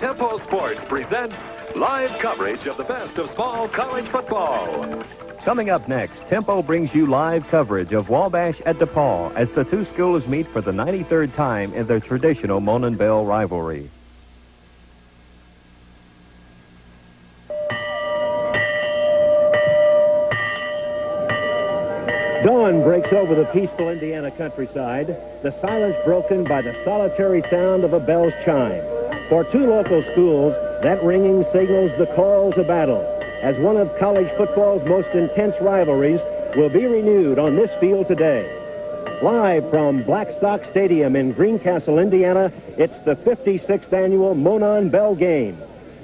Tempo Sports presents live coverage of the best of small college football. Coming up next, Tempo brings you live coverage of Wabash at DePauw as the two schools meet for the 93rd time in their traditional Monon Bell rivalry. Dawn breaks over the peaceful Indiana countryside, the silence broken by the solitary sound of a bell's chime. For two local schools, that ringing signals the call to battle, as one of college football's most intense rivalries will be renewed on this field today. Live from BLACKSTOCK Stadium in Greencastle, Indiana, it's the 56th annual Monon Bell game.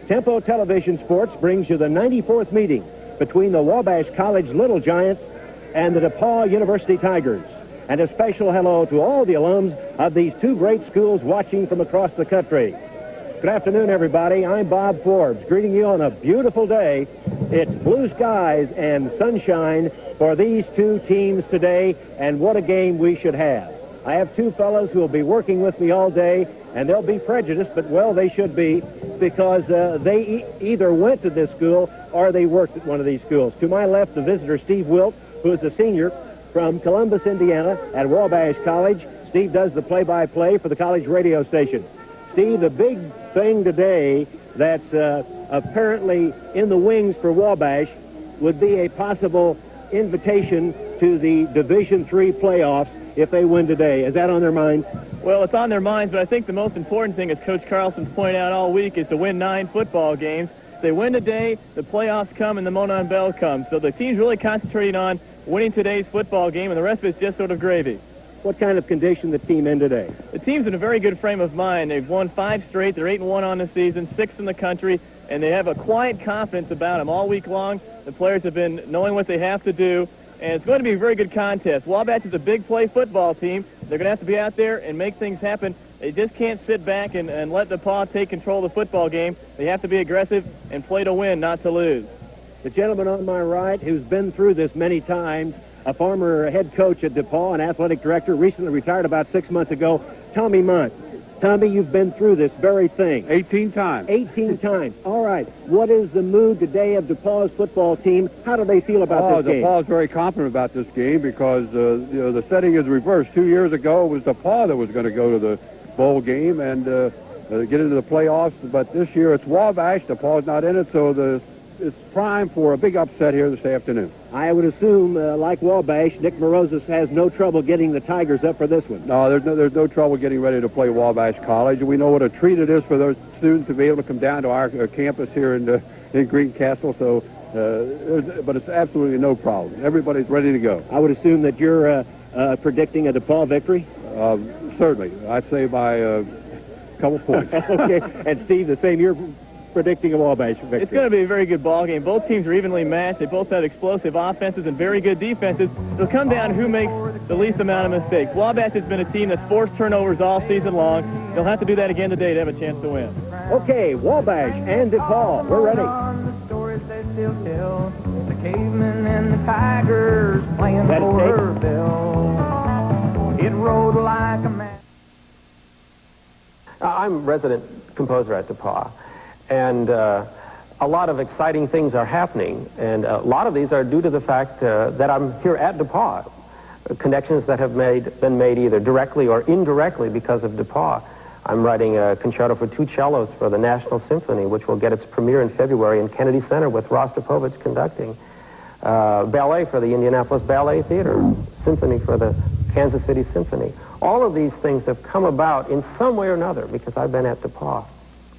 Tempo Television Sports brings you the 94th meeting between the Wabash College Little Giants and the DePauw University Tigers. And a special hello to all the alums of these two great schools watching from across the country. Good afternoon, everybody. I'm Bob Forbes, greeting you on a beautiful day. It's blue skies and sunshine for these two teams today, and what a game we should have. I have two fellows who will be working with me all day, and they'll be prejudiced, but, well, they should be, because they either went to this school or they worked at one of these schools. To my left, the visitor, Steve Wilt, who is a senior from Columbus, Indiana, at Wabash College. Steve does the play-by-play for the college radio station. Steve, the big thing today that's apparently in the wings for Wabash would be a possible invitation to the Division III playoffs if they win today. Is that on their minds? Well, it's on their minds, but I think the most important thing, as Coach Carlson's pointed out all week, is to win 9 football games. If they win today, the playoffs come and the Monon Bell comes. So the team's really concentrating on winning today's football game, and the rest of it's just sort of gravy. What kind of condition the team in today? The team's in a very good frame of mind. They've won 5 straight. They're 8-1 on the season, 6 in the country, and they have a quiet confidence about them all week long. The players have been knowing what they have to do, and it's going to be a very good contest. Wabash is a big play football team. They're going to have to be out there and make things happen. They just can't sit back and let DePauw take control of the football game. They have to be aggressive and play to win, not to lose. The gentleman on my right, who's been through this many times, a former head coach at DePauw, an athletic director, recently retired about 6 months ago, Tommy Munt. Tommy, you've been through this very thing. 18 times. 18 times. All right. What is the mood today of DePauw's football team? How do they feel about this game? DePauw's very confident about this game because the setting is reversed. 2 years ago, it was DePauw that was going to go to the bowl game and get into the playoffs. But this year, it's Wabash. DePauw's not in it, so it's prime for a big upset here this afternoon. I would assume, like Wabash, Nick Morozes has no trouble getting the Tigers up for this one. No, there's no trouble getting ready to play Wabash College. We know what a treat it is for those students to be able to come down to our campus here in Greencastle. So, but it's absolutely no problem. Everybody's ready to go. I would assume that you're predicting a DePauw victory. Certainly, I'd say by a couple points. Okay, and Steve, the same. You're predicting a Wabash victory. It's going to be a very good ball game. Both teams are evenly matched. They both have explosive offenses and very good defenses. It'll come down to who makes the least amount of mistakes. Wabash has been a team that's forced turnovers all season long. They'll have to do that again today to have a chance to win. Okay, Wabash and DePauw, we're ready. The cavemen and the tigers playing for Bill. It rode like a man. I'm resident composer at DePauw. And a lot of exciting things are happening, and a lot of these are due to the fact that I'm here at DePauw. Connections that have been made either directly or indirectly because of DePauw. I'm writing a concerto for 2 cellos for the National Symphony, which will get its premiere in February in Kennedy Center with Rostropovich conducting. Ballet for the Indianapolis Ballet Theater, symphony for the Kansas City Symphony. All of these things have come about in some way or another because I've been at DePauw.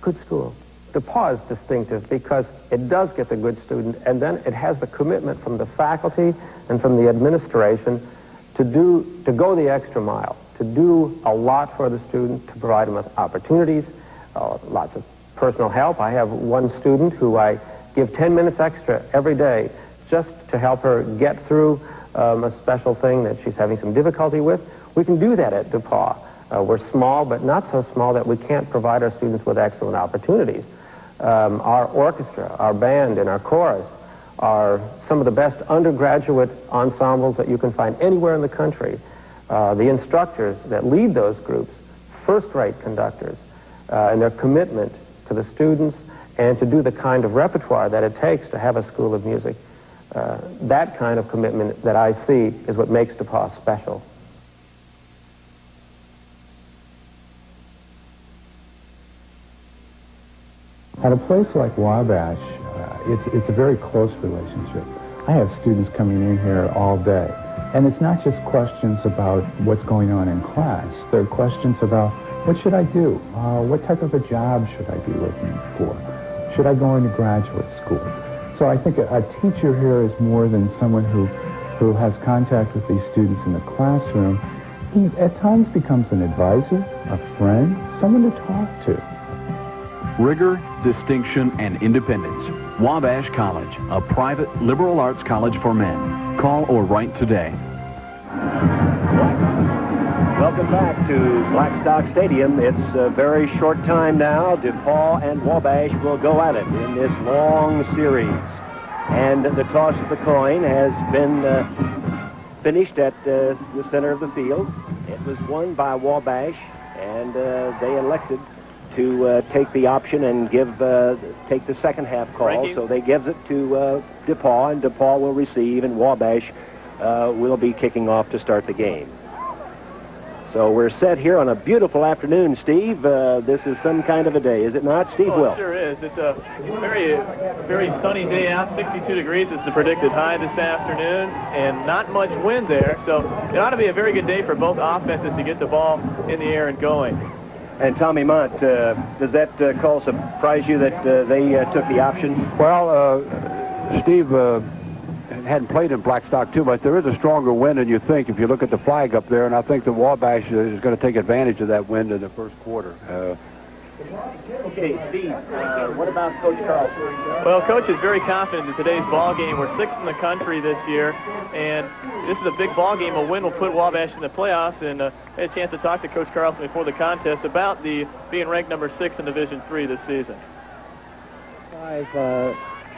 Good school. DePauw is distinctive because it does get the good student, and then it has the commitment from the faculty and from the administration to go the extra mile, to do a lot for the student, to provide them with opportunities, lots of personal help. I have one student who I give 10 minutes extra every day just to help her get through a special thing that she's having some difficulty with. We can do that at DePauw. We're small, but not so small that we can't provide our students with excellent opportunities. Our orchestra, our band, and our chorus are some of the best undergraduate ensembles that you can find anywhere in the country. The instructors that lead those groups, first-rate conductors, and their commitment to the students, and to do the kind of repertoire that it takes to have a school of music. That kind of commitment that I see is what makes DePauw special. At a place like Wabash, it's a very close relationship. I have students coming in here all day, and it's not just questions about what's going on in class. There are questions about, what should I do? What type of a job should I be looking for? Should I go into graduate school? So I think a teacher here is more than someone who has contact with these students in the classroom. He at times becomes an advisor, a friend, someone to talk to. Rigor, distinction, and independence. Wabash College, a private liberal arts college for men. Call or write today. Welcome back to Blackstock Stadium. It's a very short time now. DePauw and Wabash will go at it in this long series. And the toss of the coin has been finished at the center of the field. It was won by Wabash, and they elected to take the option and take the second half call. Rankings. So they gives it to DePauw, and DePauw will receive, and Wabash will be kicking off to start the game. So we're set here on a beautiful afternoon, Steve. This is some kind of a day, is it not, Steve Wilt? It sure is. It's a very sunny day out. 62 degrees is the predicted high this afternoon, and not much wind there. So it ought to be a very good day for both offenses to get the ball in the air and going. And Tommy Mont, does that call surprise you that they took the option? Well, Steve hadn't played in Blackstock too much. There is a stronger wind than you think if you look at the flag up there, and I think the Wabash is going to take advantage of that wind in the first quarter. Okay, Steve, what about Coach Carlson? Well, Coach is very confident in today's ball game. We're sixth in the country this year, and this is a big ball game. A win will put Wabash in the playoffs, and I had a chance to talk to Coach Carlson before the contest about being ranked number 6 in Division III this season.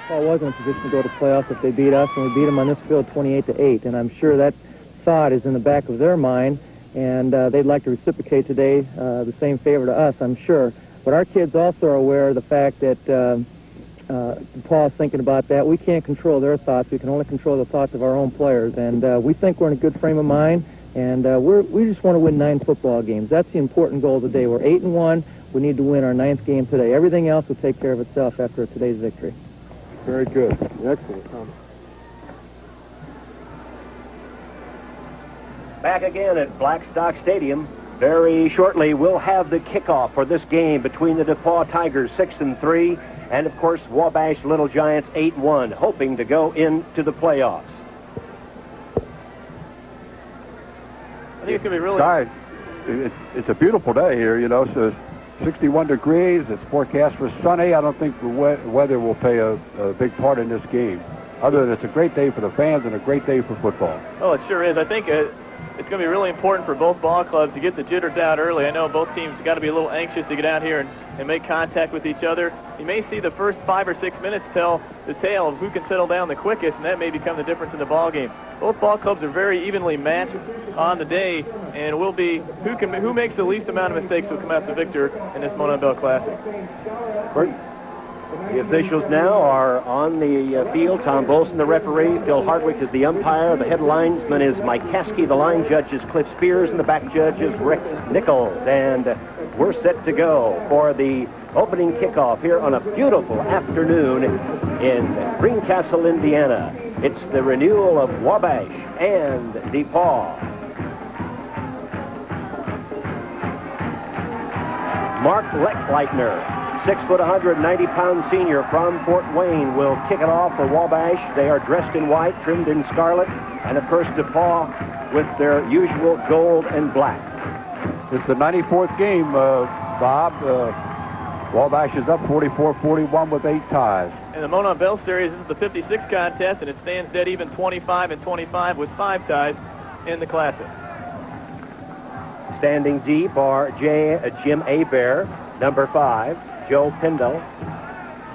Paul was in a position to go to playoffs if they beat us, and we beat them on this field 28-8, and I'm sure that thought is in the back of their mind, and they'd like to reciprocate today the same favor to us, I'm sure. But our kids also are aware of the fact that Paul's thinking about that. We can't control their thoughts. We can only control the thoughts of our own players, and we think we're in a good frame of mind, and we just want to win 9 football games. That's the important goal today. We're 8-1. We need to win our 9th game today. Everything else will take care of itself after today's victory. Very good. Excellent, Tom. Back again at Blackstock Stadium. Very shortly, we'll have the kickoff for this game between the DePauw Tigers, 6-3, and, of course, Wabash Little Giants, 8-1, hoping to go into the playoffs. I think it's going to be really... Guys, it's a beautiful day here, you know, so 61 degrees. It's forecast for sunny. I don't think the weather will play a big part in this game, other than it's a great day for the fans and a great day for football. Oh, it sure is. I think it's going to be really important for both ball clubs to get the jitters out early. I know both teams got to be a little anxious to get out here and make contact with each other. You may see the first 5 or 6 minutes tell the tale of who can settle down the quickest, and that may become the difference in the ball game. Both ball clubs are very evenly matched on the day, and it will be who makes the least amount of mistakes will come out the victor in this Monon Classic. The officials now are on the field. Tom Bolson, the referee. Phil Hardwick is the umpire. The head linesman is Mike Caskey. The line judge is Cliff Spears, and the back judge is Rex Nichols. And we're set to go for the opening kickoff here on a beautiful afternoon in Greencastle, Indiana. It's the renewal of Wabash and DePauw. Mark Leckleitner, 6 foot, 190-pound senior from Fort Wayne, will kick it off for Wabash. They are dressed in white, trimmed in scarlet, and of course DePauw with their usual gold and black. It's the 94th game, Bob. Wabash is up 44-41 with 8 ties. In the Monon Bell Series, this is the 56th contest, and it stands dead even 25-25 with 5 ties in the Classic. Standing deep are Jim Abear, number 5, Joe Pendle,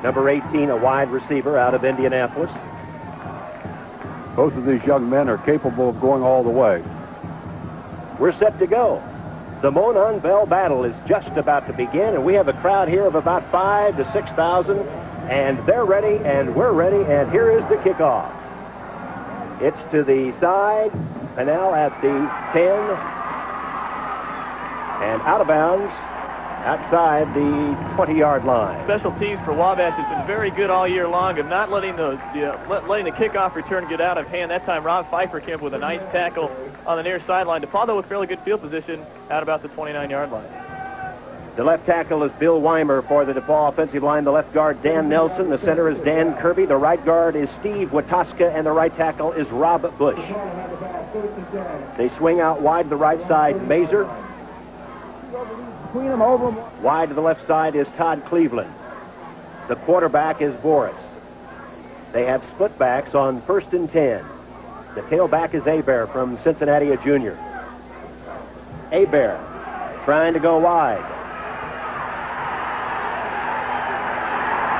number 18, a wide receiver out of Indianapolis. Both of these young men are capable of going all the way. We're set to go. The Monon Bell battle is just about to begin, and we have a crowd here of about 5,000 to 6,000, and they're ready, and we're ready, and here is the kickoff. It's to the side, and now at the 10, and out of bounds outside the 20-yard line. Special teams for Wabash has been very good all year long of not letting the kickoff return get out of hand. That time, Rob Pfeiffer came up with a nice tackle on the near sideline. DePauw, though, with fairly good field position out about the 29-yard line. The left tackle is Bill Weimer for the DePauw offensive line. The left guard, Dan Nelson. The center is Dan Kirby. The right guard is Steve Wataska, and the right tackle is Rob Bush. They swing out wide to the right side, Mazer. Wide to the left side is Todd Cleveland. The quarterback is Boris. They have split backs on 1st and 10. The tailback is Hebert from Cincinnati, a junior. Hebert trying to go wide.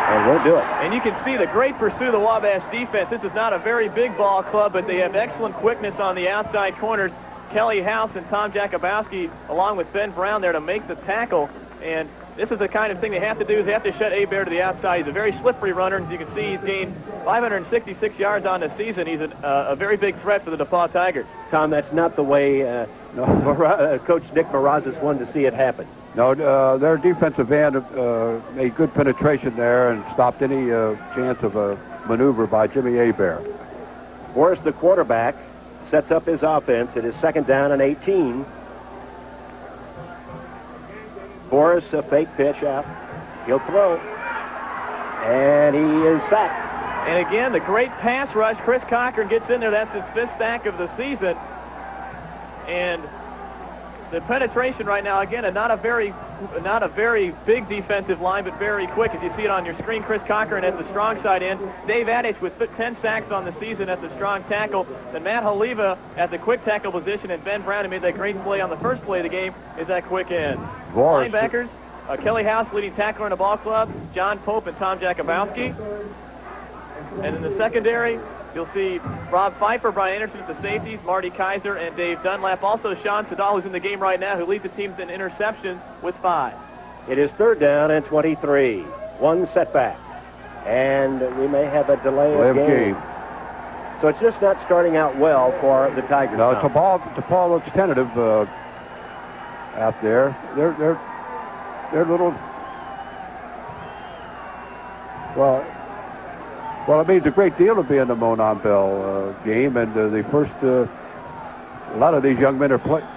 And won't do it. And you can see the great pursuit of the Wabash defense. This is not a very big ball club, but they have excellent quickness on the outside corners. Kelley House and Tom Jakubowski, along with Ben Brown there to make the tackle. And this is the kind of thing they have to do, is they have to shut Hebert to the outside. He's a very slippery runner. As you can see, he's gained 566 yards on the season. He's a very big threat for the DePauw Tigers. Tom, that's not the way Coach Nick Marazis wanted to see it happen. No, their defensive end made good penetration there and stopped any chance of a maneuver by Jimmy Hebert. Boris, the quarterback, sets up his offense. It is 2nd down and 18. Boris, a fake pitch out. He'll throw. And he is sacked. And again, the great pass rush. Chris Cochran gets in there. That's his 5th sack of the season. And the penetration right now, again, not a very big defensive line, but very quick. As you see it on your screen, Chris Cochran at the strong side end. Dave Adich with 10 sacks on the season at the strong tackle. Then Matt Haliva at the quick tackle position, and Ben Brown, who made that great play on the first play of the game, is at quick end. Linebackers, Kelley House, leading tackler in the ball club, John Pope and Tom Jakubowski. And in the secondary, you'll see Rob Pfeiffer, Brian Anderson at the safeties, Marty Kaiser, and Dave Dunlap. Also, Sean Sedal, who's in the game right now, who leads the teams in interceptions with 5. It is 3rd down and 23. One setback. And we may have a delay of game. So it's just not starting out well for the Tigers. No, DePauw looks tentative out there. They're little. Well, it means a great deal to be in the Monon Bell game, and a lot of these young men are playing.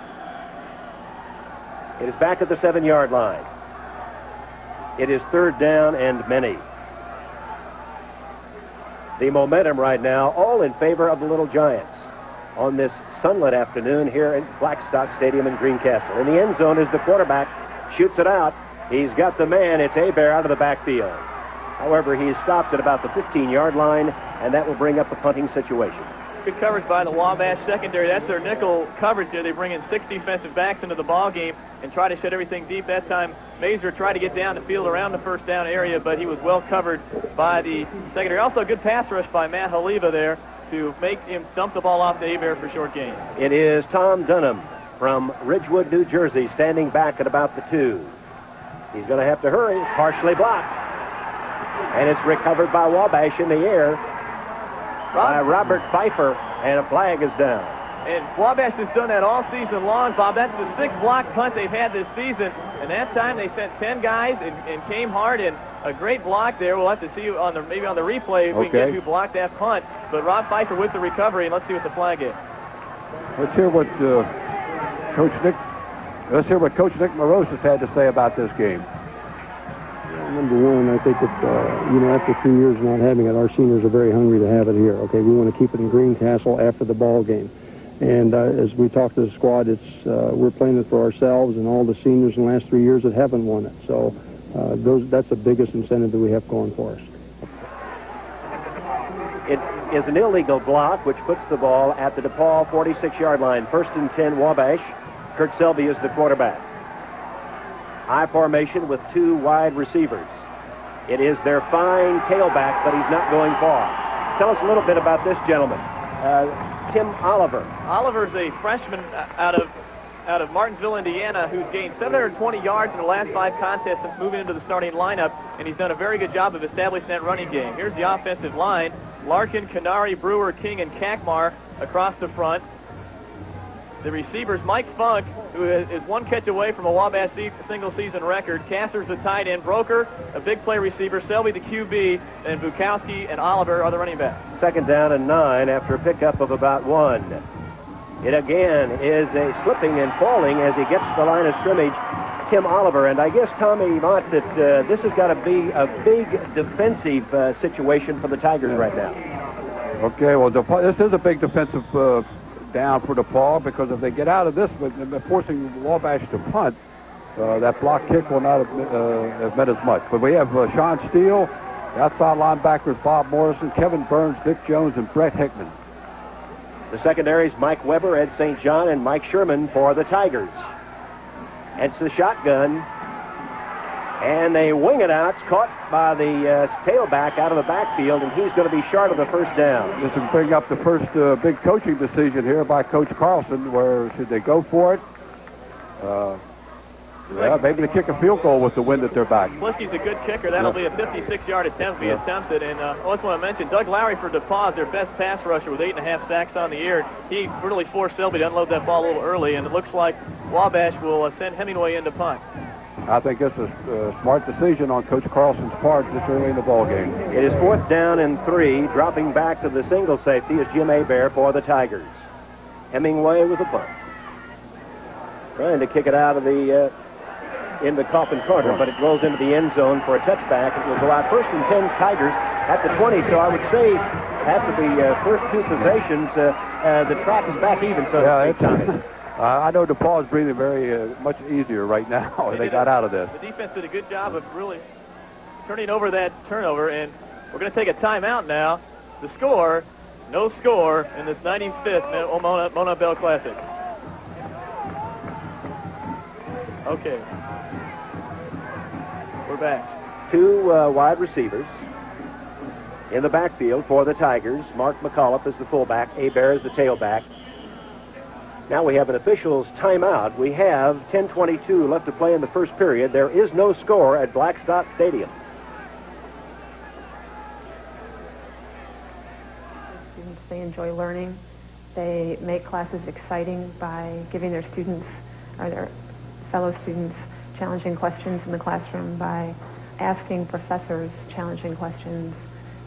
It is back at the 7-yard line. It is 3rd down and many. The momentum right now, all in favor of the Little Giants on this sunlit afternoon here at Blackstock Stadium in Greencastle. In the end zone is the quarterback, shoots it out. He's got the man. It's Hebert out of the backfield. However, he is stopped at about the 15-yard line, and that will bring up a punting situation. Good coverage by the Wabash secondary. That's their nickel coverage there. They bring in 6 defensive backs into the ball game and try to shut everything deep. That time, Mazer tried to get down the field around the 1st down area, but he was well covered by the secondary. Also, a good pass rush by Matt Haliva there to make him dump the ball off to Hebert for short gain. It is Tom Dunham from Ridgewood, New Jersey, standing back at about the 2. He's going to have to hurry. Partially blocked. And it's recovered by Wabash in the air by Robert Pfeiffer, and a flag is down. And Wabash has done that all season long, Bob. That's the 6th block punt they've had this season. And that time they sent 10 guys and came hard, and a great block there. We'll have to see maybe on the replay if we can get who blocked that punt. But Rob Pfeiffer with the recovery, and let's see what the flag is. Let's hear what Coach Nick Marazis had to say about this game. Number one, I think that, after 3 years of not having it, our seniors are very hungry to have it here. Okay, we want to keep it in Greencastle after the ball game. And as we talk to the squad, we're playing it for ourselves and all the seniors in the last 3 years that haven't won it. So that's the biggest incentive that we have going for us. It is an illegal block, which puts the ball at the DePauw 46-yard line. 1st and 10, Wabash. Kurt Selby is the quarterback. High formation with 2 wide receivers. It is their fine tailback, but he's not going far. Tell us a little bit about this gentleman, Tim Oliver. Oliver's a freshman out of out of Martinsville, Indiana, who's gained 720 yards in the last 5 contests since moving into the starting lineup, and he's done a very good job of establishing that running game. Here's the offensive line. Larkin, Canary, Brewer, King, and Kakmar across the front. The receivers, Mike Funk, who is 1 catch away from a Wabash single-season record. Casser's the tight end. Broker, a big play receiver. Selby, the QB. And Bukowski and Oliver are the running backs. 2nd down and 9 after a pickup of about 1. It again is a slipping and falling as he gets to the line of scrimmage, Tim Oliver. And I guess, Tommy Mott, that this has got to be a big defensive situation for the Tigers right now. Okay, well, this is a big defensive down for DePauw, because if they get out of this, forcing Wabash to punt, that block kick will not have meant as much. But we have Sean Steele, the outside linebackers Bob Morrison, Kevin Burns, Dick Jones, and Brett Hickman. The secondaries, Mike Weber, Ed St. John, and Mike Sherman for the Tigers. It's the shotgun, and they wing it out. It's caught by the tailback out of the backfield, and he's going to be short of the first down. This will bring up the first big coaching decision here by Coach Carlson, where should they go for it? Yeah, maybe they kick a field goal with the wind at their back. Plisky's a good kicker. That'll be a 56-yard attempt if he attempts it. And I also want to mention Doug Lowry for DePauw is their best pass rusher with 8.5 sacks on the year. He really forced Selby to unload that ball a little early, and it looks like Wabash will send Hemingway in to punt. I think it's a smart decision on Coach Carlson's part this early in the ball game. It is 4th down and 3. Dropping back to the single safety is Jim Hebert for the Tigers. Hemingway with a punt. Trying to kick it out of the in the Coffin Carter, but it rolls into the end zone for a touchback. It will go out 1st and 10 Tigers at the 20. So I would say after the first 2 possessions, the track is back even, so to speak. I know DePauw is breathing very much easier right now. They got out of this. The defense did a good job of really turning over that turnover, and we're going to take a timeout now. The score, no score in this 95th Mona Bell Classic. Okay. We're back. 2 wide receivers in the backfield for the Tigers. Mark McAuliffe is the fullback. Hebert is the tailback. Now we have an official's timeout. We have 10:22 left to play in the first period. There is no score at Blackstock Stadium. Students, they enjoy learning. They make classes exciting by giving their students or their fellow students challenging questions in the classroom, by asking professors challenging questions,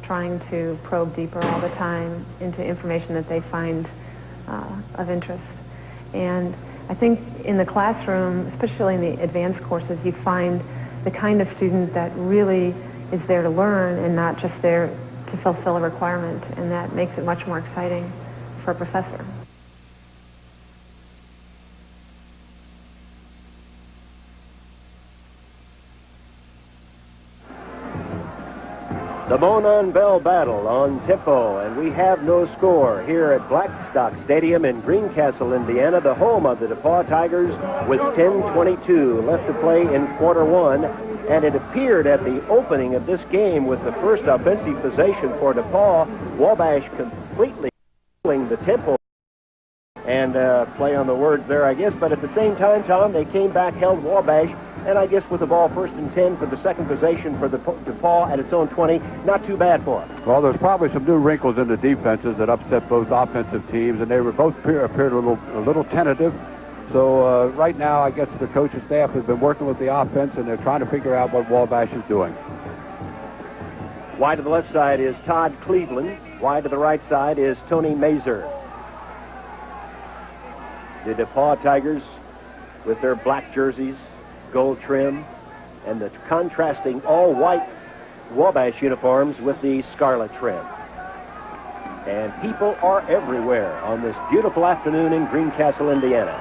trying to probe deeper all the time into information that they find of interest. And I think in the classroom, especially in the advanced courses, you find the kind of student that really is there to learn and not just there to fulfill a requirement, and that makes it much more exciting for a professor. The Monon Bell battle on tempo, and we have no score here at Blackstock Stadium in Greencastle, Indiana, the home of the DePauw Tigers, with 10:22 left to play in quarter 1. And it appeared at the opening of this game with the first offensive possession for DePauw, Wabash completely controlling the tempo. And play on the words there, I guess. But at the same time, Tom, they came back, held Wabash, and I guess with the ball 1st and 10 for the second possession for the DePauw at its own 20, not too bad for them. Well, there's probably some new wrinkles in the defenses that upset both offensive teams, and they were both appeared a little tentative. So right now, I guess the coaching staff has been working with the offense, and they're trying to figure out what Wabash is doing. Wide to the left side is Todd Cleveland. Wide to the right side is Tony Mazer. The DePauw Tigers with their black jerseys, gold trim, and the contrasting all-white Wabash uniforms with the scarlet trim. And people are everywhere on this beautiful afternoon in Greencastle, Indiana.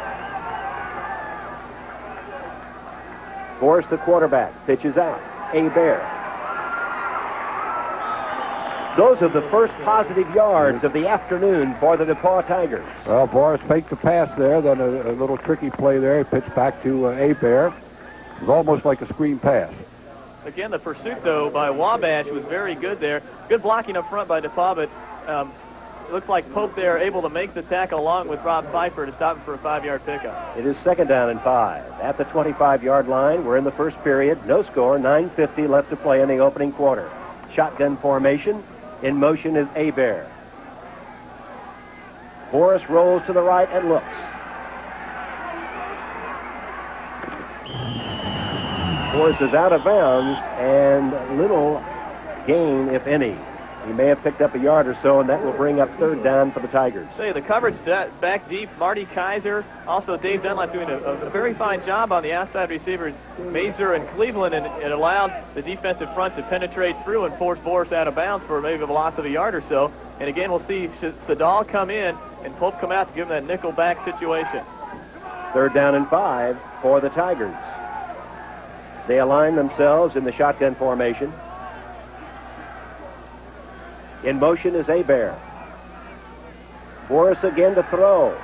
Forrest, the quarterback, pitches out. Hebert. Those are the first positive yards of the afternoon for the DePauw Tigers. Well, Boris faked the pass there, then a little tricky play there. He pitched back to Hebert. It was almost like a screen pass. Again, the pursuit, though, by Wabash was very good there. Good blocking up front by DePauw, but it looks like Pope there able to make the tackle along with Rob Pfeiffer to stop him for a 5-yard pickup. It is 2nd down and 5. At the 25-yard line, we're in the first period. No score, 9:50 left to play in the opening quarter. Shotgun formation. In motion is Abear. Boris rolls to the right and looks. Boris is out of bounds and little gain, if any. He may have picked up a yard or so, and that will bring up 3rd down for the Tigers. Say the coverage back deep. Marty Kaiser, also Dave Dunlap doing a very fine job on the outside receivers, Mazer and Cleveland, and it allowed the defensive front to penetrate through and force Boris out of bounds for maybe a loss of a yard or so. And again, we'll see Sadal come in and Pope come out to give him that nickel back situation. 3rd down and 5 for the Tigers. They align themselves in the shotgun formation. In motion is Abear. Boris again to throw.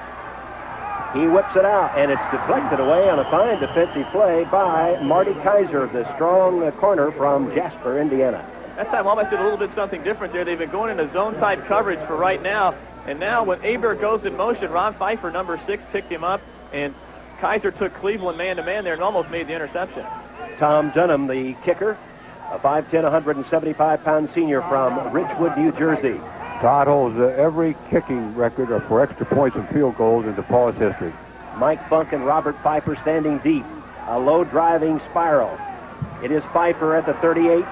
He whips it out, and it's deflected away on a fine defensive play by Marty Kaiser, the strong corner from Jasper, Indiana. That time Wabash did a little bit something different there. They've been going into zone-type coverage for right now, and now when Abear goes in motion, Ron Pfeiffer, number 6, picked him up, and Kaiser took Cleveland man-to-man there and almost made the interception. Tom Dunham, the kicker, a 5'10", 175-pound senior from Ridgewood, New Jersey. Todd holds every kicking record for extra points and field goals in DePauw's history. Mike Funk and Robert Pfeiffer standing deep. A low driving spiral. It is Pfeiffer at the 38.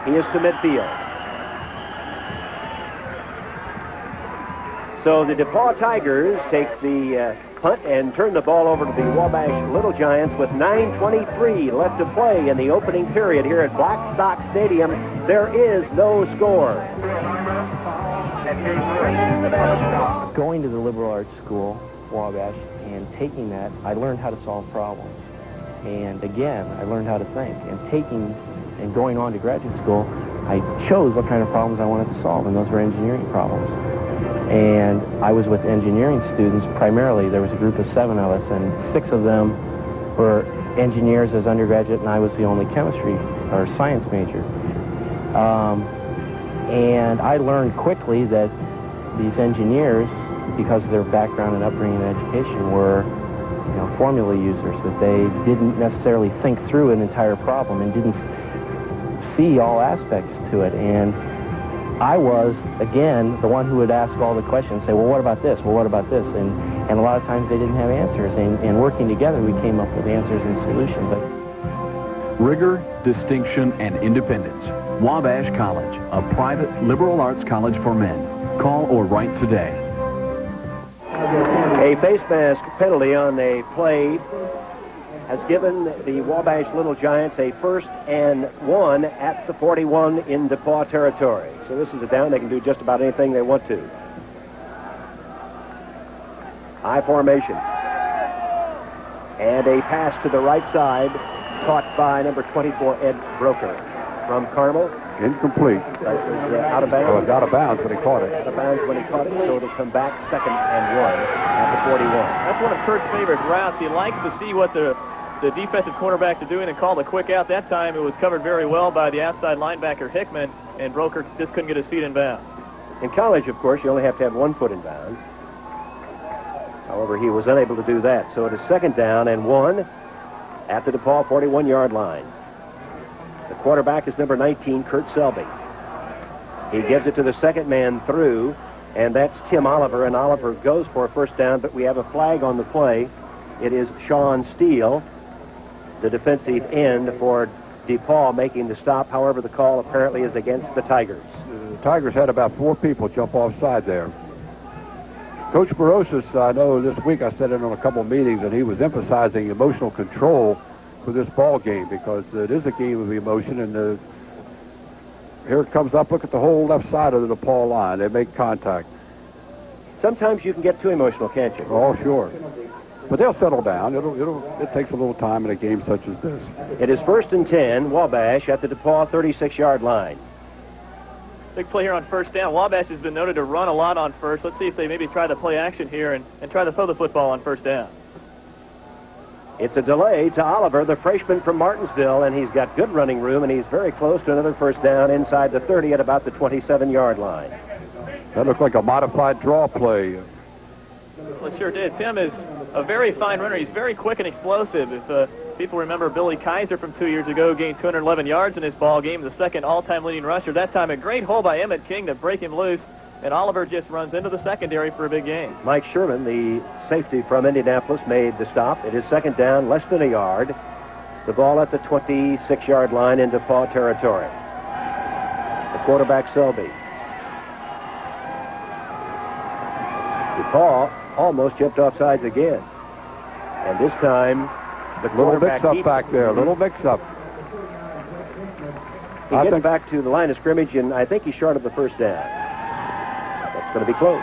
He is to midfield. So the DePauw Tigers take the punt and turn the ball over to the Wabash Little Giants with 9:23 left to play in the opening period here at Blackstock Stadium. There is no score. Going to the liberal arts school, Wabash, and taking that, I learned how to solve problems. And again, I learned how to think. And going on to graduate school, I chose what kind of problems I wanted to solve, and those were engineering problems. And I was with engineering students primarily. There was a group of 7 of us, and 6 of them were engineers as undergraduate, and I was the only chemistry or science major. And I learned quickly that these engineers, because of their background and upbringing and education, were formula users, that they didn't necessarily think through an entire problem and didn't see all aspects to it. And I was, again, the one who would ask all the questions, say, well, what about this? Well, what about this? And a lot of times they didn't have answers. And working together, we came up with answers and solutions. Rigor, distinction, and independence. Wabash College, a private liberal arts college for men. Call or write today. A face mask penalty on a play has given the Wabash Little Giants a 1st and 1 at the 41 in DePauw territory. So this is a down. They can do just about anything they want to. High formation. And a pass to the right side, caught by number 24, Ed Broker from Carmel. Incomplete. That was out of bounds. Well, it was out of bounds when he caught it. Out of bounds when he caught it, so it'll come back 2nd and 1 at the 41. That's one of Kurt's favorite routes. He likes to see what the defensive cornerbacks are doing and call the quick out. That time it was covered very well by the outside linebacker Hickman, and Broker just couldn't get his feet in bounds. In college, of course, you only have to have 1 foot in bounds. However, he was unable to do that. So it is 2nd down and 1 at the DePauw 41-yard line. The quarterback is number 19, Kurt Selby. He gives it to the second man through, and that's Tim Oliver, and Oliver goes for a 1st down, but we have a flag on the play. It is Sean Steele, the defensive end for DePauw, making the stop. However, the call apparently is against the Tigers. The Tigers had about 4 people jump offside there. Coach Barosas, I know this week I sat in on a couple of meetings, and he was emphasizing emotional control for this ball game, because it is a game of emotion, and here it comes up. Look at the whole left side of the DePauw line. They make contact. Sometimes you can get too emotional, can't you? Oh, sure. But they'll settle down. It takes a little time in a game such as this. It is 1st and 10, Wabash at the DePauw 36-yard line. Big play here on 1st down. Wabash has been noted to run a lot on first. Let's see if they maybe try to play action here and try to throw the football on 1st down. It's a delay to Oliver, the freshman from Martinsville, and he's got good running room, and he's very close to another first down inside the 30 at about the 27-yard line. That looked like a modified draw play. Well, it sure did. Tim is a very fine runner. He's very quick and explosive. If people remember Billy Kaiser from 2 years ago, gained 211 yards in his ball game, the second all-time leading rusher. That time a great hole by Emmett King to break him loose, and Oliver just runs into the secondary for a big gain. Mike Sherman, the safety from Indianapolis, made the stop. It is second down, less than a yard. The ball at the 26-yard line in DePauw territory. The quarterback, Selby. DePauw almost jumped off sides again. And this time, the Little quarterback mix-up back there. Little mix-up. He gets back to the line of scrimmage, and I think he's short of the first down. That's going to be close.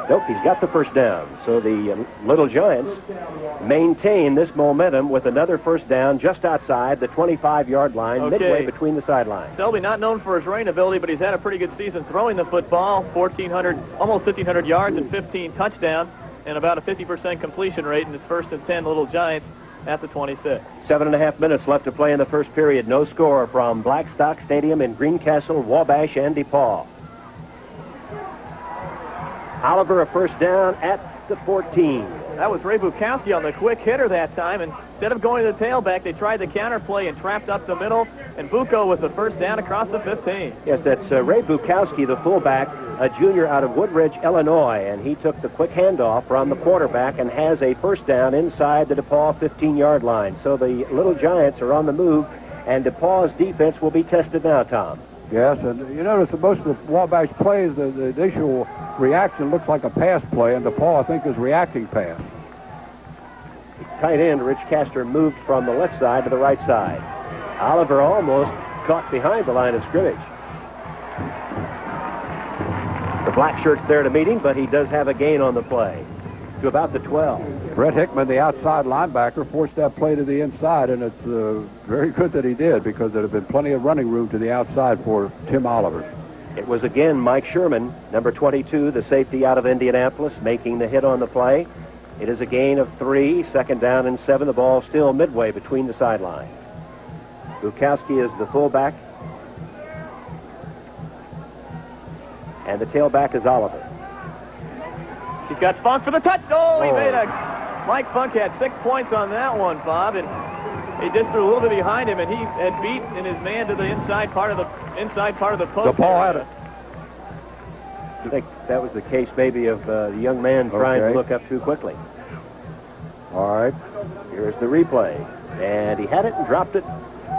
Nope, he's got the first down. So the Little Giants maintain this momentum with another first down just outside the 25-yard line, midway between the sidelines. Selby not known for his running ability, but he's had a pretty good season throwing the football, 1,400, almost 1,500 yards and 15 touchdowns, and about a 50% completion rate in his first and 10 Little Giants at the 26. 7.5 minutes left to play in the first period. No score from Blackstock Stadium in Greencastle, Wabash, and DePauw. Oliver a first down at the 14. That was Ray Bukowski on the quick hitter that time, and instead of going to the tailback, they tried the counter play and trapped up the middle, and Buko with the first down across the 15. Yes, that's Ray Bukowski, the fullback, a junior out of Woodridge, Illinois, and he took the quick handoff from the quarterback and has a first down inside the DePauw 15-yard line. So the Little Giants are on the move, and DePauw's defense will be tested now, Tom. Yes, and you notice that most of the Wabash plays, the initial reaction looks like a pass play, and DePauw, I think, is reacting pass. Tight end Rich Castor moved from the left side to the right side. Oliver almost caught behind the line of scrimmage. The black shirt's there to meet him, but he does have a gain on the play to about the 12. Brett Hickman, the outside linebacker, forced that play to the inside, and it's very good that he did, because there had been plenty of running room to the outside for Tim Oliver. It was again Mike Sherman, number 22, the safety out of Indianapolis, making the hit on the play. It is a gain of 3, second down and 7. The ball still midway between the sidelines. Bukowski is the fullback, and the tailback is Oliver. He's got Funk for the touchdown. He made Mike Funk had 6 points on that one, Bob, and he just threw a little bit behind him, and he had beaten his man to the inside part of the post. DePauw had it. I think that was the case maybe of the young man trying to look up too quickly. All right. Here's the replay. And he had it and dropped it.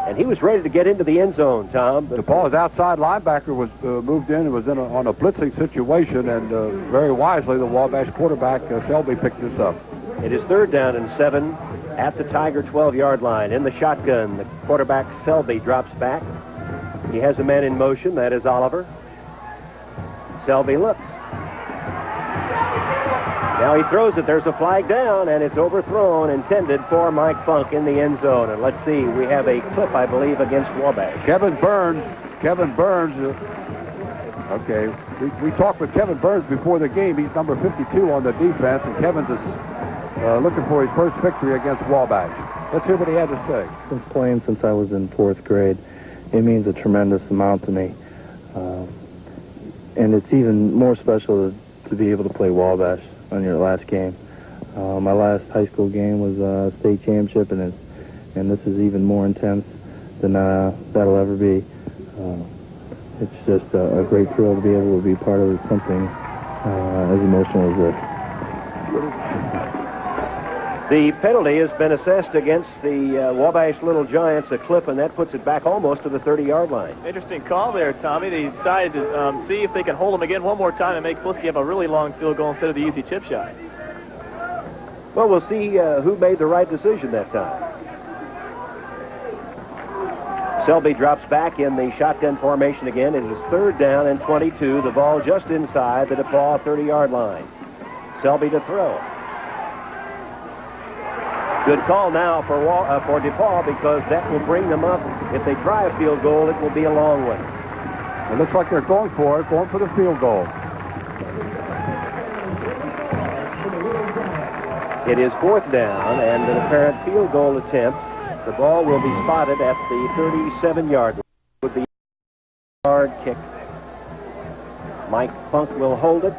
And he was ready to get into the end zone, Tom. DePauw's outside linebacker was moved in and was on a blitzing situation, and very wisely the Wabash quarterback, Selby, picked this up. It is third down and 7 at the Tiger 12-yard line. In the shotgun, the quarterback, Selby, drops back. He has a man in motion. That is Oliver. Selby looks. Now he throws it. There's a flag down, and it's overthrown, intended for Mike Funk in the end zone. And let's see, we have a clip, I believe, against Wabash. Kevin Burns. Okay, we talked with Kevin Burns before the game. He's number 52 on the defense, and Kevin's is looking for his first victory against Wabash. Let's hear what he had to say. Since I was in 4th grade, it means a tremendous amount to me. And it's even more special to be able to play Wabash on your last game. My last high school game was a state championship, and this is even more intense than that'll ever be. It's just a great thrill to be able to be part of something as emotional as this. The penalty has been assessed against the Wabash Little Giants, a clip, and that puts it back almost to the 30-yard line. Interesting call there, Tommy. They decided to see if they can hold him again one more time and make Flisky have a really long field goal instead of the easy chip shot. Well, we'll see who made the right decision that time. Selby drops back in the shotgun formation again. It is third down and 22. The ball just inside the DePauw 30-yard line. Selby to throw. Good call now for DePauw, because that will bring them up. If they try a field goal, it will be a long one. It looks like they're going for the field goal. It is 4th down and an apparent field goal attempt. The ball will be spotted at the 37-yard line. It would be a hard kick. Mike Funk will hold it.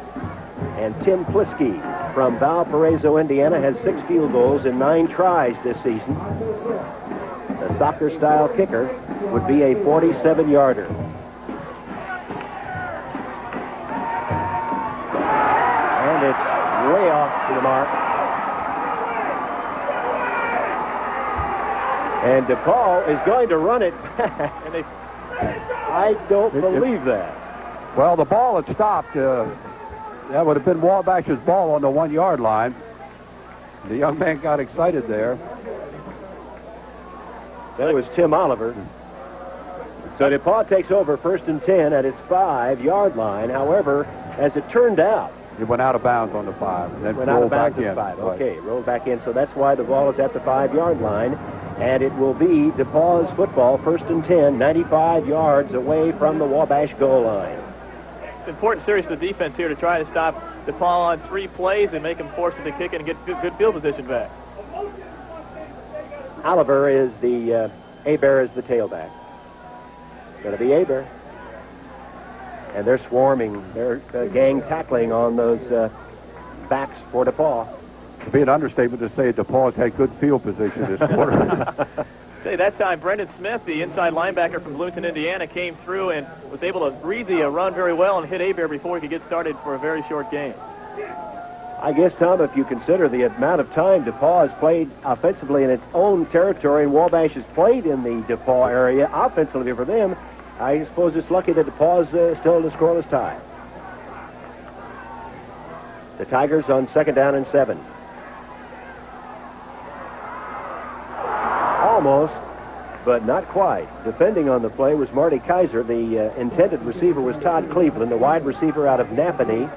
And Tim Plisky from Valparaiso, Indiana, has 6 field goals in 9 tries this season. The soccer-style kicker would be a 47-yarder. And it's way off to the mark. And DePauw is going to run it back. I don't believe that. Well, the ball had stopped. That would have been Wabash's ball on the 1-yard line. The young man got excited there. That was Tim Oliver. So DePauw takes over 1st and 10 at its 5-yard line. However, as it turned out, it went out of bounds on the 5. And then went out of rolled bounds back at in. 5. Right. Okay, rolled back in. So that's why the ball is at the 5-yard line. And it will be DePauw's football, 1st and 10, 95 yards away from the Wabash goal line. Important series for the defense here to try to stop DePauw on 3 plays and make them force it to kick it and get good field position back. Oliver is the, Hebert is the tailback. Going to be Hebert. And they're swarming. They're gang tackling on those backs for DePauw. It'd be an understatement to say DePauw's had good field position this quarter. Say that time, Brendan Smith, the inside linebacker from Bloomington, Indiana, came through and was able to read the run very well and hit Hebert before he could get started for a very short game. I guess, Tom, if you consider the amount of time DePauw has played offensively in its own territory and Wabash has played in the DePauw area offensively for them, I suppose it's lucky that DePauw is still in a scoreless tie. The Tigers on 2nd down and 7. Almost, but not quite. Defending on the play was Marty Kaiser. The intended receiver was Todd Cleveland, the wide receiver out of Napanee.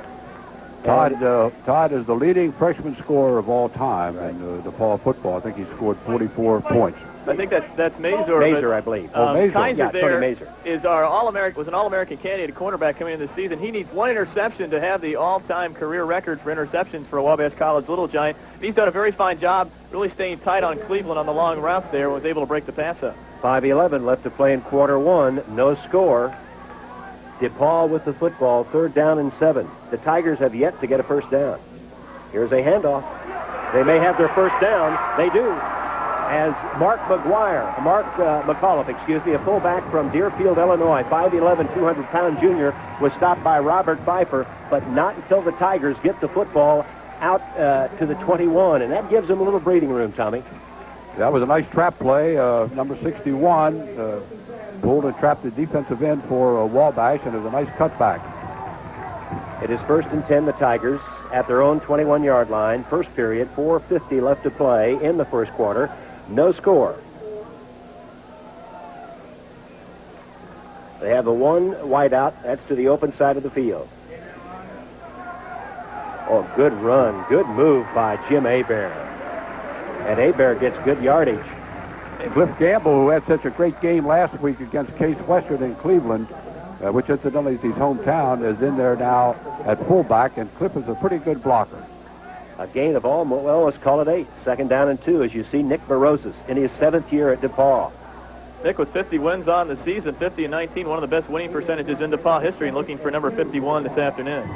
Todd is the leading freshman scorer of all time in DePauw football. I think he scored 44 points. I think that's Mazur. Mazur, I believe. Mazur. Kaiser yeah, there Mazur. is our All-American, was an All-American candidate at cornerback coming into the season. He needs 1 interception to have the all-time career record for interceptions for a Wabash College Little Giant. He's done a very fine job really staying tight on Cleveland on the long routes there and was able to break the pass up. 5:11 left to play in quarter 1. No score. DePauw with the football, 3rd down and 7. The Tigers have yet to get a first down. Here's a handoff. They may have their first down. They do. As Mark McAuliffe, a fullback from Deerfield, Illinois, 5'11", 200-pound junior, was stopped by Robert Pfeiffer, but not until the Tigers get the football out to the 21, and that gives them a little breathing room, Tommy. That was a nice trap play. Number 61 pulled and trapped the defensive end for Wabash, and it was a nice cutback. It is 1st and 10, the Tigers, at their own 21-yard line. First period, 4:50 left to play in the first quarter. No score. They have the 1 wideout. That's to the open side of the field. Oh, good run. Good move by Jim Hebert. And Hebert gets good yardage. Cliff Gamble, who had such a great game last week against Case Western in Cleveland, which incidentally is his hometown, is in there now at fullback, and Cliff is a pretty good blocker. A gain of almost, well, let's call it 8. 2nd down and 2, as you see Nick Barosas in his 7th year at DePauw. Nick with 50 wins on the season, 50 and 19, one of the best winning percentages in DePauw history, and looking for number 51 this afternoon.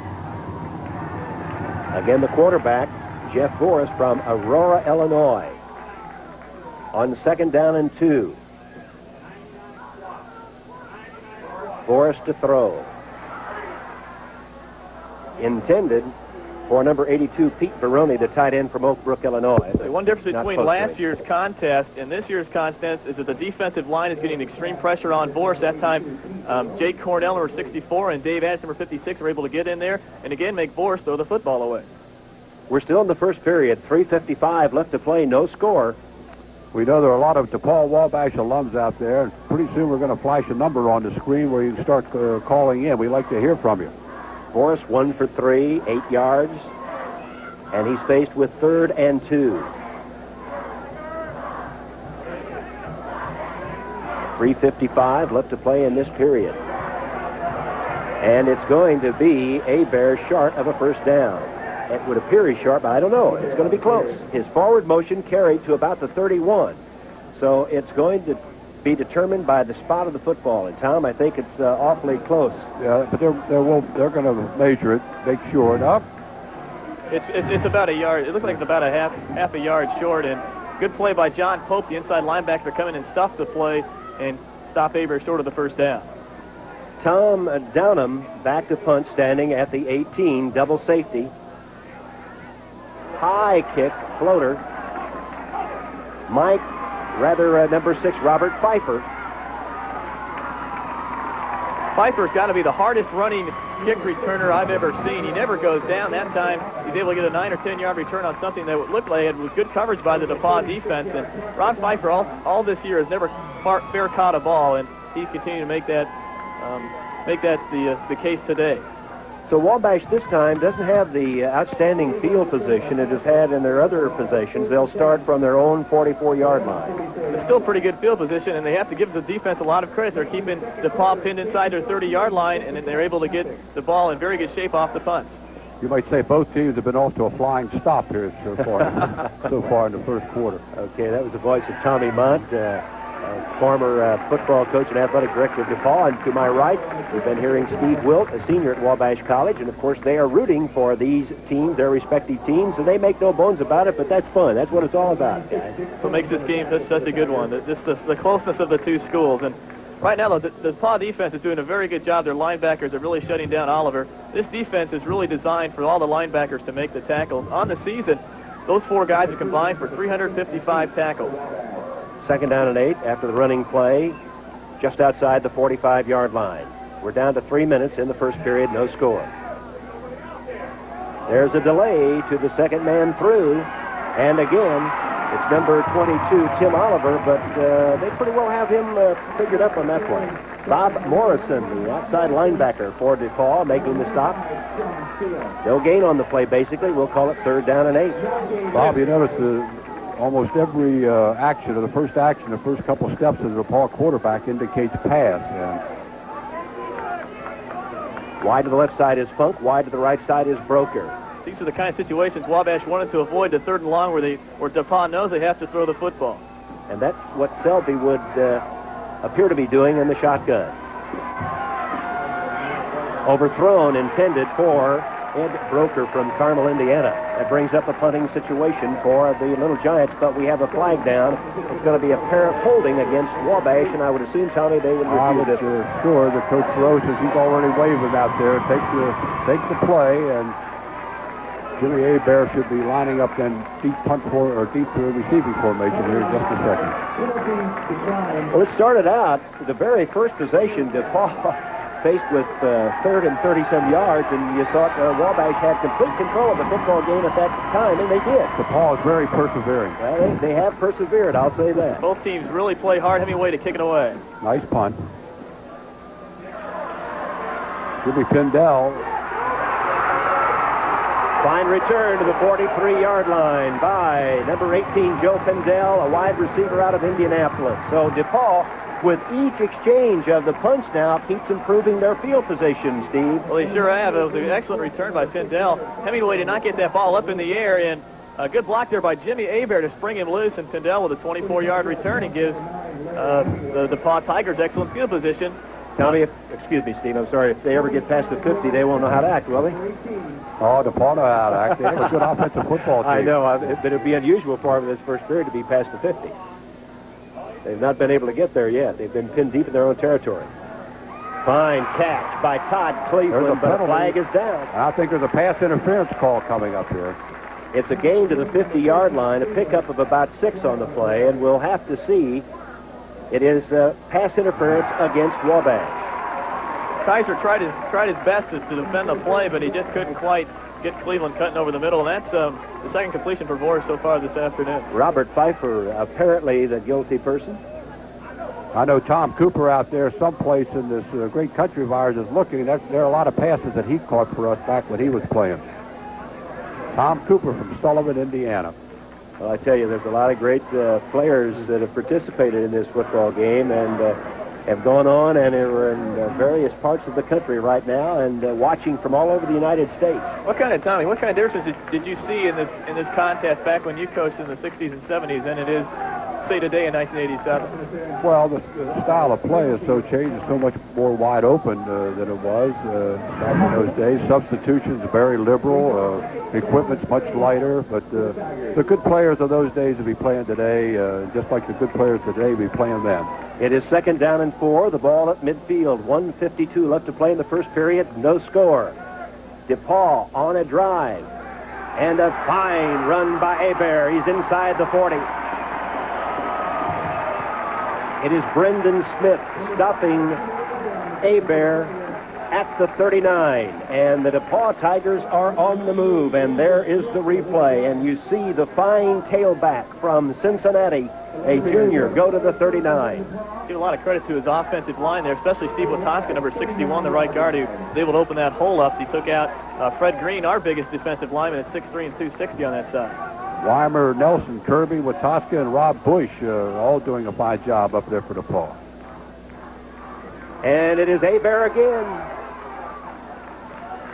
Again, the quarterback, Jeff Boris from Aurora, Illinois. On 2nd down and 2. Boris to throw. Intended for number 82, Pete Baroni, the tight end from Oak Brook, Illinois. The one difference between last year's contest and this year's contest is that the defensive line is getting extreme pressure on Boris. That time, Jake Cornell, number 64, and Dave Adams, number 56, were able to get in there and again make Boris throw the football away. We're still in the first period. 3:55 left to play. No score. We know there are a lot of DePauw Wabash alums out there, and pretty soon we're going to flash a number on the screen where you can start calling in. We'd like to hear from you. Boris 1 for 3, 8 yards, and he's faced with 3rd and 2. 3:55 left to play in this period. And it's going to be Hebert short of a first down. It would appear he's short, but I don't know. It's going to be close. His forward motion carried to about the 31. So it's going to be determined by the spot of the football. And, Tom, I think it's awfully close. Yeah, but they're going to measure it, make sure enough. It's about a yard. It looks like it's about a half a yard short. And good play by John Pope, the inside linebacker, to come in and stuff the play and stop Aber short of the first down. Tom Downham back to punt, standing at the 18, double safety. High kick, floater. Number 6, Robert Pfeiffer. Pfeiffer's got to be the hardest running kick returner I've ever seen. He never goes down. That time, he's able to get a 9 or 10 yard return on something that would look like it was good coverage by the DePauw defense. And Ron Pfeiffer all this year has never fair caught a ball, and he's continuing to make that the case today. So Wabash this time doesn't have the outstanding field position it has had in their other possessions. They'll start from their own 44-yard line. It's still pretty good field position, and they have to give the defense a lot of credit. They're keeping DePauw pinned inside their 30-yard line, and they're able to get the ball in very good shape off the punts. You might say both teams have been off to a flying stop here so far in the first quarter. Okay, that was the voice of Tommy Mont, former football coach and athletic director of DePauw. And to my right, we've been hearing Steve Wilt, a senior at Wabash College. And, of course, they are rooting for these teams, their respective teams, and they make no bones about it, but that's fun. That's what it's all about, guys. That's what makes this game such a good one, the closeness of the two schools. And right now, the DePauw defense is doing a very good job. Their linebackers are really shutting down Oliver. This defense is really designed for all the linebackers to make the tackles. On the season, those 4 guys have combined for 355 tackles. 2nd down and 8 after the running play, just outside the 45-yard line. We're down to 3 minutes in the first period, no score. There's a delay to the second man through, and again, it's number 22, Tim Oliver, but they pretty well have him figured up on that play. Bob Morrison, the outside linebacker for DePauw, making the stop. No gain on the play, basically. We'll call it 3rd down and 8. Bob, you notice almost every action, or the first couple steps of the DePauw quarterback indicates pass. And wide to the left side is Funk. Wide to the right side is Broker. These are the kind of situations Wabash wanted to avoid, the 3rd and long, where DePauw knows they have to throw the football. And that's what Selby would appear to be doing in the shotgun. Overthrown, intended for Ed Broker from Carmel, Indiana. That brings up a punting situation for the Little Giants, but we have a flag down. It's going to be apparent holding against Wabash, and I would assume, Tommy, they would review this. Sure, the Coach Rose says he's already waving out there. Take the play, and Jimmy Hebert should be lining up then deep receiving formation here in just a second. Well, it started out the very first possession, DePauw faced with 3rd and 30-some yards, and you thought Wabash had complete control of the football game at that time, and they did. DePauw is very persevering. Well, they have persevered, I'll say that. Both teams really play hard. Hemingway to kick it away. Nice punt. Should be Pindell. Fine return to the 43-yard line by number 18, Joe Pindell, a wide receiver out of Indianapolis. So DePauw, with each exchange of the punts now, keeps improving their field position, Steve. Well, they sure have. It was an excellent return by Pindell. Hemingway did not get that ball up in the air, and a good block there by Jimmy Hebert to spring him loose, and Pindell with a 24-yard return and gives the DePauw Tigers excellent field position. Tommy, excuse me, Steve, I'm sorry. If they ever get past the 50, they won't know how to act, will they? Oh, DePauw know how to act. They have a good offensive football team. I know, but it would be unusual for them in this first period to be past the 50. They've not been able to get there yet. They've been pinned deep in their own territory. Fine catch by Todd Cleveland, but a flag is down. I think there's a pass interference call coming up here. It's a gain to the 50-yard line, a pickup of about 6 on the play, and we'll have to see. It is pass interference against Wabash. Kaiser tried his best to defend the play, but he just couldn't quite get Cleveland cutting over the middle, and that's the second completion for Boris so far this afternoon. Robert Pfeiffer, apparently the guilty person. I know Tom Cooper out there someplace in this great country of ours is looking. There are a lot of passes that he caught for us back when he was playing. Tom Cooper from Sullivan, Indiana. Well, I tell you, there's a lot of great players that have participated in this football game, and have gone on and are in various parts of the country right now and watching from all over the United States. What kind of difference did you see in this contest back when you coached in the 60s and 70s than it is, say, today in 1987? Well, the style of play has so changed. It's so much more wide open than it was back in those days. Substitutions are very liberal. Equipment's much lighter. But the good players of those days will be playing today, just like the good players today will be playing then. It is 2nd down and 4. The ball at midfield. 1:52 left to play in the first period. No score. DePauw on a drive. And a fine run by Hebert. He's inside the 40. It is Brendan Smith stopping Hebert at the 39. And the DePauw Tigers are on the move. And there is the replay. And you see the fine tailback from Cincinnati, a junior, go to the 39. Give a lot of credit to his offensive line there, especially Steve Witoska, number 61, the right guard, who was able to open that hole up. He took out Fred Green, our biggest defensive lineman, at 6'3" and 260 on that side. Weimer, Nelson, Kirby, Witoska, and Rob Bush all doing a fine job up there for DePauw. And it is Hebert again.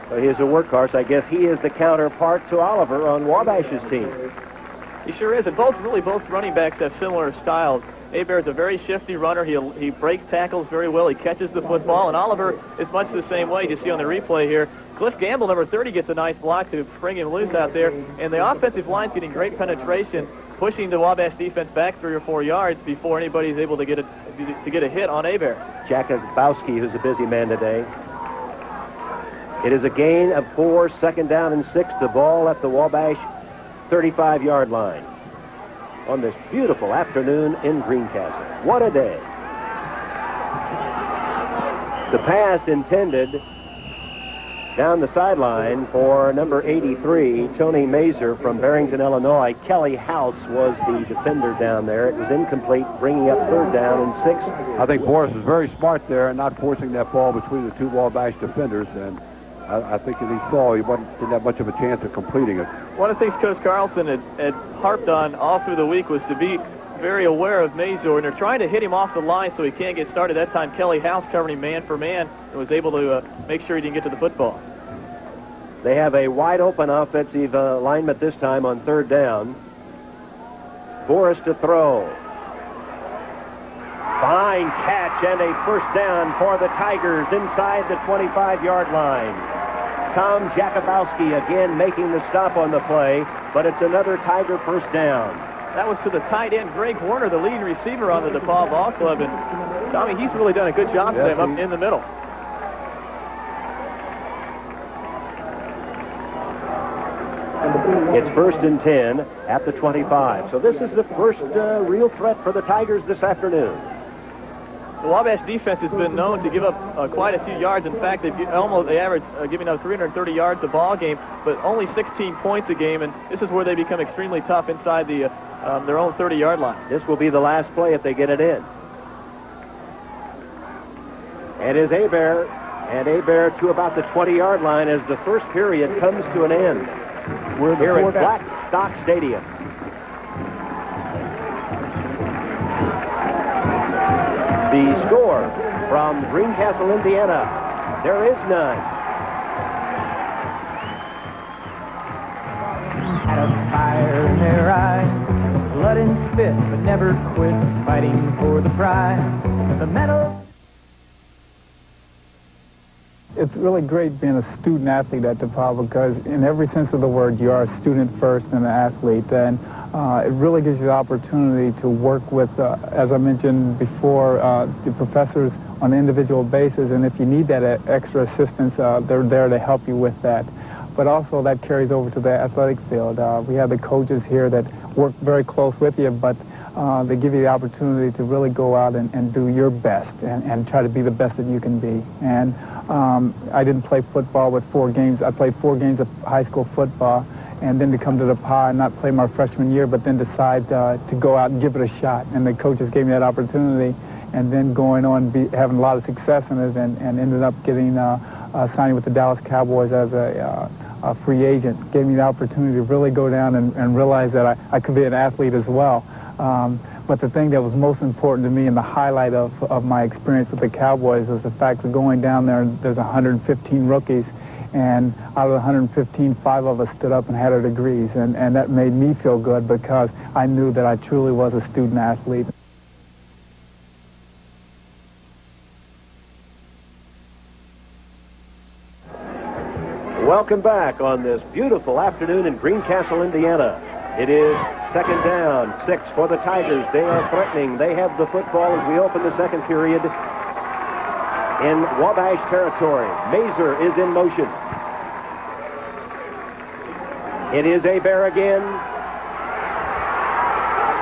So he is a workhorse. I guess he is the counterpart to Oliver on Wabash's team. He sure is, and both running backs have similar styles. Hebert is a very shifty runner. He breaks tackles very well. He catches the football, and Oliver is much the same way. You see on the replay here, Cliff Gamble, number 30, gets a nice block to spring him loose out there, and the offensive line's getting great penetration, pushing the Wabash defense back 3 or 4 yards before anybody's able to get a hit on Hebert. Jakubowski, who's a busy man today. It is a gain of 4, 2nd down and 6. The ball at the Wabash 35-yard line on this beautiful afternoon in Greencastle. What a day. The pass intended down the sideline for number 83, Tony Mazer from Barrington, Illinois. Kelley House was the defender down there. It was incomplete, bringing up 3rd down and 6. I think Boris was very smart there and not forcing that ball between the two Wabash defenders, and I think that he saw he didn't have much of a chance of completing it. One of the things Coach Carlson had harped on all through the week was to be very aware of Mazur, and they're trying to hit him off the line so he can't get started. That time, Kelley House covered him man for man and was able to make sure he didn't get to the football. They have a wide-open offensive alignment this time on 3rd down. Boris to throw. Fine catch and a 1st down for the Tigers inside the 25-yard line. Tom Jakubowski again making the stop on the play, but it's another Tiger 1st down. That was to the tight end, Greg Warner, the leading receiver on the DePauw Ball Club. And, Tommy, he's really done a good job for them up in the middle. It's 1st and 10 at the 25. So this is the first real threat for the Tigers this afternoon. The Wabash defense has been known to give up quite a few yards. In fact, they average giving up 330 yards a ball game, but only 16 points a game. And this is where they become extremely tough inside their own 30-yard line. This will be the last play if they get it in. It is Hebert, and Hebert to about the 20-yard line as the first period comes to an end. We're here at BLACKSTOCK Stadium. The score from Greencastle, Indiana, there is none. Had a fire in their eyes, blood and spit, but never quit fighting for the prize. The medal. It's really great being a student athlete at DePauw because in every sense of the word, you are a student first and an athlete. And it really gives you the opportunity to work with, as I mentioned before, the professors on an individual basis. And if you need that extra assistance, they're there to help you with that. But also that carries over to the athletic field. We have the coaches here that work very close with you, but they give you the opportunity to really go out and do your best and try to be the best that you can be. And I didn't play football with 4 games. I played 4 games of high school football, and then to come to DePauw and not play my freshman year, but then decide to go out and give it a shot. And the coaches gave me that opportunity, and then going on having a lot of success in it, and ended up getting signing with the Dallas Cowboys as a free agent. Gave me the opportunity to really go down and realize that I could be an athlete as well. But the thing that was most important to me and the highlight of my experience with the Cowboys was the fact of going down there and there's 115 rookies, and out of the 115, 5 of us stood up and had our degrees, and that made me feel good because I knew that I truly was a student athlete. Welcome back on this beautiful afternoon in Greencastle, Indiana. It is second down, 6 for the Tigers. They are threatening. They have the football as we open the second period in Wabash territory. Mazer is in motion. It is Abear again.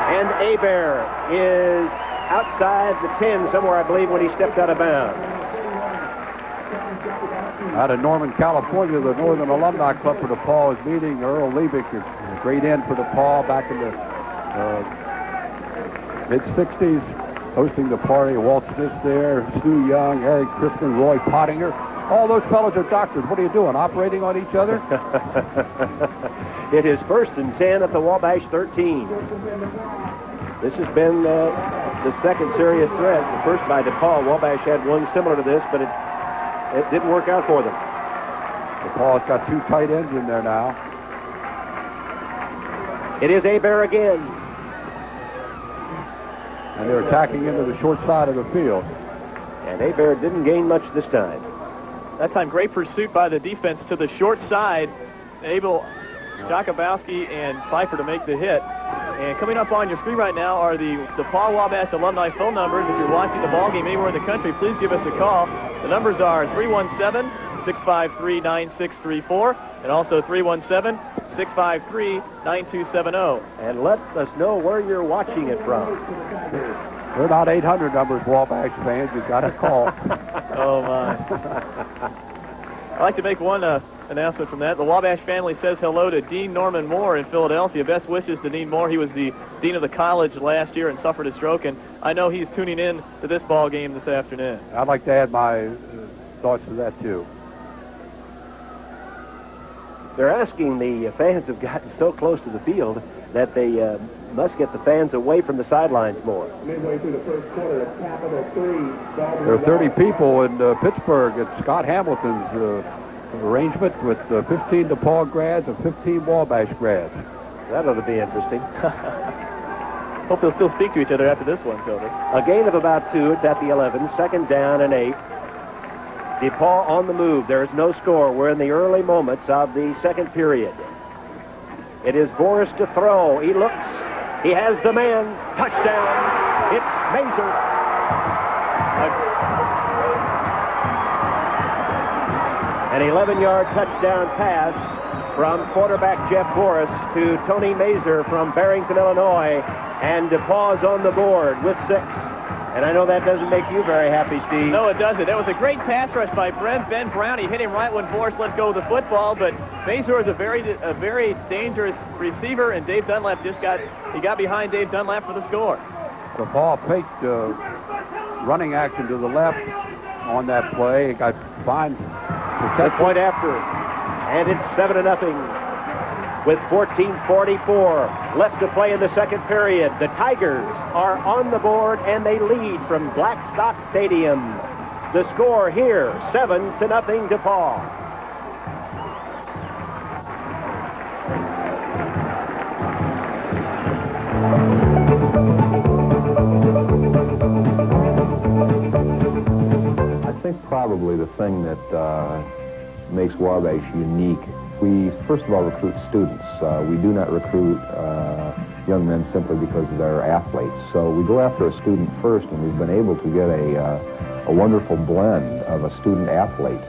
And Abear is outside the 10 somewhere, I believe, when he stepped out of bounds. Out of Norman, California, the Northern Alumni Club for DePauw is meeting. Earl Liebig, a great end for DePauw back in the mid-60s, hosting the party. Walt Smith's there, Stu Young, Eric Crispin, Roy Pottinger. All those fellows are doctors. What are you doing, operating on each other? It is 1st and 10 at the Wabash 13. This has been the second serious threat. The first by DePauw. Wabash had one similar to this, but it didn't work out for them. DePauw's got 2 tight ends in there now. It is Abear again. And they're attacking into the short side of the field. And Abear didn't gain much this time. That time, great pursuit by the defense to the short side. Able Jakubowski and Pfeiffer to make the hit. And coming up on your screen right now are the DePauw Wabash alumni phone numbers. If you're watching the ball game anywhere in the country, please give us a call. The numbers are 317-653-9634 and also 317-653-9270. And let us know where you're watching it from. They're not 800 numbers, Wabash fans. You've got to call. Oh, my. I'd like to make one announcement from that. The Wabash family says hello to Dean Norman Moore in Philadelphia. Best wishes to Dean Moore. He was the dean of the college last year and suffered a stroke, and I know he's tuning in to this ball game this afternoon. I'd like to add my thoughts to that, too. They're asking, the fans have gotten so close to the field that they must get the fans away from the sidelines more. Midway through the first quarter, it's Capital 3. There are 30 people in Pittsburgh at Scott Hamilton's arrangement with 15 DePauw grads and 15 Wabash grads. That ought to be interesting. Hope they'll still speak to each other after this one's over. A gain of about 2. It's at the 11. Second down and 8. DePauw on the move. There is no score. We're in the early moments of the second period. It is Boris to throw. He looks. He has the man. Touchdown. It's Mazer. An 11-yard touchdown pass from quarterback Jeff Boris to Tony Mazer from Barrington, Illinois. And DePauw's on the board with 6. And I know that doesn't make you very happy, Steve. No, it doesn't. That was a great pass rush by Ben Brown. He hit him right when Boris let go of the football, but Mazer is a very dangerous receiver, and Dave Dunlap he got behind Dave Dunlap for the score. DePauw faked running action to the left on that play. It got fine. The point after, and it's 7-0 with 14:44 left to play in the second period. The Tigers are on the board, and they lead from Blackstock Stadium. The score here, 7-0 DePauw. I think probably the thing that makes Wabash unique, we first of all recruit students. We do not recruit young men simply because they're athletes. So we go after a student first, and we've been able to get a wonderful blend of a student athlete.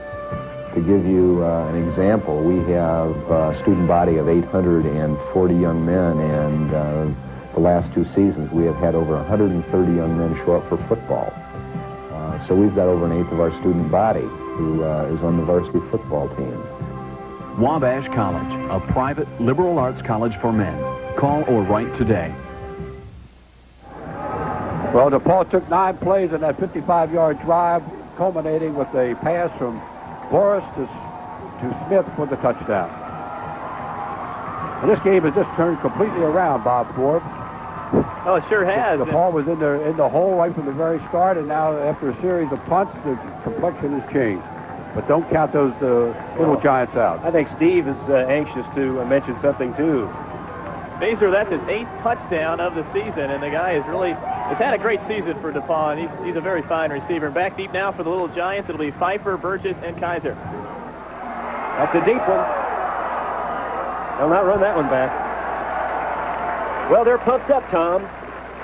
To give you an example, we have a student body of 840 young men, and the last 2 seasons we have had over 130 young men show up for football. So we've got over 1/8 of our student body who is on the varsity football team. Wabash College, a private liberal arts college for men. Call or write today. Well, DePauw took 9 plays in that 55-yard drive, culminating with a pass from Boris to Smith for the touchdown. And this game has just turned completely around, Bob Forbes. Oh, it sure has. DePauw was in the hole right from the very start, and now after a series of punts, the complexion has changed. But don't count those little giants out. I think Steve is anxious to mention something, too. Mazer, that's his 8th touchdown of the season, and the guy has had a great season for DePauw, and he's a very fine receiver. And back deep now for the Little Giants, it'll be Pfeiffer, Burgess, and Kaiser. That's a deep one. They'll not run that one back. Well, they're pumped up, Tom.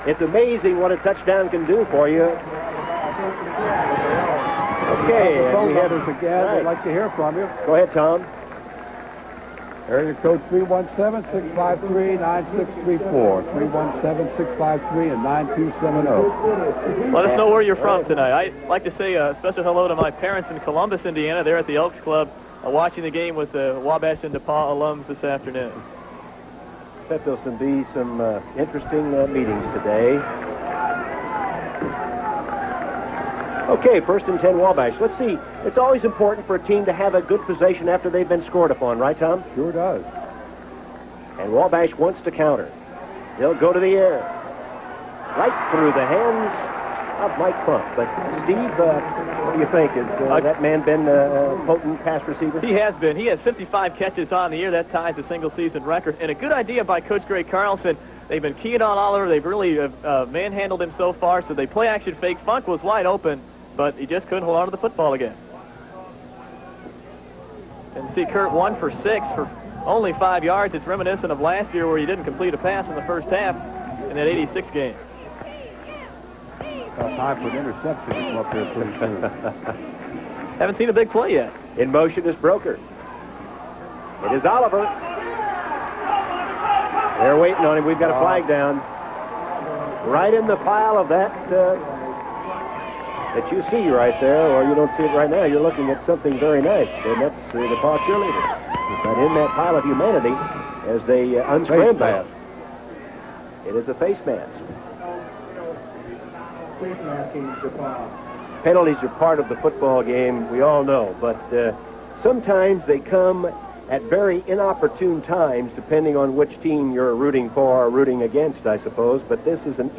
It's amazing what a touchdown can do for you. Okay, and we have again. I'd like to hear from you. Go ahead, Tom. Area code 317-653-9634. 317-653 and 9270. Let us know where you're from tonight. I'd like to say a special hello to my parents in Columbus, Indiana. They're at the Elks Club watching the game with the Wabash and DePauw alums this afternoon. I bet there'll be some interesting meetings today. Okay, 1st and 10 Wabash. Let's see. It's always important for a team to have a good possession after they've been scored upon, right, Tom? Sure does. And Wabash wants to counter. They'll go to the air. Right through the hands of Mike Crump. But, Steve, what do you think? Has that man been a potent pass receiver? He has been. He has 55 catches on the year. That ties the single-season record. And a good idea by Coach Greg Carlson. They've been keying on Oliver. They've really manhandled him so far. So they play action fake. Funk was wide open, but he just couldn't hold on to the football again. And see Kurt 1 for 6 for only 5 yards. It's reminiscent of last year where he didn't complete a pass in the first half in that 86 game. Time for an interception to come up here pretty soon. Haven't seen a big play yet. In motion is Broker. It is Oliver. They're waiting on him. We've got a flag down. Right in the pile of that that you see right there, or you don't see it right now. You're looking at something very nice, and that's the DePauw cheerleaders. But in that pile of humanity, as they unscramble, it is a face mask. Penalties are part of the football game, we all know, but sometimes they come at very inopportune times, depending on which team you're rooting for or rooting against, I suppose. But this is an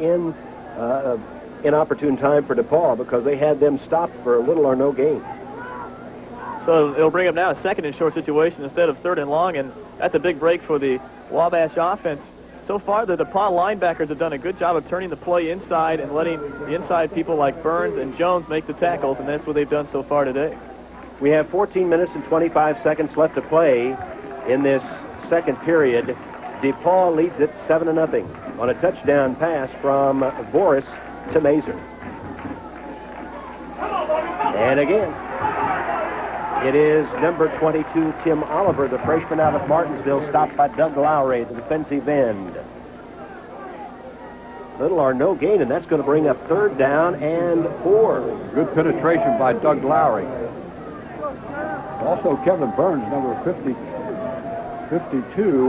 inopportune time for DePauw because they had them stopped for little or no gain. So it'll bring up now a 2nd and short situation instead of 3rd and long, and that's a big break for the Wabash offense. So far, the DePauw linebackers have done a good job of turning the play inside and letting the inside people like Burns and Jones make the tackles, and that's what they've done so far today. We have 14 minutes and 25 seconds left to play in this second period. DePauw leads it 7-0 on a touchdown pass from Boris to Mazer. And again, it is number 22, Tim Oliver, the freshman out of Martinsville, stopped by Doug Lowry, the defensive end. Little or no gain, and that's going to bring up 3rd down and 4. Good penetration by Doug Lowry. Also, Kevin Burns, number 52,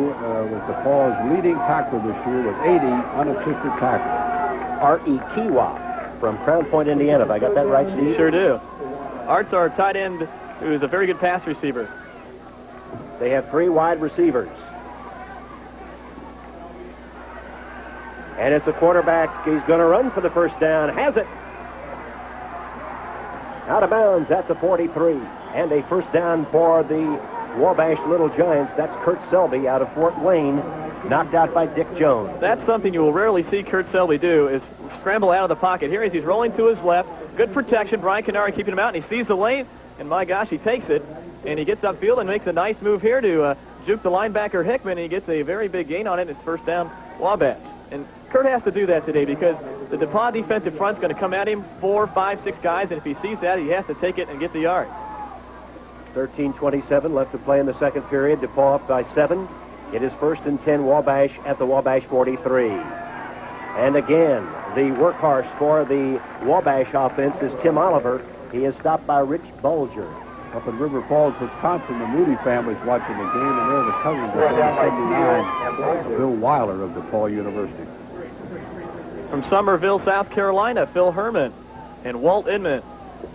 was DePauw's leading tackler this year with 80 unassisted tackles. R.E. Kiwa from Crown Point, Indiana. Have I got that right, Steve? Sure do. Art's our tight end, who is a very good pass receiver. They have 3 wide receivers. And it's the quarterback. He's going to run for the first down. Has it. Out of bounds at the 43. And a first down for the Wabash Little Giants. That's Kurt Selby out of Fort Wayne, knocked out by Dick Jones. That's something you will rarely see Kurt Selby do, is scramble out of the pocket. Here he's rolling to his left. Good protection. Brian Canary keeping him out, and he sees the lane, and my gosh, he takes it. And he gets upfield and makes a nice move here to juke the linebacker Hickman, and he gets a very big gain on it, and it's first down Wabash. And Kurt has to do that today because the DePauw defensive front's going to come at him, 4, 5, 6 guys, and if he sees that, he has to take it and get the yards. 13:27 left to play in the second period. DePauw up by 7. It is 1st and 10 Wabash at the Wabash 43. And again, the workhorse for the Wabash offense is Tim Oliver. He is stopped by Rich Bulger. Up in River Falls, Wisconsin, the Moody family's watching the game, and they're the cousins of 79, Bill Weiler of DePauw University. From Somerville, South Carolina, Phil Herman and Walt Inman.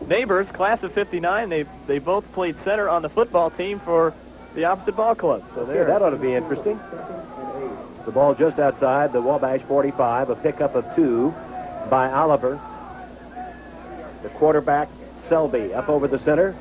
Neighbors, class of 59, they both played center on the football team for the opposite ball club. So yeah, that ought to be interesting. The ball just outside the Wabash 45, a pickup of 2 by Oliver. The quarterback, Selby, up over the center.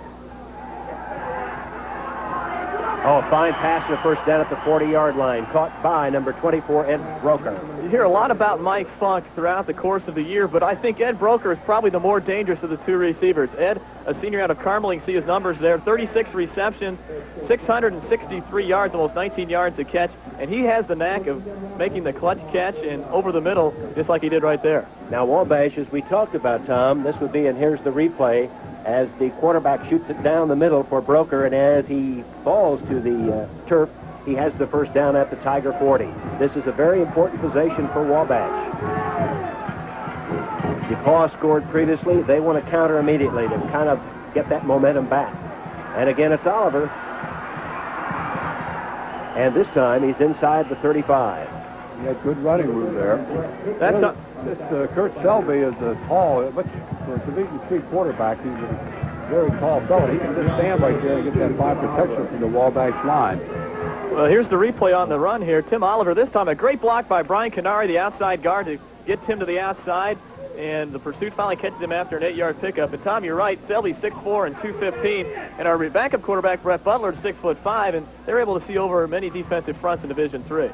Oh, a fine pass and a first down at the 40-yard line, caught by number 24, Ed Broker. You hear a lot about Mike Funk throughout the course of the year, but I think Ed Broker is probably the more dangerous of the two receivers. Ed, a senior out of Carmel, you can see his numbers there, 36 receptions, 663 yards, almost 19 yards a catch, and he has the knack of making the clutch catch and over the middle, just like he did right there. Now, Wabash, as we talked about, Tom, this would be, and here's the replay, as the quarterback shoots it down the middle for Broker, and as he falls to the turf, he has the first down at the Tiger 40. This is a very important possession for Wabash. DePauw scored previously. They want to counter immediately to kind of get that momentum back. And again, it's Oliver. And this time, he's inside the 35. He had good running room there. This Kurt Selby is a tall, but for a Division III quarterback, he's a very tall fellow. He can just stand right there and get that fine protection from the Wabash line. Well, here's the replay on the run here. Tim Oliver, this time a great block by Brian Canary, the outside guard, to get Tim to the outside. And the pursuit finally catches him after an 8-yard pickup. And Tom, you're right, Selby 6'4" and 215. And our backup quarterback, Brett Butler, 6'5", and they're able to see over many defensive fronts in Division III.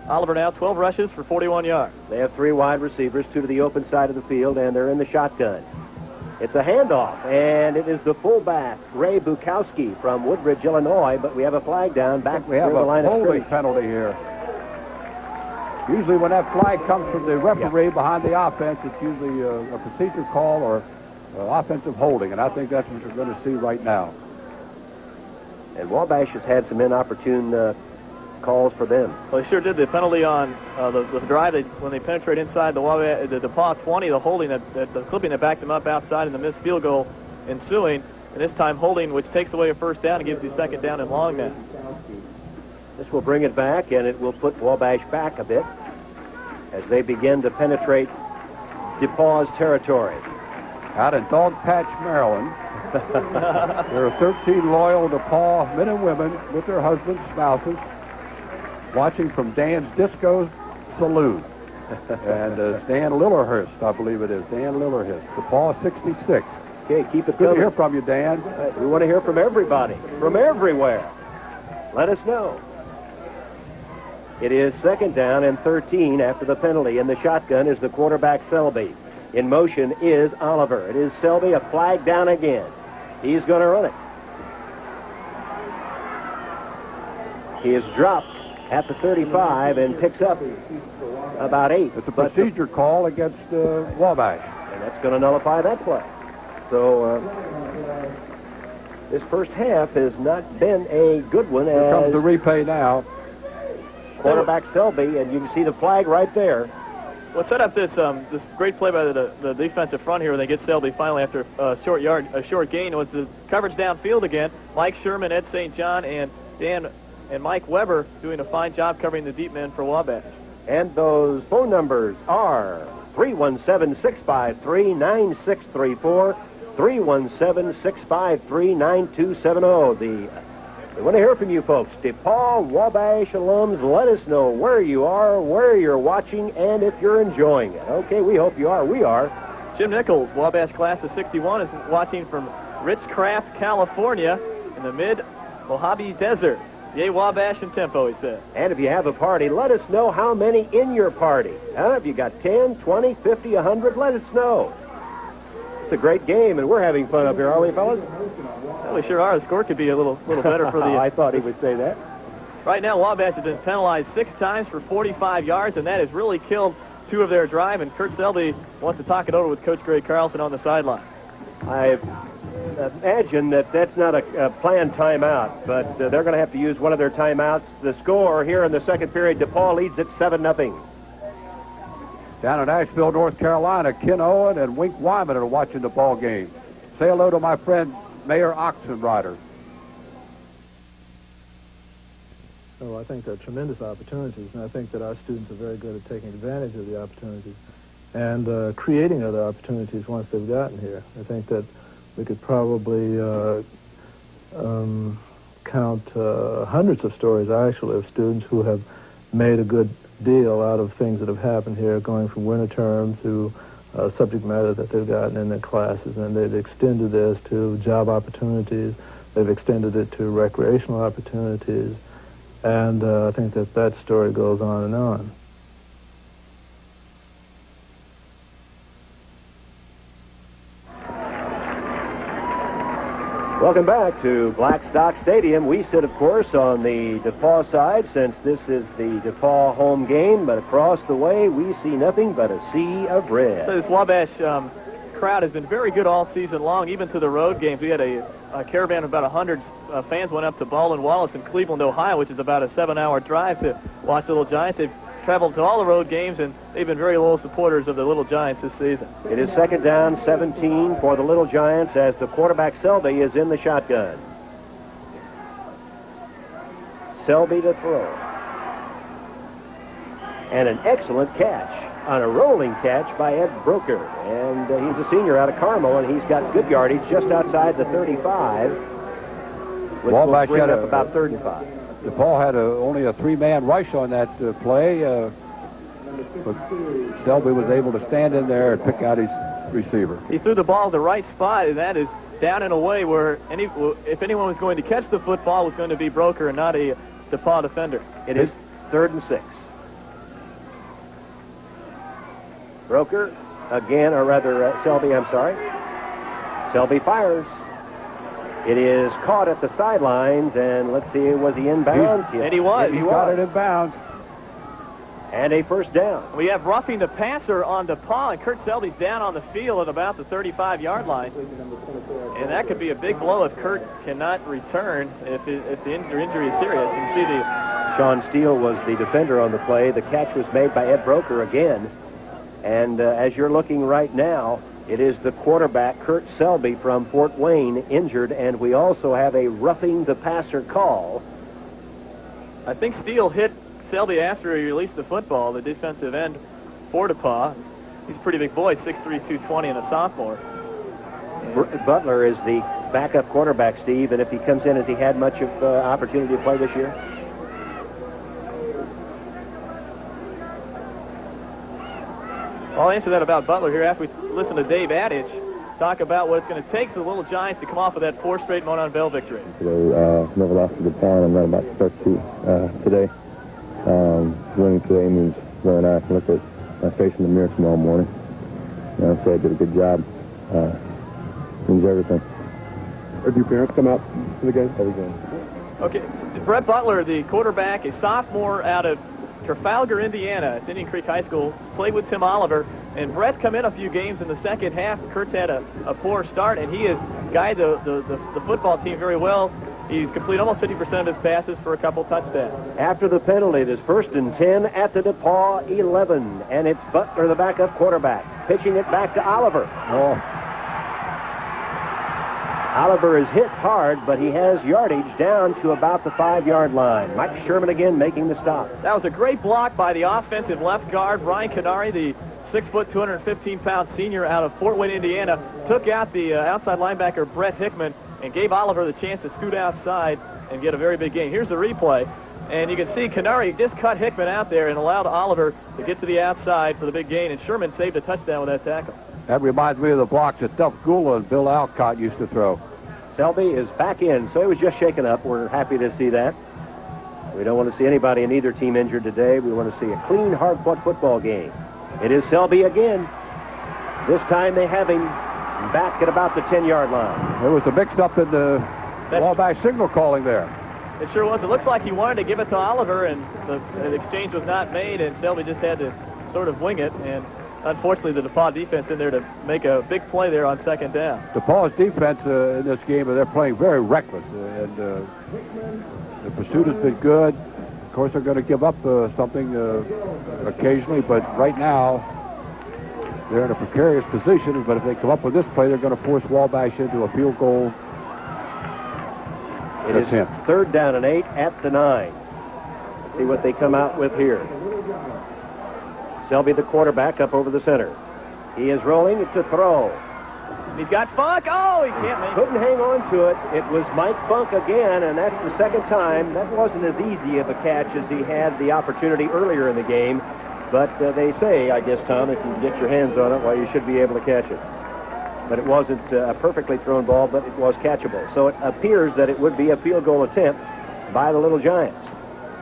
Oliver now 12 rushes for 41 yards. They have 3 wide receivers, 2 to the open side of the field, and they're in the shotgun. It's a handoff, and it is the fullback, Ray Bukowski from Woodbridge, Illinois, but we have a flag down back we have the line a of holding scrimmage. penalty here. Usually when that flag comes from the referee behind the offense, it's usually a procedure call or offensive holding, and I think that's what you're going to see right now. And Wabash has had some inopportune calls for them. Well, they sure did. The penalty on the drive when they penetrate inside the DePauw 20, the holding, the clipping that backed them up outside, and the missed field goal ensuing. And this time holding, which takes away a first down and gives you second down and long now. This will bring it back, and it will put Wabash back a bit as they begin to penetrate DePauw's territory. Out in Dog Patch, Maryland, there are 13 loyal DePauw men and women with their husbands, spouses, watching from Dan's Disco Saloon. And Dan Lillerhurst, I believe it is. Dan Lillerhurst, DePauw 66. Okay, keep it Good coming. to hear from you, Dan. We want to hear from everybody, from everywhere. Let us know. It is second down and 13 after the penalty. In the shotgun is the quarterback, Selby. In motion is Oliver. It is Selby, a flag down again. He's going to run it. He is dropped at the 35 and picks up about 8. It's a procedure call against Wabash. And that's going to nullify that play. So this first half has not been a good one. Here comes the replay now. Quarterback Selby, and you can see the flag right there. Well, set up this great play by the defensive front here when they get Selby finally after a short gain. It was the coverage downfield again. Mike Sherman, Ed St. John, and Dan and Mike Weber doing a fine job covering the deep men for Wabash. And those phone numbers are 317-653-9634, 317-653-9270. We want to hear from you folks. DePauw, Wabash alums, let us know where you are, where you're watching, and if you're enjoying it. Okay, we hope you are. We are. Jim Nichols, Wabash class of 61, is watching from Richcraft, California, in the mid-Mojave Desert. Yay, Wabash and tempo, he said. And if you have a party, let us know how many in your party. If you got 10, 20, 50, 100, let us know. It's a great game, and we're having fun up here, aren't we, fellas? Well, we sure are. The score could be a little better for the... I thought he would say that. Right now, Wabash has been penalized 6 times for 45 yards, and that has really killed 2 of their drive, and Kurt Selby wants to talk it over with Coach Greg Carlson on the sideline. I imagine that's not a planned timeout, but they're going to have to use one of their timeouts. The score here in the second period, DePauw leads at 7-0. Down in Asheville, North Carolina, Ken Owen and Wink Wyman are watching the ball game. Say hello to my friend, Mayor Oxenrider. Oh, I think there are tremendous opportunities, and I think that our students are very good at taking advantage of the opportunities and creating other opportunities once they've gotten here. I think that we could probably count hundreds of stories, actually, of students who have made a good deal out of things that have happened here, going from winter term to subject matter that they've gotten in their classes, and they've extended this to job opportunities. They've extended it to recreational opportunities, and I think that story goes on and on. Welcome back to Blackstock Stadium. We sit, of course, on the DePauw side since this is the DePauw home game, but across the way we see nothing but a sea of red. So this Wabash crowd has been very good all season long, even to the road games. We had a caravan of about 100 fans went up to Baldwin Wallace in Cleveland, Ohio, which is about a 7-hour drive to watch the Little Giants. They've traveled to all the road games, and they've been very loyal supporters of the Little Giants this season. It is second down, 17 for the Little Giants as the quarterback Selby is in the shotgun. Selby to throw. And an excellent catch on a rolling catch by Ed Broker. And he's a senior out of Carmel, and he's got good yardage just outside the 35, which will bring up about 35. DePauw had only a 3-man rush on that play, but Selby was able to stand in there and pick out his receiver. He threw the ball in the right spot, and that is down and away where if anyone was going to catch the football, it was going to be Broker and not a DePauw defender. It is 3rd and 6. Broker again, or rather Selby, I'm sorry. Selby fires. It is caught at the sidelines, and let's see, was he in bounds? And he was. He got it in bounds. And a first down. We have roughing the passer on DePauw, and Kurt Selby's down on the field at about the 35-yard line. And that could be a big blow if Kurt cannot return if the injury is serious. You can see Sean Steele was the defender on the play. The catch was made by Ed Broker again. And as you're looking right now, it is the quarterback, Kurt Selby, from Fort Wayne, injured, and we also have a roughing the passer call. I think Steele hit Selby after he released the football, the defensive end for DePauw. He's a pretty big boy, 6'3", 220, and a sophomore. Butler is the backup quarterback, Steve, and if he comes in, has he had much of opportunity to play this year? I'll answer that about Butler here after we listen to Dave Adich talk about what it's going to take for the Little Giants to come off of that 4th straight Monon Bell victory. Never lost to DePauw, and I'm about to start to today. Winning today means when I can look at my face in the mirror tomorrow morning and say I did a good job. Means everything. Or do your parents come out to the game? Every game. Okay, Brett Butler, the quarterback, a sophomore out of Trafalgar, Indiana, at Indian Creek High School, played with Tim Oliver, and Brett come in a few games in the second half. Kurt's had a poor start, and he has guided the football team very well. He's completed almost 50% of his passes for a couple touchdowns. After the penalty, it is 1st and 10 at the DePauw 11, and it's Butler, the backup quarterback, pitching it back to Oliver. Oliver is hit hard, but he has yardage down to about the 5-yard line. Mike Sherman again making the stop. That was a great block by the offensive left guard, Ryan Canary, the 6', 215-pound senior out of Fort Wayne, Indiana. Took out the outside linebacker, Brett Hickman, and gave Oliver the chance to scoot outside and get a very big gain. Here's the replay, and you can see Canary just cut Hickman out there and allowed Oliver to get to the outside for the big gain, and Sherman saved a touchdown with that tackle. That reminds me of the blocks that Duff Gula and Bill Alcott used to throw. Selby is back in, so he was just shaken up. We're happy to see that. We don't want to see anybody in either team injured today. We want to see a clean, hard-fought football game. It is Selby again. This time they have him back at about the 10-yard line. There was a mix-up in the Wabash signal calling there. It sure was. It looks like he wanted to give it to Oliver, and the exchange was not made, and Selby just had to sort of wing it. And unfortunately, the DePauw defense in there to make a big play there on 2nd down. DePauw's defense in this game, they're playing very reckless, and the pursuit has been good. Of course, they're going to give up something occasionally, but right now they're in a precarious position. But if they come up with this play, they're going to force Wabash into a field goal. It is 3rd down and 8 at the 9. Let's see what they come out with here. Selby, the quarterback, up over the center. He is rolling to throw. He's got Funk. Oh, he can't make it. Couldn't hang on to it. It was Mike Funk again, and that's the second time. That wasn't as easy of a catch as he had the opportunity earlier in the game. But they say, I guess, Tom, if you can get your hands on it, well, you should be able to catch it. But it wasn't a perfectly thrown ball, but it was catchable. So it appears that it would be a field goal attempt by the Little Giants.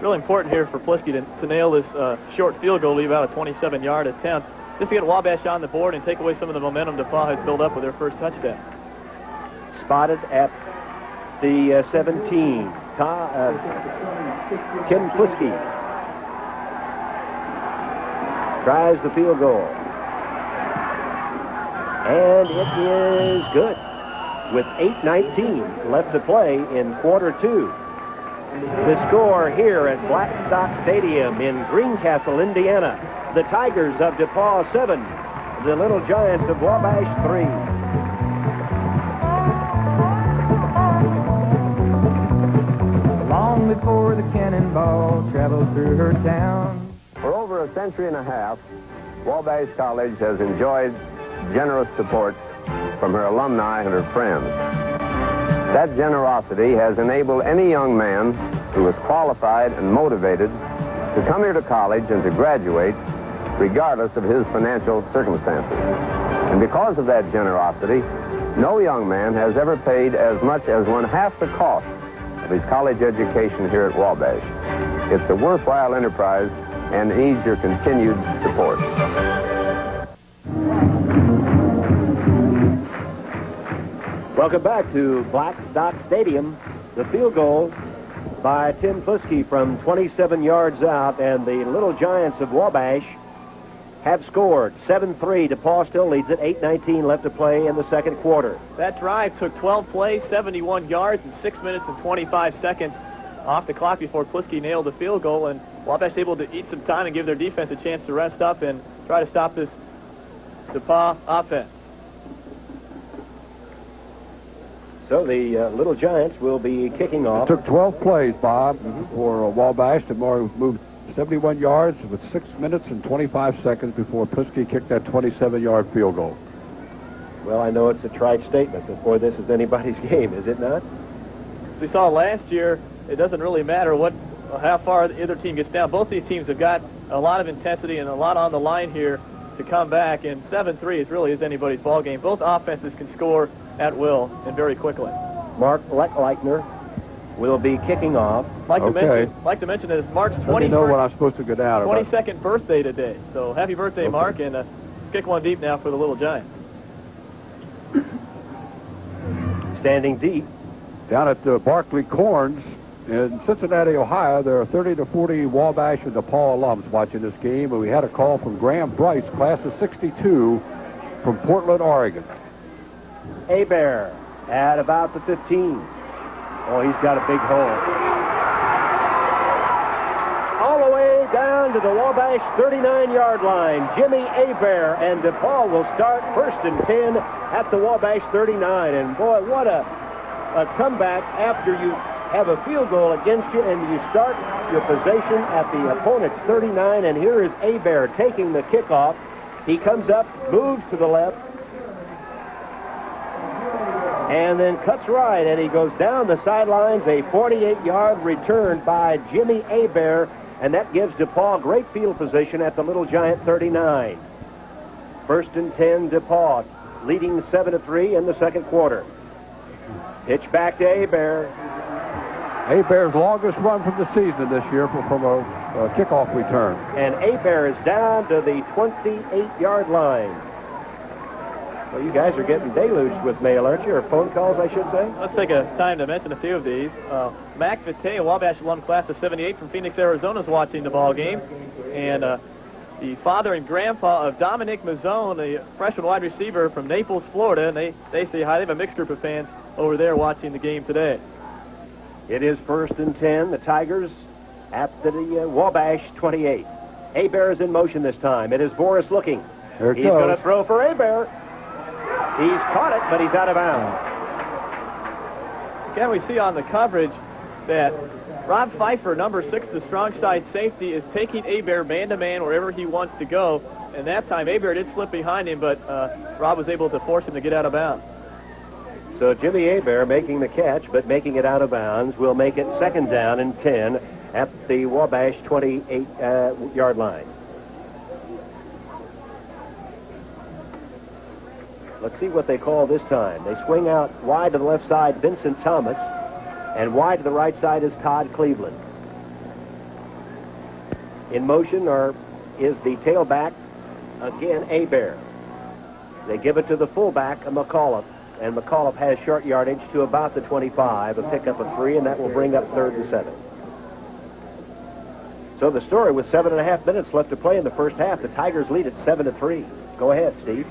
Really important here for Plisky to nail this short field goal, leave out a 27-yard attempt, just to get Wabash on the board and take away some of the momentum DePauw has built up with their first touchdown. Spotted at the 17. Tim Plisky tries the field goal. And it is good with 8:19 left to play in quarter two. The score here at Blackstock Stadium in Greencastle, Indiana. The Tigers of DePauw 7, the Little Giants of Wabash 3. Long before the cannonball traveled through her town. For over a century and a half, Wabash College has enjoyed generous support from her alumni and her friends. That generosity has enabled any young man who is qualified and motivated to come here to college and to graduate regardless of his financial circumstances. And because of that generosity, no young man has ever paid as much as one-half the cost of his college education here at Wabash. It's a worthwhile enterprise and needs your continued support. Welcome back to Blackstock Stadium. The field goal by Tim Plisky from 27 yards out, and the Little Giants of Wabash have scored 7-3. DePauw still leads it. 8:19 left to play in the second quarter. That drive took 12 plays, 71 yards, and 6 minutes and 25 seconds off the clock before Plisky nailed the field goal, and Wabash able to eat some time and give their defense a chance to rest up and try to stop this DePauw offense. So the Little Giants will be kicking off. It took 12 plays, Bob, for Wabash to move 71 yards with 6 minutes and 25 seconds before Plisky kicked that 27-yard field goal. Well, I know it's a trite statement, but boy, this is anybody's game, is it not? As we saw last year, it doesn't really matter how far the other team gets down. Both these teams have got a lot of intensity and a lot on the line here to come back, and 7-3 really is anybody's ball game. Both offenses can score at will and very quickly. Mark Leitner will be kicking off. Like to mention that it's Mark's 22nd know what I'm supposed to go down 22nd birthday today. So happy birthday, Mark, and let's kick one deep now for the Little Giants. Standing deep. Down at the Barclay Corns in Cincinnati, Ohio, there are 30 to 40 Wabash and DePauw alums watching this game, and we had a call from Graham Bryce, class of 62, from Portland, Oregon. Hebert at about the 15. Oh, he's got a big hole. All the way down to the Wabash 39-yard line. Jimmy Hebert, and DePauw will start 1st and 10 at the Wabash 39. And boy, what a comeback after you have a field goal against you and you start your possession at the opponent's 39. And here is Hebert taking the kickoff. He comes up, moves to the left, and then cuts right, and he goes down the sidelines. A 48-yard return by Jimmy Hebert, and that gives DePauw great field position at the Little Giant 39. 1st and 10, DePauw leading 7-3 in the second quarter. Pitch back to Hebert. Hebert's longest run from the season this year from a kickoff return. And Hebert is down to the 28-yard line. Well, you guys are getting deluged with mail, aren't you? Or phone calls, I should say. Let's take a time to mention a few of these. Mac Vitae, a Wabash alum class of 78 from Phoenix, Arizona, is watching the ball game. And the father and grandpa of Dominic Mazzone, the freshman wide receiver from Naples, Florida, and they say hi. They have a mixed group of fans over there watching the game today. It is 1st and 10. The Tigers at the Wabash 28. Hebert is in motion this time. It is Boris looking. There it He's goes. going to throw for Hebert. He's caught it, but he's out of bounds. Again, we see on the coverage that Rob Pfeiffer, number 6, the strong side safety, is taking Hebert man-to-man wherever he wants to go. and that time Hebert did slip behind him, but Rob was able to force him to get out of bounds. So Jimmy Hebert making the catch, but making it out of bounds will make it 2nd down and 10 at the Wabash 28-yard line. Let's see what they call this time. They swing out wide to the left side, Vincent Thomas, and wide to the right side is Todd Cleveland. In motion is the tailback, again, Hebert. They give it to the fullback, McAuliffe, and McAuliffe has short yardage to about the 25, a pickup of 3, and that will bring up 3rd and 7. So the story with 7.5 minutes left to play in the first half, the Tigers lead at 7-3. Go ahead, Steve.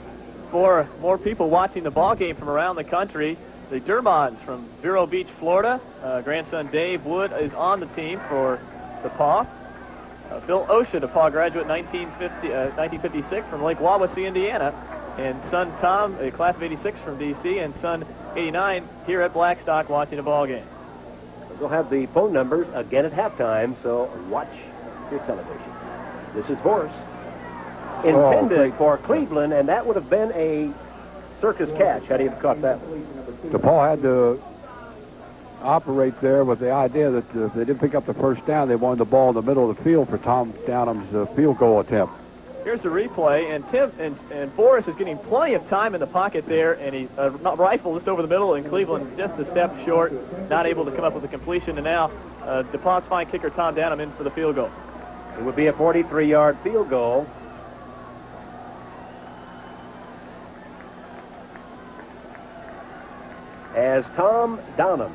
For more people watching the ball game from around the country, the Dermonds from Vero Beach, Florida. Grandson Dave Wood is on the team for DePauw. Phil Osha, DePauw graduate 1956 from Lake Wawasee, Indiana. And son Tom, a class of 86 from D.C., and son 89 here at Blackstock watching the ball game. We'll have the phone numbers again at halftime, so watch your television. This is Horse. Intended for Cleveland, and that would have been a circus catch had he have caught that one. DePauw had to operate there with the idea that if they didn't pick up the first down, they wanted the ball in the middle of the field for Tom Downham's field goal attempt. Here's the replay, and Tim and Forrest is getting plenty of time in the pocket there, and he rifle just over the middle, and Cleveland just a step short, not able to come up with a completion, and now DePauw's fine kicker Tom Downham in for the field goal. It would be a 43-yard field goal. As Tom Downham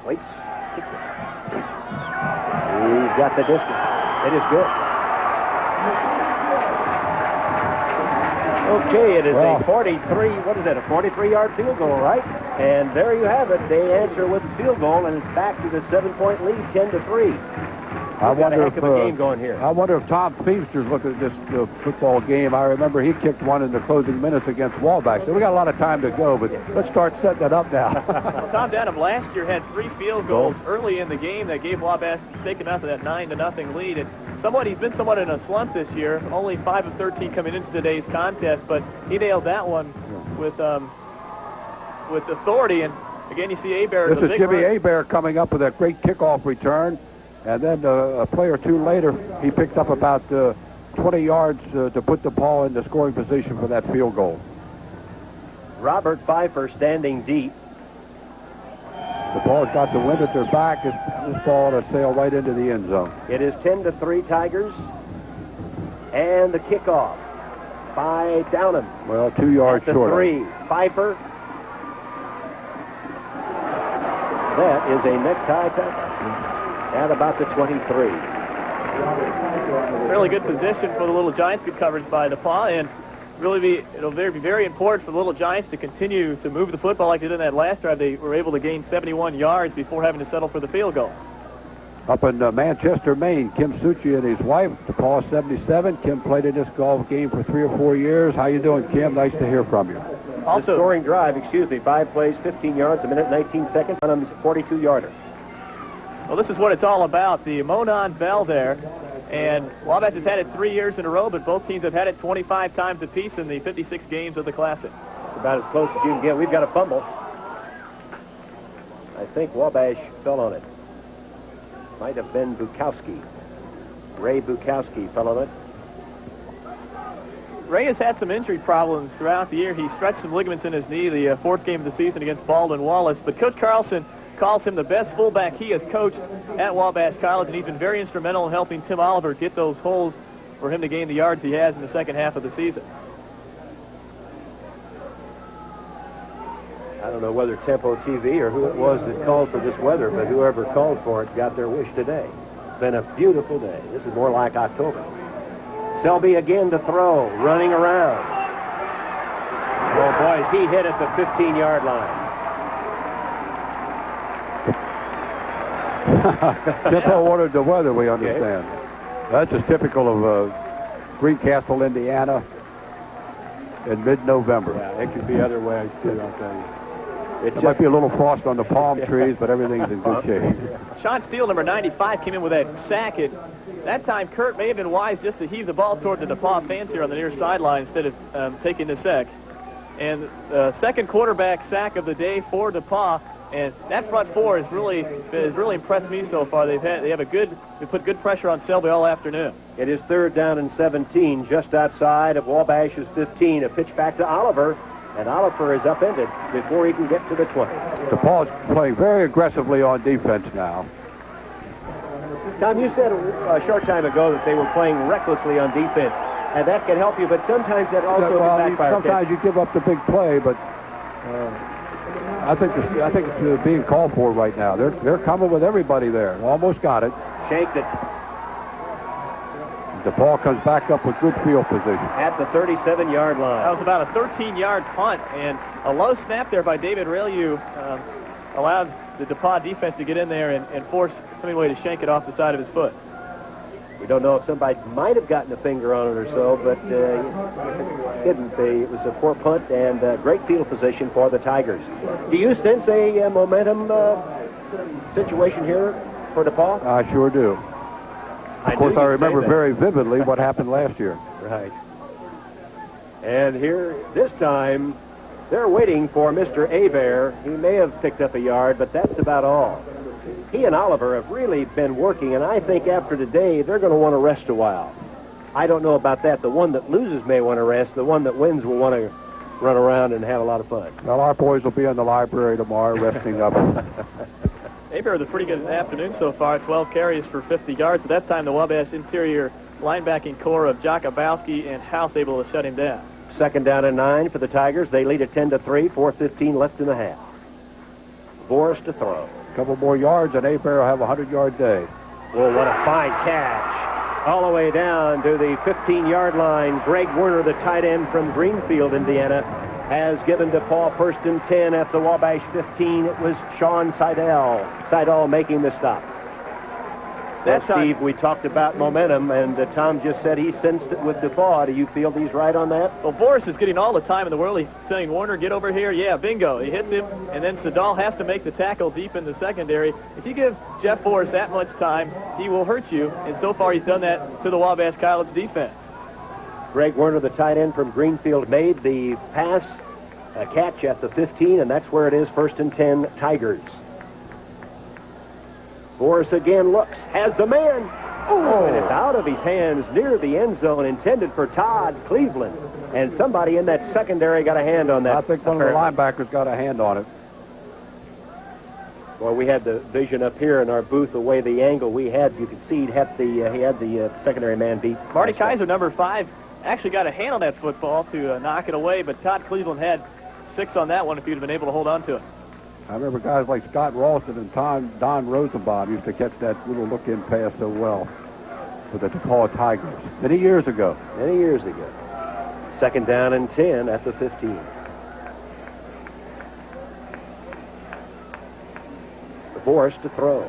waits, he's got the distance. It is good. Okay, it is a 43, what is that, a 43-yard field goal, right? And there you have it. They answer with the field goal, and it's back to the 7-point lead, 10-3. I wonder if a game going here. I wonder if Tom Feemster's looking at this football game. I remember he kicked one in the closing minutes against Wabash. So we got a lot of time to go, but let's start setting that up now. Well, Tom Downham last year had 3 field goals early in the game that gave Wabash taken out to that 9-0 lead. And he's been somewhat in a slump this year. Only 5 of 13 coming into today's contest, but he nailed that one with authority. And again, you see Hebert. This is Jimmy Hebert coming up with a great kickoff return. And then a play or two later, he picks up about 20 yards to put the ball in the scoring position for that field goal. Robert Pfeiffer standing deep. The ball's got the wind at their back. This ball to sail right into the end zone. It is 10-3 Tigers. And the kickoff by Downham. Well, 2 yards short. 3. Pfeiffer. That is a necktie tackle. At about the 23. Fairly good position for the Little Giants. Good coverage by DePauw, and it'll be very important for the Little Giants to continue to move the football like they did in that last drive. They were able to gain 71 yards before having to settle for the field goal. Up in Manchester, Maine, Kim Suchi and his wife, DePauw 77. Kim played in this golf game for 3 or 4 years. How you doing, Kim? Nice to hear from you. Also, the scoring drive, 5 plays, 15 yards, a minute, 19 seconds on a 42-yarder. Well, this is what it's all about, the Monon Bell there. And Wabash has had it 3 years in a row, but both teams have had it 25 times apiece in the 56 games of the Classic. It's about as close as you can get. We've got a fumble. I think Wabash fell on it. Might have been Bukowski. Ray Bukowski fell on it. Ray has had some injury problems throughout the year. He stretched some ligaments in his knee the 4th game of the season against Baldwin Wallace, but Coach Carlson calls him the best fullback he has coached at Wabash College, and he's been very instrumental in helping Tim Oliver get those holes for him to gain the yards he has in the second half of the season. I don't know whether Tempo TV or who it was that called for this weather, but whoever called for it got their wish today. It's been a beautiful day. This is more like October. Selby again to throw, running around. Oh, boys, he hit at the 15-yard line. Tempo ordered the weather, we understand. Okay. That's just typical of Greencastle, Indiana in mid-November. Yeah, it could be other ways, too, I'll tell you. There might be a little frost on the palm trees, but everything's in good shape. Sean Steele, number 95, came in with that sack. That time, Kurt may have been wise just to heave the ball toward the DePauw fans here on the near sideline instead of taking the sack. And second quarterback sack of the day for DePauw. And that front four has really impressed me so far. They put good pressure on Selby all afternoon. It is 3rd down and 17, just outside of Wabash's 15. A pitch back to Oliver, and Oliver is upended before he can get to the 20. DePauw's playing very aggressively on defense now. Tom, you said a short time ago that they were playing recklessly on defense, and that can help you, but sometimes that also can backfire. Sometimes you give up the big play, but I think it's being called for right now. They're coming with everybody there. Almost got it. Shanked it. DePauw comes back up with good field position. At the 37-yard line. That was about a 13-yard punt, and a low snap there by David Railu allowed the DePauw defense to get in there and force Hemingway to shank it off the side of his foot. We don't know if somebody might have gotten a finger on it or so, but didn't. It was a poor punt and great field position for the Tigers. Do you sense a momentum situation here for DePauw? I sure do. Of course, I remember very vividly what happened last year. Right. And here, this time, they're waiting for Mr. Hebert. He may have picked up a yard, but that's about all. He and Oliver have really been working, and I think after today, they're going to want to rest a while. I don't know about that. The one that loses may want to rest. The one that wins will want to run around and have a lot of fun. Well, our boys will be in the library tomorrow resting up. Hebert with a pretty good afternoon so far, 12 carries for 50 yards. At that time, the Wabash interior linebacking core of Jakubowski and House able to shut him down. 2nd down and 9 for the Tigers. They lead at 10-3, 4:15 left in the half. Boris to throw. A couple more yards, and Hebert will have a 100-yard day. Well, what a fine catch. All the way down to the 15-yard line. Greg Werner, the tight end from Greenfield, Indiana, has given DePauw 1st and 10 at the Wabash 15. It was Sean Seidel making the stop. Well, Steve, we talked about momentum, and Tom just said he sensed it with DePauw. Do you feel he's right on that? Well, Boris is getting all the time in the world. He's saying, Warner, get over here. Yeah, bingo. He hits him, and then Seidel has to make the tackle deep in the secondary. If you give Jeff Boris that much time, he will hurt you, and so far he's done that to the Wabash College defense. Greg Werner, the tight end from Greenfield, made the pass, a catch at the 15, and that's where it is, 1st and 10, Tigers. Boris again looks, has the man. Oh, and it's out of his hands near the end zone, intended for Todd Cleveland. And somebody in that secondary got a hand on that. I think one of the linebackers got a hand on it. Well, we had the vision up here in our booth, the way the angle we had, you could see he had the secondary man beat. Marty Kaiser, number 5, actually got a hand on that football to knock it away, but Todd Cleveland had 6 on that one if he'd have been able to hold on to it. I remember guys like Scott Ralston and Don Rosenbaum used to catch that little look-in pass so well for the DePauw Tigers. Many years ago. 2nd down and 10 at the 15. Boris to throw.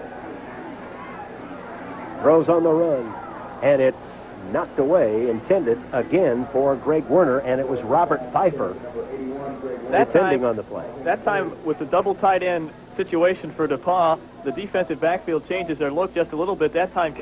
Throws on the run, and it's knocked away, intended again for Greg Werner, and it was Robert Pfeiffer defending on the play. That time with the double tight end situation for DePauw, the defensive backfield changes their look just a little bit. That time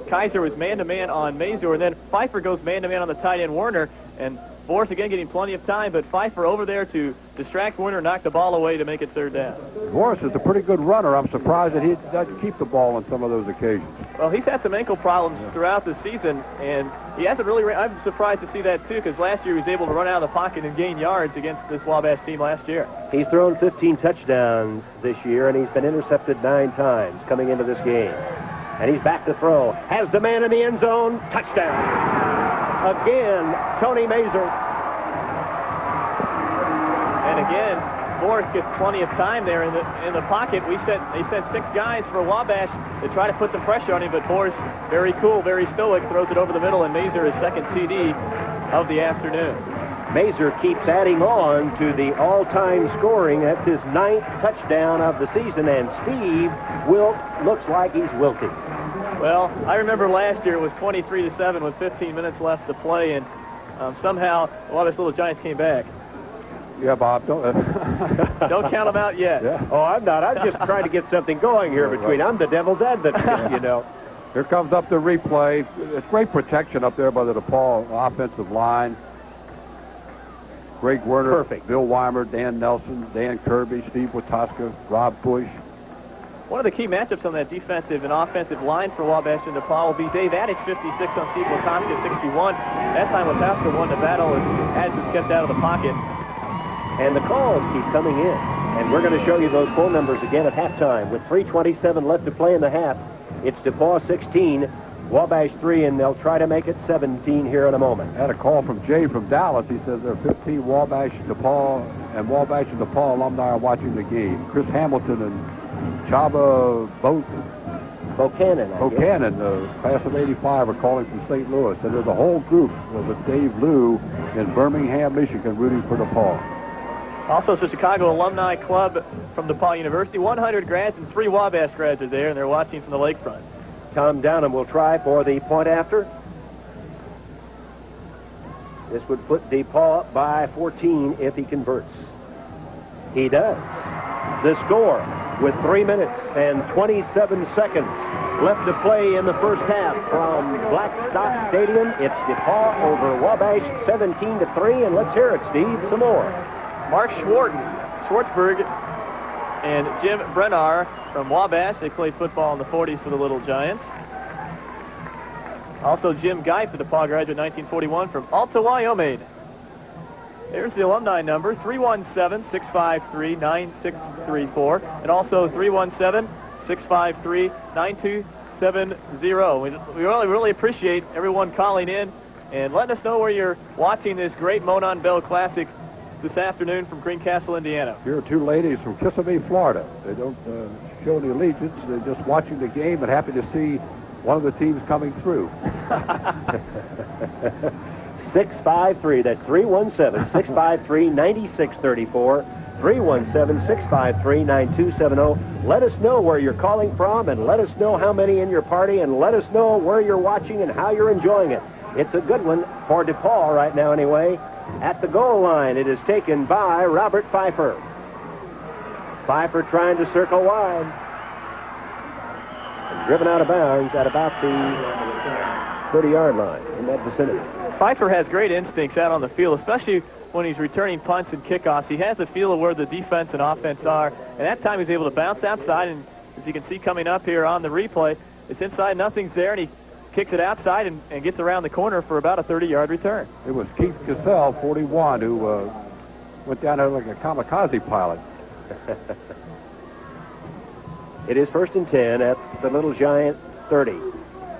Kaiser was man-to-man on Mazur, and then Pfeiffer goes man-to-man on the tight end Werner, and Boris again getting plenty of time, but Pfeiffer over there to distract Werner, knock the ball away to make it 3rd down. Boris is a pretty good runner. I'm surprised that he doesn't keep the ball on some of those occasions. Well, he's had some ankle problems throughout the season, and he hasn't really. I'm surprised to see that too, because last year he was able to run out of the pocket and gain yards against this Wabash team last year. He's thrown 15 touchdowns this year, and he's been intercepted 9 times coming into this game. And he's back to throw. Has the man in the end zone. Touchdown. Again, Tony Mazur. And again, Boris gets plenty of time there in the pocket. They sent 6 guys for Wabash to try to put some pressure on him, but Boris, very cool, very stoic, throws it over the middle, and Mazur his 2nd TD of the afternoon. Mazur keeps adding on to the all-time scoring. That's his 9th touchdown of the season, and Steve Wilt looks like he's wilting. Well, I remember last year it was 23-7 with 15 minutes left to play, and somehow the Wabash Little Giants came back. Yeah, Bob. Don't Don't count them out yet. Yeah. Oh, I'm not. I'm just trying to get something going here between. I'm the devil's advocate, you know. Here comes up the replay. It's great protection up there by the DePauw offensive line. Greg Werner, Perfect. Bill Weimer, Dan Nelson, Dan Kirby, Steve Watoska, Rob Bush. One of the key matchups on that defensive and offensive line for Wabash and DePauw will be Dave Addich, 56, on Steve Watoska, 61. That time Watoska won the battle as Addich was kept out of the pocket. And the calls keep coming in. And we're going to show you those phone numbers again at halftime. With 3:27 left to play in the half, it's DePauw 16, Wabash 3, and they'll try to make it 17 here in a moment. Had a call from Jay from Dallas. He says there are 15 Wabash, DePauw, and Wabash and DePauw alumni are watching the game. Chris Hamilton and Chaba Buchanan, class of 85, are calling from St. Louis. And there's a whole group with Dave Liu in Birmingham, Michigan, rooting for DePauw. Also, it's the Chicago Alumni Club from DePauw University. 100 grads and 3 Wabash grads are there, and they're watching from the lakefront. Tom Downham will try for the point after. This would put DePauw up by 14 if he converts. He does. The score with 3 minutes and 27 seconds left to play in the first half from Blackstock Stadium. It's DePauw over Wabash 17-3, and let's hear it, Steve, some more. Mark Schwartzberg and Jim Brennar from Wabash. They played football in the 40s for the Little Giants. Also Jim Geif, the DePauw graduate, 1941, from Alta, Wyoming. There's the alumni number, 317-653-9634, and also 317-653-9270. We really appreciate everyone calling in and letting us know where you're watching this great Monon Bell Classic this afternoon from Greencastle, Indiana. Here are 2 ladies from Kissimmee, Florida. They don't show any allegiance. They're just watching the game and happy to see one of the teams coming through. 653, that's 317-653-9634, 317-653-9270. Let us know where you're calling from, and let us know how many in your party, and let us know where you're watching and how you're enjoying it. It's a good one for DePauw right now anyway. At the goal line, it is taken by Robert Pfeiffer. Pfeiffer trying to circle wide. And driven out of bounds at about the 30-yard line, in that vicinity. Pfeiffer has great instincts out on the field, especially when he's returning punts and kickoffs. He has a feel of where the defense and offense are, and that time he's able to bounce outside, and as you can see coming up here on the replay, it's inside, nothing's there, and he kicks it outside and gets around the corner for about a 30-yard return. It was Keith Cassell, 41, who went down there like a kamikaze pilot. It is 1st and 10 at the Little Giant 30.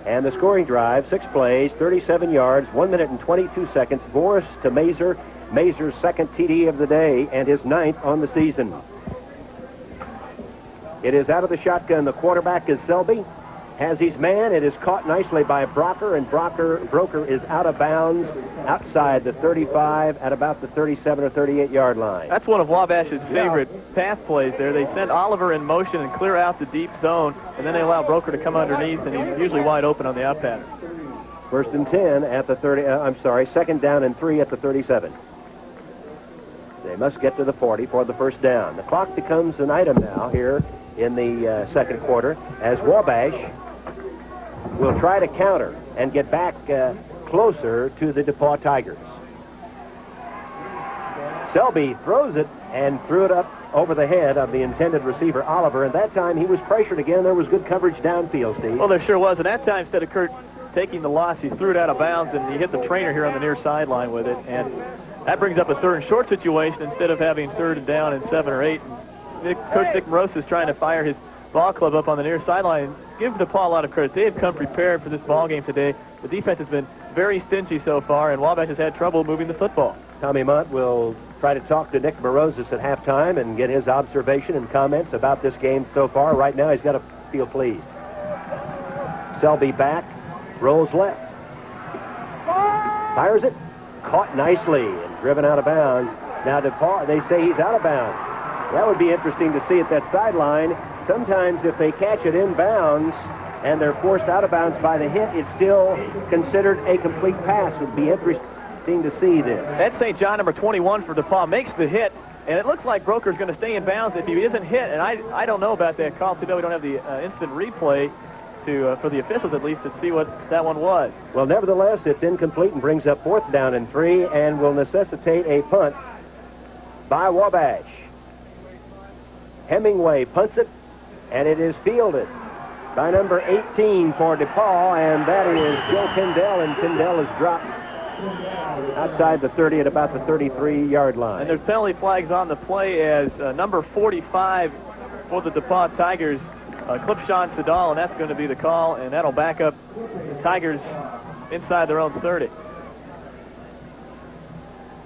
And the scoring drive, 6 plays, 37 yards, 1 minute and 22 seconds. Boris to Mazer. Mazer's 2nd TD of the day and his 9th on the season. It is out of the shotgun. The quarterback is Selby. Has his man. It is caught nicely by Brocker, and Broker is out of bounds outside the 35 at about the 37 or 38-yard line. That's one of Wabash's favorite pass plays there. They send Oliver in motion and clear out the deep zone, and then they allow Broker to come underneath, and he's usually wide open on the out pattern. 1st and 10 at the 30, 2nd down and 3 at the 37. They must get to the 40 for the first down. The clock becomes an item now here in the second quarter as Wabash will try to counter and get back closer to the DePauw Tigers. Selby throws it and threw it up over the head of the intended receiver, Oliver, and that time he was pressured again. There was good coverage downfield, Steve. Well, there sure was, and that time, instead of Kurt taking the loss, he threw it out of bounds, and he hit the trainer here on the near sideline with it, and that brings up a 3rd and short situation instead of having 3rd and down and 7 or 8. Coach Dick Moroz is trying to fire his ball club up on the near sideline. Give DePauw a lot of credit. They have come prepared for this ball game today. The defense has been very stingy so far, and Wabash has had trouble moving the football. Tommy Mott will try to talk to Nick Morozes at halftime and get his observation and comments about this game so far. Right now, he's got to feel pleased. Selby back, rolls left. Fires it, caught nicely and driven out of bounds. Now DePauw, they say he's out of bounds. That would be interesting to see at that sideline. Sometimes if they catch it inbounds and they're forced out of bounds by the hit, it's still considered a complete pass. It would be expecting to see this. That's St. John, number 21 for DePauw, makes the hit, and it looks like Broker's going to stay in bounds if he isn't hit, and I don't know about that call. Too bad we don't have the instant replay for the officials at least to see what that one was. Well, nevertheless, it's incomplete and brings up 4th down and 3 and will necessitate a punt by Wabash. Hemingway punts it, and it is fielded by number 18 for DePauw, and that is Joe Pindell, and Pindell is dropped outside the 30 at about the 33-yard line. And there's penalty flags on the play as number 45 for the DePauw Tigers, Clipshawn Sedal, and that's going to be the call, and that'll back up the Tigers inside their own 30.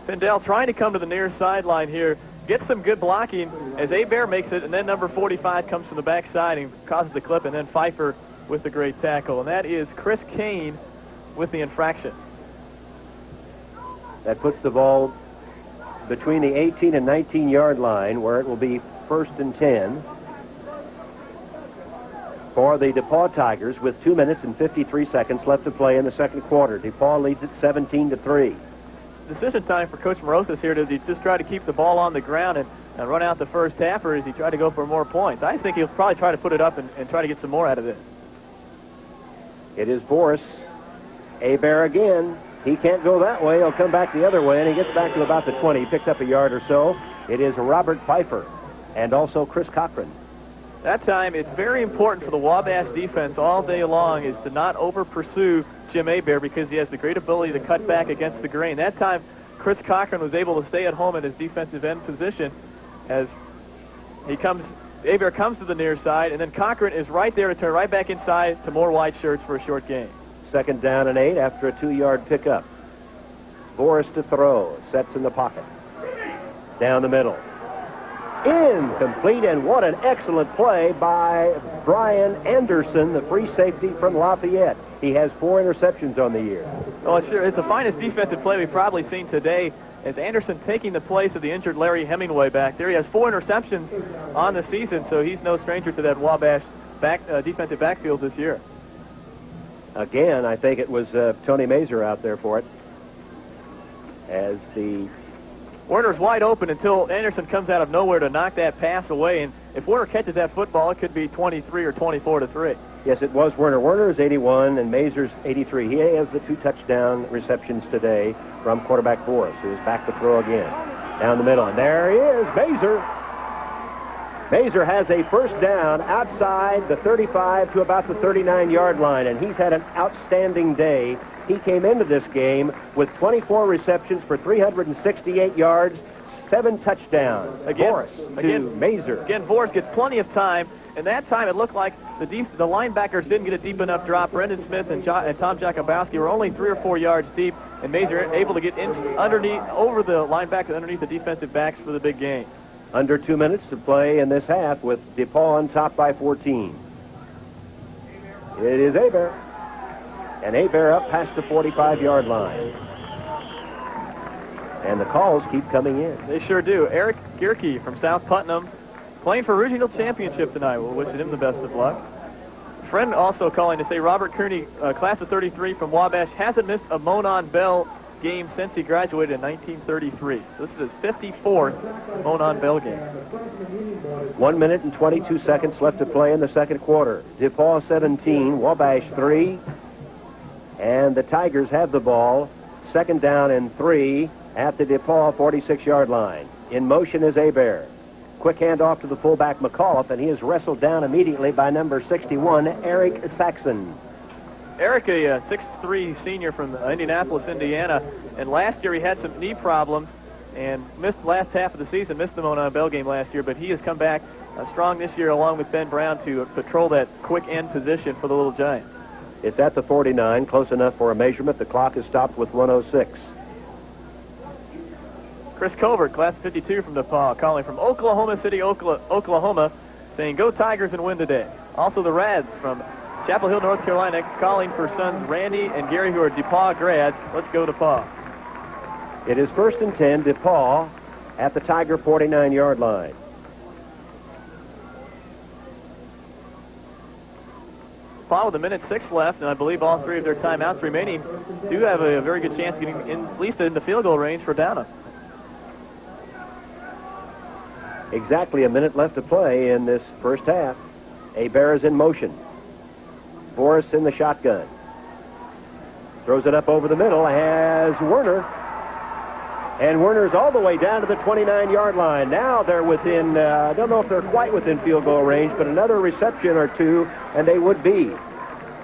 Pindell trying to come to the near sideline here, gets some good blocking as Hebert makes it, and then number 45 comes from the backside and causes the clip, and then Pfeiffer with the great tackle. And that is Chris Kane with the infraction. That puts the ball between the 18 and 19-yard line, where it will be 1st and 10 for the DePauw Tigers with 2 minutes and 53 seconds left to play in the second quarter. DePauw leads it 17-3. Decision time for Coach Morosas here. Does he just try to keep the ball on the ground and run out the first half, or does he try to go for more points? I think he'll probably try to put it up and try to get some more out of this. It is Boris. Hebert again. He can't go that way. He'll come back the other way, and he gets back to about the 20. He picks up a yard or so. It is Robert Pfeiffer and also Chris Cochran. That time, it's very important for the Wabash defense all day long is to not over-pursue Jim Hebert because he has the great ability to cut back against the grain. That time, Chris Cochran was able to stay at home in his defensive end position as Hebert comes to the near side, and then Cochran is right there to turn right back inside to more white shirts for a short gain. 2nd down and 8 after a 2-yard pickup. Boris to throw. Sets in the pocket. Down the middle. Incomplete, and what an excellent play by Brian Anderson, the free safety from Lafayette. He has 4 interceptions on the year. Well, sure, it's the finest defensive play we've probably seen today as Anderson taking the place of the injured Larry Hemingway back there. He has 4 interceptions on the season, so he's no stranger to that Wabash defensive backfield this year. Again, I think it was Tony Mazer out there for it. As the Werner's wide open until Anderson comes out of nowhere to knock that pass away, and if Werner catches that football, it could be 23 or 24-3. Yes, it was Werner. Werner is 81 and Mazer's 83. He has the 2 touchdown receptions today from quarterback Boris, who is back to throw again. Down the middle, and there he is, Mazer. Mazer has a first down outside the 35 to about the 39-yard line, and he's had an outstanding day. He came into this game with 24 receptions for 368 yards, 7 touchdowns. Boris to Mazer. Again, Boris gets plenty of time, and that time it looked like the linebackers didn't get a deep enough drop. Brendan Smith and Tom Jakubowski were only 3 or 4 yards deep, and Mazer able to get over the linebacker underneath the defensive backs for the big gain. Under 2 minutes to play in this half with DePauw on top by 14. It is Hebert. And Hebert up past the 45-yard line. And the calls keep coming in. They sure do. Eric Gierke from South Putnam playing for regional championship tonight. We'll wish him the best of luck. Friend also calling to say Robert Kearney, class of 33 from Wabash, hasn't missed a Monon Bell game since he graduated in 1933. So this is his 54th Monon Bell game. 1 minute and 22 seconds left to play in the second quarter. DePauw 17, Wabash 3. And the Tigers have the ball. 2nd down and 3 at the DePauw 46-yard line. In motion is Hebert. Quick handoff to the fullback McAuliffe, and he is wrestled down immediately by number 61, Eric Saxon. Eric, a 6'3" senior from Indianapolis, Indiana, and last year he had some knee problems and missed the last half of the season, missed the Monon Bell game last year, but he has come back strong this year along with Ben Brown to patrol that quick end position for the Little Giants. It's at the 49, close enough for a measurement. The clock is stopped with 1:06. Chris Colbert, class of 52 from DePauw, calling from Oklahoma City, Oklahoma, saying, "Go Tigers and win today." Also the Rads from Chapel Hill, North Carolina, calling for sons Randy and Gary, who are DePauw grads. Let's go DePauw. It is 1st and 10, DePauw at the Tiger 49-yard line. DePauw with 1:06 left, and I believe all 3 of their timeouts remaining do have a very good chance of getting at least in the field goal range for Downham. Exactly a minute left to play in this first half. Bear is in motion. Boris in the shotgun. Throws it up over the middle, has Werner. And Werner's all the way down to the 29-yard line. Now they're within, I don't know if they're quite within field goal range, but another reception or two, and they would be.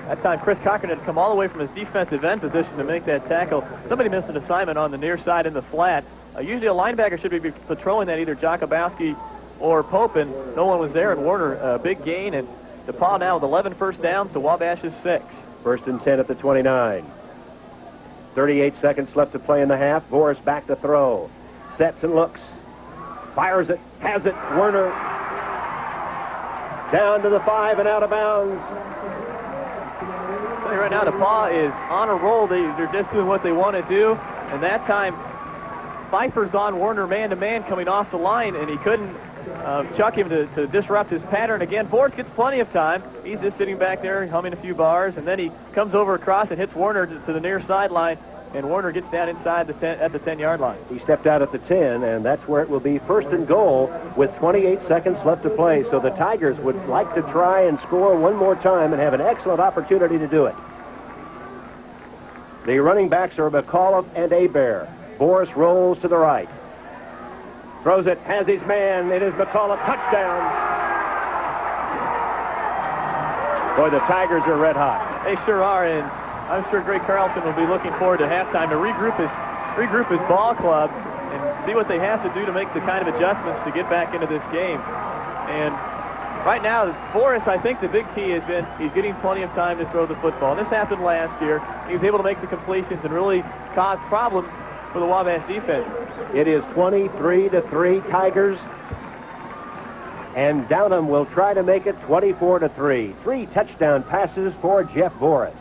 That time, Chris Cochran had come all the way from his defensive end position to make that tackle. Somebody missed an assignment on the near side in the flat. Usually a linebacker should be patrolling that, either Jakubowski or Pope, and no one was there, and Werner, big gain, and DePauw now with 11 first downs to Wabash's 6. First and 10 at the 29. 38 seconds left to play in the half. Boris back to throw. Sets and looks. Fires it. Has it. Werner down to the 5 and out of bounds. Right now, DePauw is on a roll. They're just doing what they want to do. And that time, Pfeiffer's on Werner man-to-man coming off the line, and he couldn't chuck him to disrupt his pattern again. Boris gets plenty of time. He's just sitting back there humming a few bars, and then he comes over across and hits Werner to the near sideline, and Werner gets down inside the 10, at the 10-yard line. He stepped out at the 10, and that's where it will be first and goal with 28 seconds left to play. So the Tigers would like to try and score one more time and have an excellent opportunity to do it. The running backs are McAuliffe and Hebert. Boris rolls to the right. Throws it, has his man. It is McAuliffe. Touchdown. Boy, the Tigers are red hot. They sure are, and I'm sure Greg Carlson will be looking forward to halftime to regroup his ball club and see what they have to do to make the kind of adjustments to get back into this game. And right now, Boris, I think the big key has been he's getting plenty of time to throw the football. And this happened last year. He was able to make the completions and really cause problems for the Wabash defense. It is 23-3 Tigers, and Downham will try to make it 24-3. 3 touchdown passes for Jeff Boris.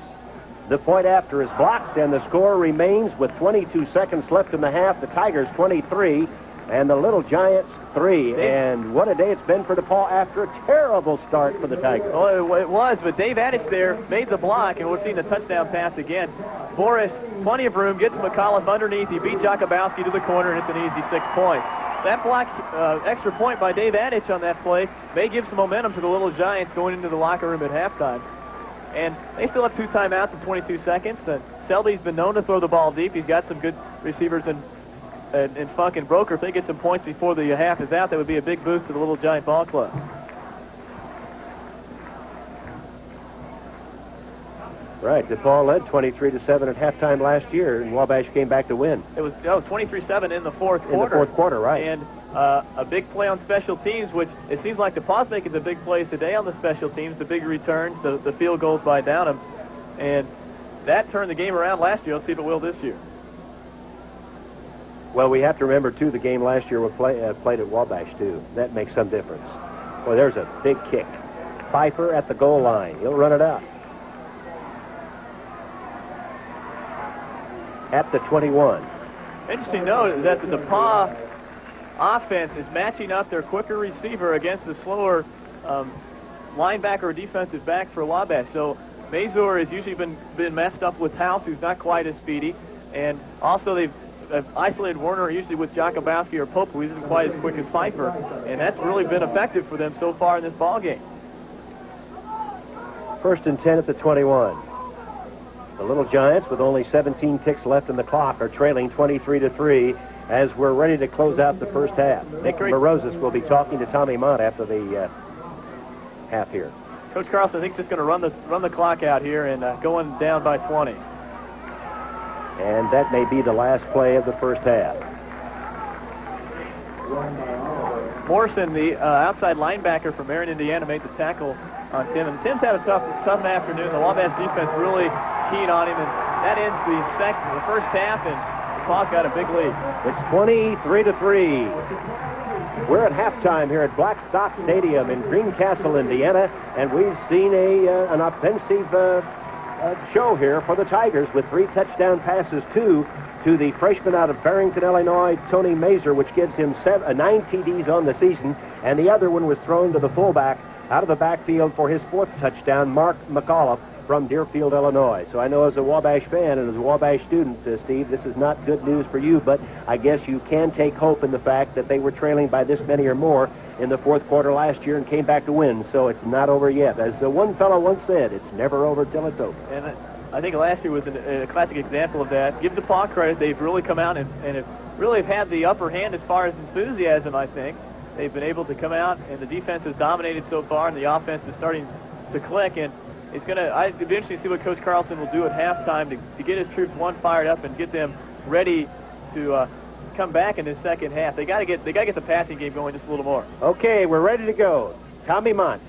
The point after is blocked, and the score remains with 22 seconds left in the half. The Tigers 23, and the Little Giants 3. And what a day it's been for DePauw after a terrible start for the Tigers. Oh, it was, but Dave Adich there made the block, and we're seeing the touchdown pass again. Boris, plenty of room, gets McAuliffe underneath. He beat Jakubowski to the corner, and it's an easy 6 points. That block, extra point by Dave Adich on that play may give some momentum to the Little Giants going into the locker room at halftime. And they still have 2 timeouts in 22 seconds. And Selby's been known to throw the ball deep. He's got some good receivers in Funk and Broker. If they get some points before the half is out, that would be a big boost to the Little Giant ball club. Right, DePauw led 23-7 at halftime last year, and Wabash came back to win. It was 23-7 in the fourth quarter. In the fourth quarter, right. And a big play on special teams, which it seems like DePauw's making the big plays today on the special teams, the big returns, the field goals by Downham. And that turned the game around last year. Let's see if it will this year. Well, we have to remember, too, the game last year was played at Wabash, too. That makes some difference. Well, there's a big kick. Pfeiffer at the goal line. He'll run it out. At the 21. Interesting note that the DePauw offense is matching up their quicker receiver against the slower linebacker or defensive back for Wabash. So Mazur has usually been messed up with House, who's not quite as speedy. And also they've isolated Werner usually with Jakubowski or Pope, who isn't quite as quick as Pfeiffer. And that's really been effective for them so far in this ball game. First and 10 at the 21. The Little Giants, with only 17 ticks left in the clock, are trailing 23-3 as we're ready to close out the first half. Nick Morozis will be talking to Tommy Mott after the half here. Coach Carlson, I think, just going to run the clock out here and going down by 20. And that may be the last play of the first half. Morrison, the outside linebacker from Marion, Indiana, made the tackle on Tim. And Tim's had a tough afternoon. The Wabash defense really keen on him, and that ends the first half, and DePauw's got a big lead. It's 23-3. We're at halftime here at Blackstock Stadium in Greencastle, Indiana, and we've seen an offensive show here for the Tigers with 3 touchdown passes, 2 to the freshman out of Barrington, Illinois, Tony Mazur, which gives him 9 TDs on the season, and the other one was thrown to the fullback, Out of the backfield for his 4th touchdown, Mark McAuliffe from Deerfield, Illinois. So I know as a Wabash fan and as a Wabash student, Steve, this is not good news for you, but I guess you can take hope in the fact that they were trailing by this many or more in the 4th quarter last year and came back to win. So it's not over yet. As the one fellow once said, it's never over till it's over. And I think last year was a classic example of that. Give DePauw credit. They've really come out and have really had the upper hand as far as enthusiasm, I think. They've been able to come out, and the defense has dominated so far, and the offense is starting to click. And it'd be interesting to see what Coach Carlson will do at halftime to get his troops fired up and get them ready to come back in the second half. They got to get the passing game going just a little more. Okay, we're ready to go. Tommy Mont.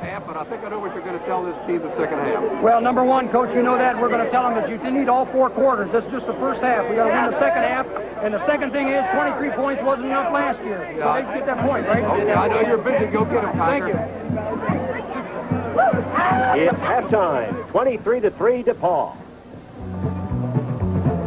Half, but I think I know what you're going to tell this team the second half. Well, number one, Coach, you know that. We're going to tell them that you need all 4 quarters. That's just the first half. We got to win the second half. And the second thing is 23 points wasn't enough last year. So they get that point, right? Okay, I know you're busy. Go get them, Tiger. Thank you. It's halftime. 23-3 DePauw.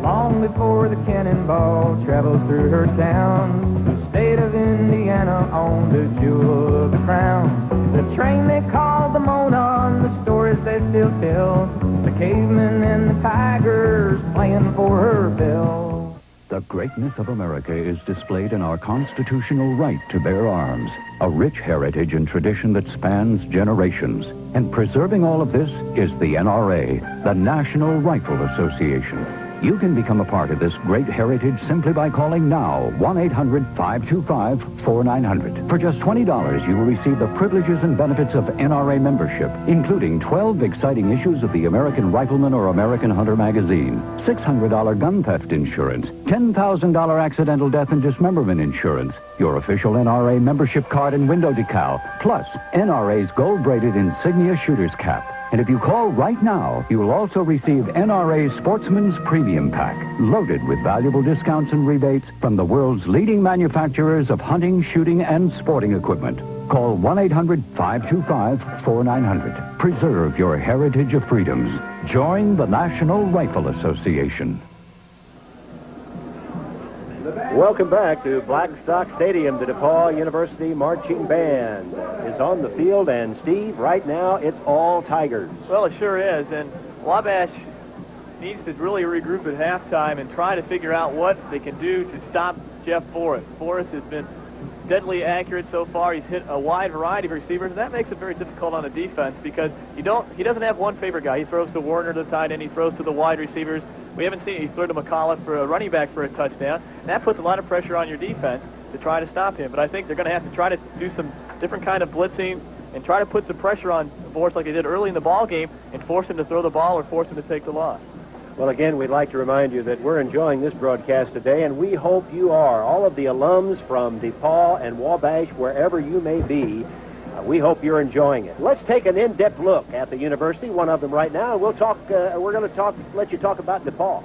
Long before the cannonball traveled through her town, the state of Indiana owned a jewel of the crown. The train they called the Monon, the stories they still tell, the cavemen and the tigers playing for her bell. The greatness of America is displayed in our constitutional right to bear arms, a rich heritage and tradition that spans generations. And preserving all of this is the NRA, the National Rifle Association. You can become a part of this great heritage simply by calling now 1-800-525-4900. For just $20, you will receive the privileges and benefits of NRA membership, including 12 exciting issues of the American Rifleman or American Hunter magazine, $600 gun theft insurance, $10,000 accidental death and dismemberment insurance, your official NRA membership card and window decal, plus NRA's gold-braided insignia shooter's cap. And if you call right now, you will also receive NRA's Sportsman's Premium Pack, loaded with valuable discounts and rebates from the world's leading manufacturers of hunting, shooting, and sporting equipment. Call 1-800-525-4900. Preserve your heritage of freedoms. Join the National Rifle Association. Welcome back to Blackstock Stadium. The DePauw University Marching Band is on the field, and Steve, right now it's all Tigers. Well, it sure is, and Wabash needs to really regroup at halftime and try to figure out what they can do to stop Jeff Forrest. Forrest has been deadly accurate so far. He's hit a wide variety of receivers, and that makes it very difficult on the defense because he doesn't have one favorite guy. He throws to Warner, the tight end. He throws to the wide receivers. We haven't seen it. He threw to McAuliffe for a running back for a touchdown. And that puts a lot of pressure on your defense to try to stop him. But I think they're going to have to try to do some different kind of blitzing and try to put some pressure on Forrest like they did early in the ball game and force him to throw the ball or force him to take the loss. Well, again, we'd like to remind you that we're enjoying this broadcast today, and we hope you are. All of the alums from DePauw and Wabash, wherever you may be, we hope you're enjoying it. Let's take an in-depth look at the university, one of them right now, and we'll talk. We're going to let you talk about DePauw.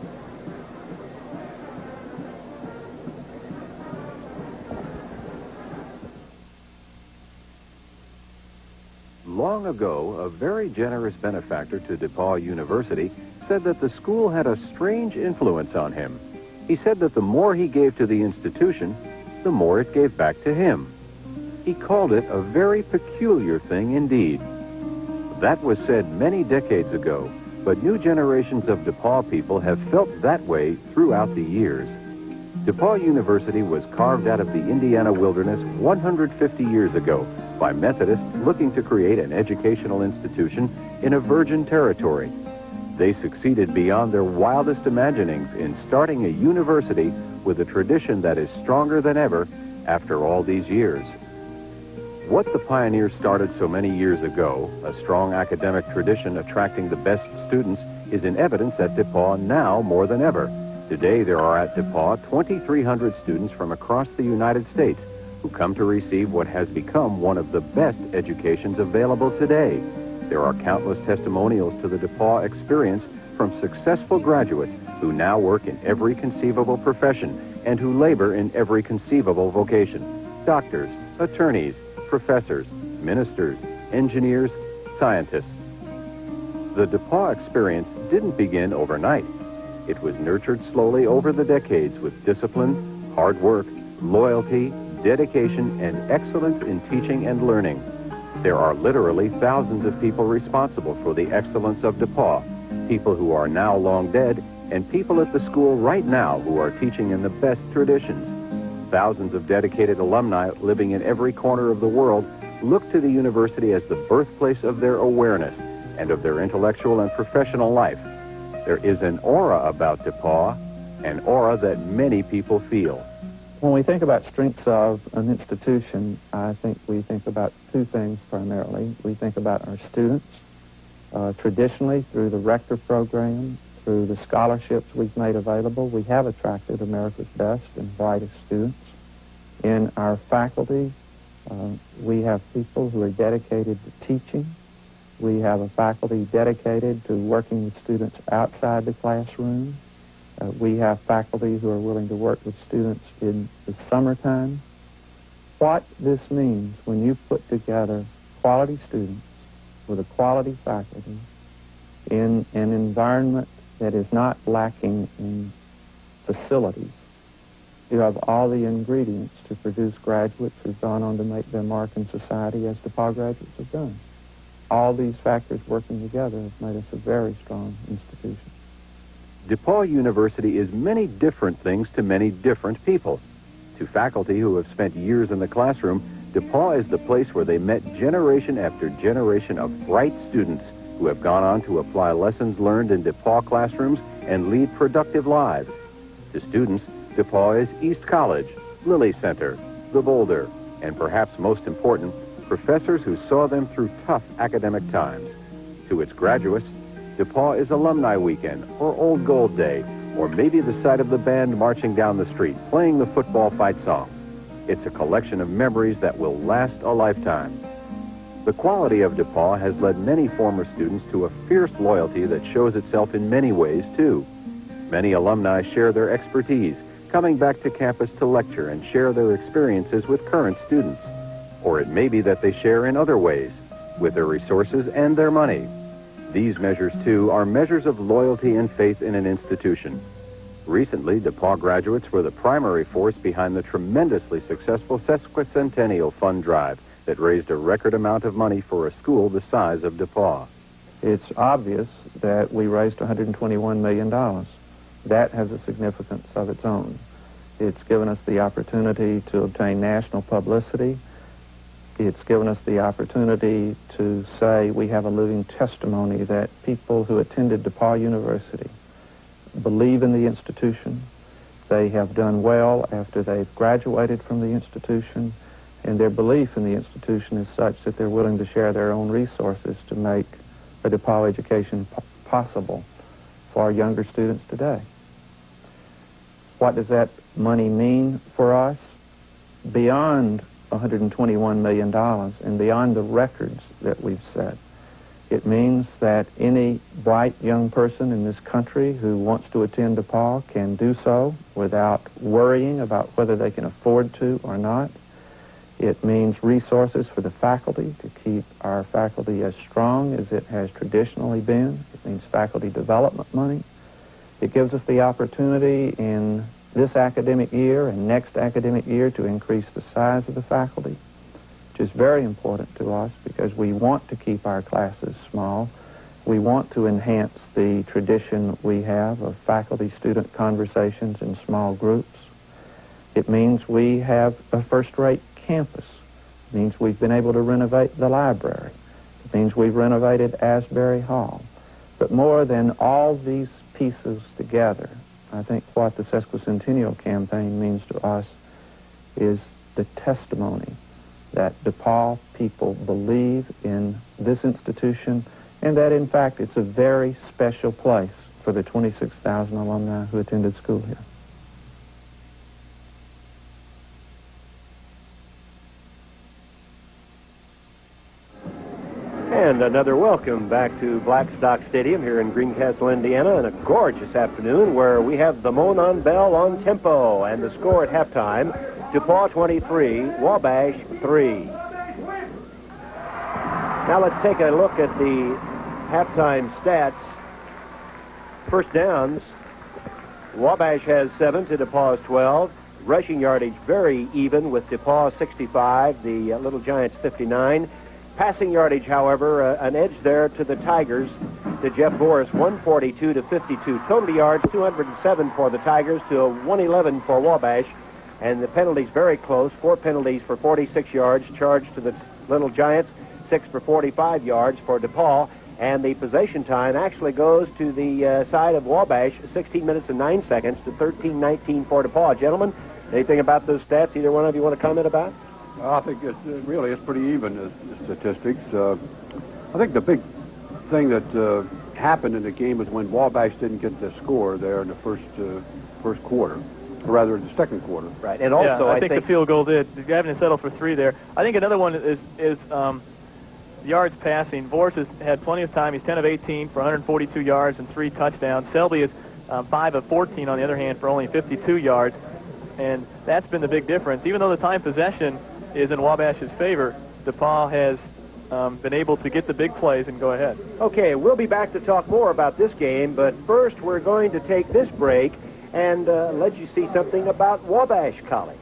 Long ago, a very generous benefactor to DePauw University said that the school had a strange influence on him. He said that the more he gave to the institution, the more it gave back to him. He called it a very peculiar thing indeed. That was said many decades ago, but new generations of DePauw people have felt that way throughout the years. DePauw University was carved out of the Indiana wilderness 150 years ago by Methodists looking to create an educational institution in a virgin territory. They succeeded beyond their wildest imaginings in starting a university with a tradition that is stronger than ever after all these years. What the pioneers started so many years ago, a strong academic tradition attracting the best students, is in evidence at DePauw now more than ever. Today there are at DePauw 2,300 students from across the United States who come to receive what has become one of the best educations available today. There are countless testimonials to the DePauw experience from successful graduates who now work in every conceivable profession and who labor in every conceivable vocation. Doctors, attorneys, professors, ministers, engineers, scientists. The DePauw experience didn't begin overnight. It was nurtured slowly over the decades with discipline, hard work, loyalty, dedication, and excellence in teaching and learning. There are literally thousands of people responsible for the excellence of DePauw, people who are now long dead, and people at the school right now who are teaching in the best traditions. Thousands of dedicated alumni living in every corner of the world look to the university as the birthplace of their awareness and of their intellectual and professional life. There is an aura about DePauw, an aura that many people feel. When we think about strengths of an institution, I think we think about two things primarily. We think about our students. Traditionally, through the rector program, through the scholarships we've made available, we have attracted America's best and brightest students. In our faculty, we have people who are dedicated to teaching. We have a faculty dedicated to working with students outside the classroom. We have faculty who are willing to work with students in the summertime. What this means when you put together quality students with a quality faculty in an environment that is not lacking in facilities, you have all the ingredients to produce graduates who've gone on to make their mark in society as DePauw graduates have done. All these factors working together have made us a very strong institution. DePauw University is many different things to many different people. To faculty who have spent years in the classroom, DePauw is the place where they met generation after generation of bright students who have gone on to apply lessons learned in DePauw classrooms and lead productive lives. To students, DePauw is East College, Lilly Center, the Boulder, and perhaps most important, professors who saw them through tough academic times. To its graduates, DePauw is Alumni Weekend, or Old Gold Day, or maybe the sight of the band marching down the street, playing the football fight song. It's a collection of memories that will last a lifetime. The quality of DePauw has led many former students to a fierce loyalty that shows itself in many ways, too. Many alumni share their expertise, coming back to campus to lecture and share their experiences with current students. Or it may be that they share in other ways, with their resources and their money. These measures, too, are measures of loyalty and faith in an institution. Recently, DePauw graduates were the primary force behind the tremendously successful Sesquicentennial Fund Drive that raised a record amount of money for a school the size of DePauw. It's obvious that we raised $121 million. That has a significance of its own. It's given us the opportunity to obtain national publicity. It's given us the opportunity to say we have a living testimony that people who attended DePauw University believe in the institution. They have done well after they've graduated from the institution, and their belief in the institution is such that they're willing to share their own resources to make a DePauw education possible for our younger students today. What does that money mean for us? Beyond $121 million and beyond the records that we've set, it means that any bright young person in this country who wants to attend DePauw can do so without worrying about whether they can afford to or not. It means resources for the faculty to keep our faculty as strong as it has traditionally been. It means faculty development money. It gives us the opportunity in this academic year and next academic year to increase the size of the faculty, which is very important to us because we want to keep our classes small. We want to enhance the tradition we have of faculty-student conversations in small groups. It means we have a first-rate campus. It means we've been able to renovate the library. It means we've renovated Asbury Hall. But more than all these pieces together, I think what the Sesquicentennial campaign means to us is the testimony that DePauw people believe in this institution and that, in fact, it's a very special place for the 26,000 alumni who attended school here. And another welcome back to Blackstock Stadium here in Greencastle, Indiana, and a gorgeous afternoon where we have the Monon Bell on tempo and the score at halftime, DePauw 23, Wabash 3. Now let's take a look at the halftime stats. First downs, Wabash has 7 to DePauw's 12. Rushing yardage very even with DePauw 65, the Little Giants 59. Passing yardage, however, an edge there to the Tigers, to Jeff Boris, 142 to 52. Total yards, 207 for the Tigers to 111 for Wabash. And the penalties very close. 4 penalties for 46 yards charged to the Little Giants, 6 for 45 yards for DePauw. And the possession time actually goes to the side of Wabash, 16 minutes and 9 seconds to 13-19 for DePauw. Gentlemen, anything about those stats either one of you want to comment about? I think it's pretty even, the statistics. I think the big thing that happened in the game was when Wabash didn't get the score there in the first quarter, or rather the second quarter. Right, and also I think the field goal did. Gavin settled for 3 there. I think another one is yards passing. Boris has had plenty of time. He's 10 of 18 for 142 yards and 3 touchdowns. Selby is 5 of 14, on the other hand, for only 52 yards. And that's been the big difference. Even though the time possession is in Wabash's favor, DePauw has been able to get the big plays and go ahead. Okay, we'll be back to talk more about this game, but first we're going to take this break and let you see something about Wabash College.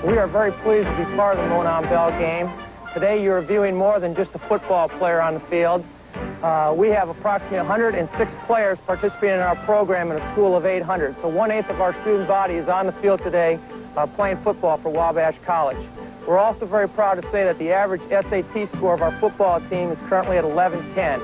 We are very pleased to be part of the Monon Bell game. Today you're viewing more than just a football player on the field. We have approximately 106 players participating in our program in a school of 800. So 1/8 of our student body is on the field today playing football for Wabash College. We're also very proud to say that the average SAT score of our football team is currently at 1110,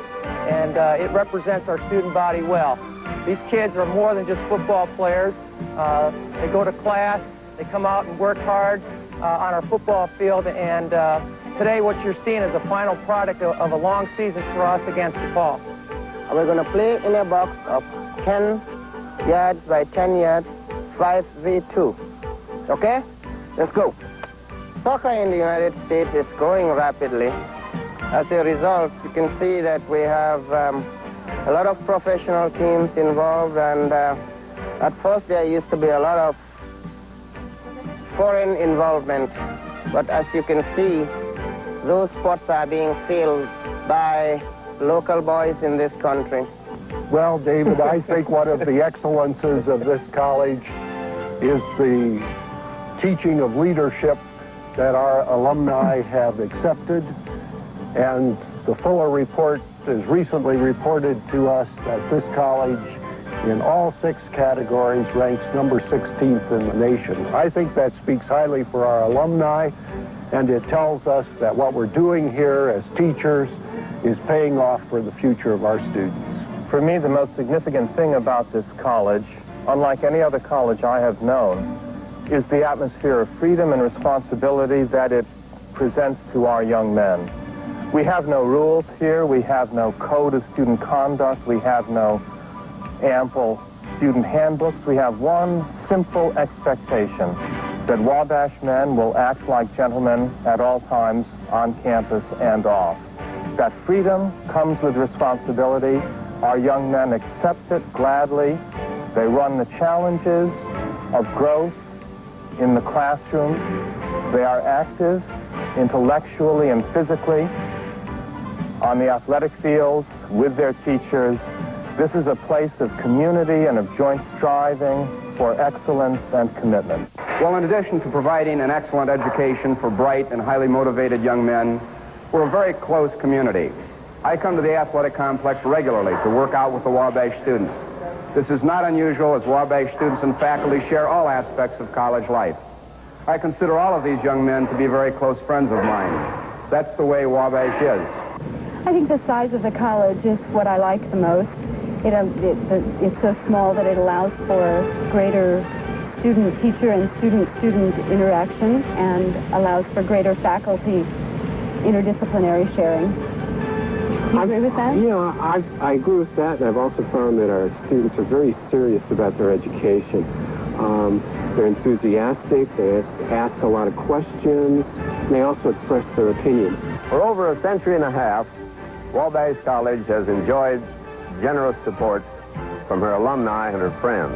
and it represents our student body well. These kids are more than just football players. They go to class, they come out and work hard on our football field, and today what you're seeing is a final product of a long season for us against DePauw. We're going to play in a box of 10 yards by 10 yards, 5v2. Okay? Let's go. Soccer in the United States is growing rapidly. As a result, you can see that we have a lot of professional teams involved, and at first there used to be a lot of foreign involvement. But as you can see, those spots are being filled by local boys in this country. Well, David, I think one of the excellences of this college is the teaching of leadership that our alumni have accepted. And the Fuller report has recently reported to us that this college, in all 6 categories, ranks number 16th in the nation. I think that speaks highly for our alumni, and it tells us that what we're doing here as teachers is paying off for the future of our students. For me, the most significant thing about this college, unlike any other college I have known, is the atmosphere of freedom and responsibility that it presents to our young men. We have no rules here. We have no code of student conduct. We have no ample student handbooks. We have one simple expectation, that Wabash men will act like gentlemen at all times on campus and off. That freedom comes with responsibility. Our young men accept it gladly. They run the challenges of growth in the classroom. They are active intellectually and physically on the athletic fields with their teachers. This is a place of community and of joint striving for excellence and commitment. Well, in addition to providing an excellent education for bright and highly motivated young men, we're a very close community. I come to the athletic complex regularly to work out with the Wabash students. This is not unusual, as Wabash students and faculty share all aspects of college life. I consider all of these young men to be very close friends of mine. That's the way Wabash is. I think the size of the college is what I like the most. It's so small that it allows for greater student-teacher and student-student interaction and allows for greater faculty interdisciplinary sharing. Do you agree with that? Yeah, I agree with that, and I've also found that our students are very serious about their education. They're enthusiastic, they ask a lot of questions, and they also express their opinions. For over a century and a half, Wabash College has enjoyed generous support from her alumni and her friends.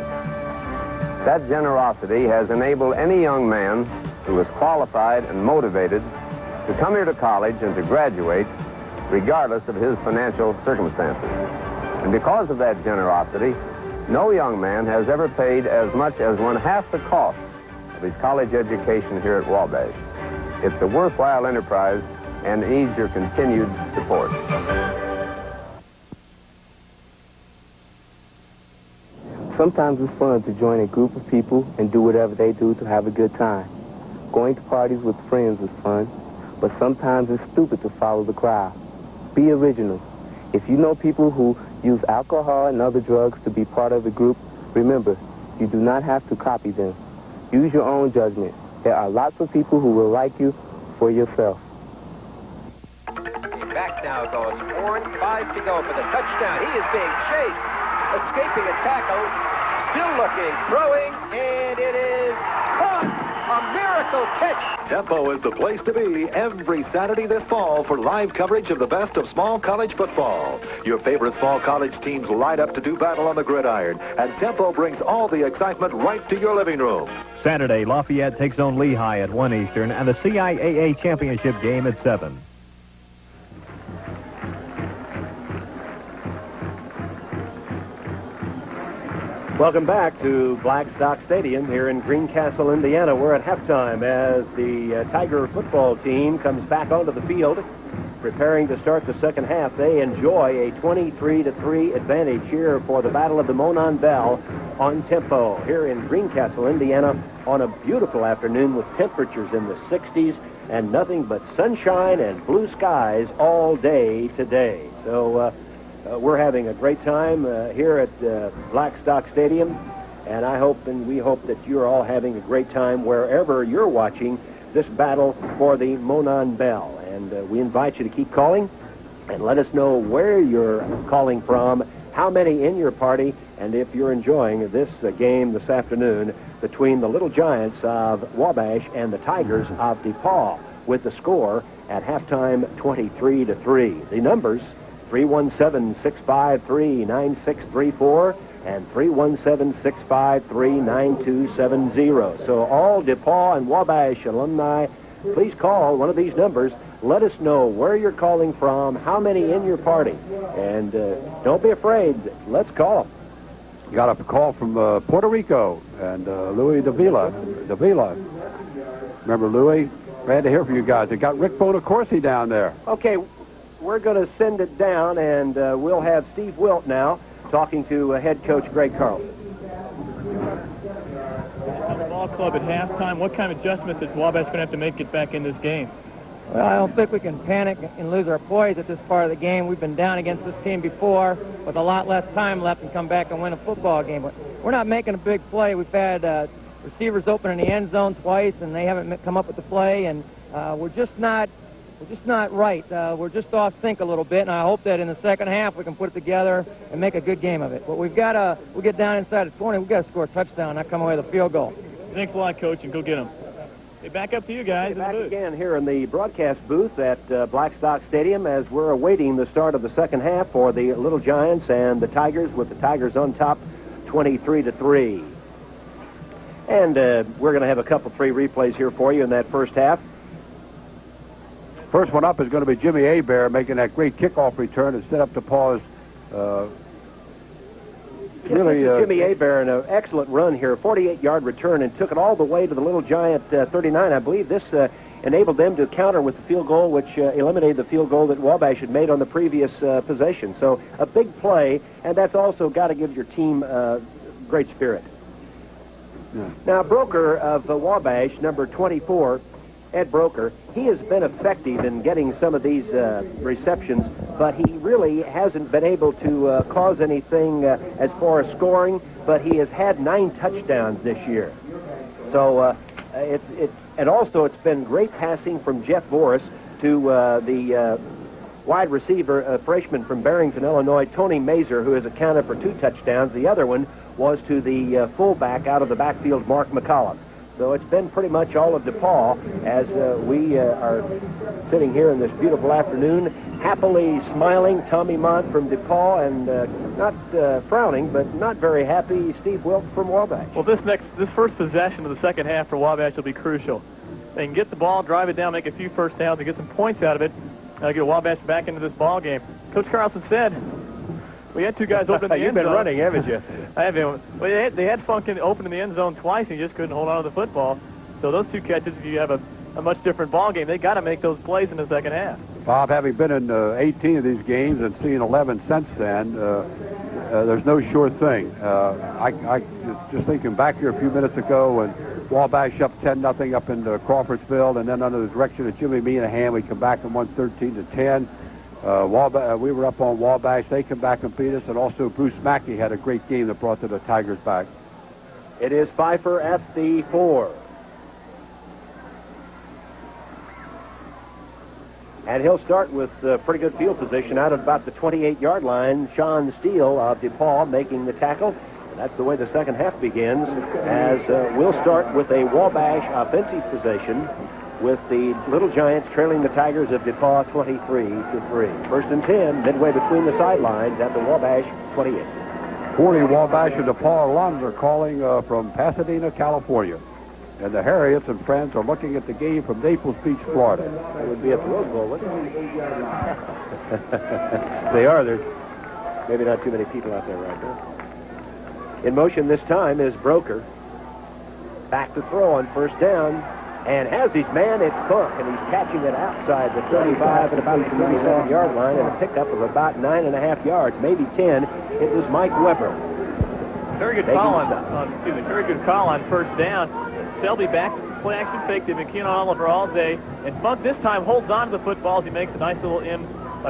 That generosity has enabled any young man who is qualified and motivated to come here to college and to graduate regardless of his financial circumstances. And because of that generosity, no young man has ever paid as much as 1/2 the cost of his college education here at Wabash. It's a worthwhile enterprise and needs your continued support. Sometimes it's fun to join a group of people and do whatever they do to have a good time. Going to parties with friends is fun, but sometimes it's stupid to follow the crowd. Be original. If you know people who use alcohol and other drugs to be part of the group, remember, you do not have to copy them. Use your own judgment. There are lots of people who will like you for yourself. Back now goes 4 and 5 to go for the touchdown. He is being chased, escaping a tackle, still looking, throwing, and it is caught. A miracle catch. Tempo is the place to be every Saturday this fall for live coverage of the best of small college football. Your favorite small college teams line up to do battle on the gridiron, and Tempo brings all the excitement right to your living room. Saturday, Lafayette takes on Lehigh at 1 Eastern, and the CIAA championship game at 7. Welcome back to Blackstock Stadium here in Greencastle, Indiana. We're at halftime as the Tiger football team comes back onto the field, preparing to start the second half. They enjoy a 23-3 advantage here for the Battle of the Monon Bell on Tempo here in Greencastle, Indiana, on a beautiful afternoon with temperatures in the 60s and nothing but sunshine and blue skies all day today. So we're having a great time here at Blackstock Stadium, and I hope and we hope that you're all having a great time wherever you're watching this battle for the Monon Bell. And we invite you to keep calling and let us know where you're calling from, how many in your party, and if you're enjoying this game this afternoon between the Little Giants of Wabash and the Tigers of DePauw, with the score at halftime 23-3. The numbers 317-653-9634 and 317-653-9270. So all DePauw and Wabash alumni, please call one of these numbers. Let us know where you're calling from, how many in your party, and don't be afraid. Let's call. Got a call from Puerto Rico, and Louis Davila. Remember Louis? Glad to hear from you guys. They got Rick Bonacorsi down there. Okay. We're going to send it down, and we'll have Steve Wilt now talking to head coach Greg Carlson. The ball club at halftime, what kind of adjustments is Wabash going to have to make it back in this game? Well, I don't think we can panic and lose our poise at this part of the game. We've been down against this team before with a lot less time left and come back and win a football game. But we're not making a big play. We've had receivers open in the end zone twice, and they haven't come up with the play, and we're just not right. We're just off sync a little bit, and I hope that in the second half we can put it together and make a good game of it. But we'll get down inside the 20. We've got to score a touchdown, not come away with a field goal. Thanks a lot, Coach, and go get them. Hey, back up to you guys. Back again here in the broadcast booth at Blackstock Stadium as we're awaiting the start of the second half for the Little Giants and the Tigers, with the Tigers on top 23-3. And we're going to have a couple, 3 replays here for you in that first half. First one up is going to be Jimmy Hebert making that great kickoff return and set up DePauw's Jimmy Hebert, an excellent run here, 48-yard return, and took it all the way to the Little Giant 39. I believe this enabled them to counter with the field goal, which eliminated the field goal that Wabash had made on the previous possession. So a big play, and that's also got to give your team great spirit. Yeah. Now, Broker of Wabash, number 24, Ed Broker, he has been effective in getting some of these receptions, but he really hasn't been able to cause anything as far as scoring, but he has had 9 touchdowns this year. So and also it's been great passing from Jeff Voris to the wide receiver, a freshman from Barrington, Illinois, Tony Mazer, who has accounted for 2 touchdowns. The other one was to the fullback out of the backfield, Mark McCollum. So it's been pretty much all of DePauw as we are sitting here in this beautiful afternoon, happily smiling. Tommy Mont from DePauw, and not frowning, but not very happy, Steve Wilt from Wabash. Well, this first possession of the second half for Wabash will be crucial. They can get the ball, drive it down, make a few first downs, and get some points out of it. Get Wabash back into this ball game. Coach Carlson said, we had 2 guys open in the end zone. You've been running, haven't you? I have been. Well, they had Funk open in the end zone twice, and he just couldn't hold on to the football. So those 2 catches, if you have a much different ball game, they got to make those plays in the second half. Bob, having been in 18 of these games and seen 11 since then, there's no sure thing. I just thinking back here a few minutes ago when Wabash up 10-0 up in Crawfordsville, and then under the direction of Jimmy Meanahan, we come back and won 13-10. We were up on Wabash. They come back and beat us, and also Bruce Mackey had a great game that brought the Tigers back. It is Pfeiffer at the 4. And he'll start with pretty good field position out at about the 28-yard line. Sean Steele of DePauw making the tackle. And that's the way the second half begins, as we'll start with a Wabash offensive possession with the Little Giants trailing the Tigers of DePauw 23-3. First and 10, midway between the sidelines at the Wabash 28. 40 Wabash and DePauw alums are calling from Pasadena, California. And the Harriets and friends are looking at the game from Naples Beach, Florida. It would be at the Rose Bowl, wouldn't it? They are. There's maybe not too many people out there right now. In motion this time is Broker. Back to throw on first down. And has his man, it's Funk, and he's catching it outside the 35 at about the 27-yard line, and a pickup of about 9.5 yards, maybe 10. It was Mike Weber. Very good call very good call on first down. Selby back to play action fake. They've been keen on Oliver all day. And Funk this time holds on to the football as he makes a nice little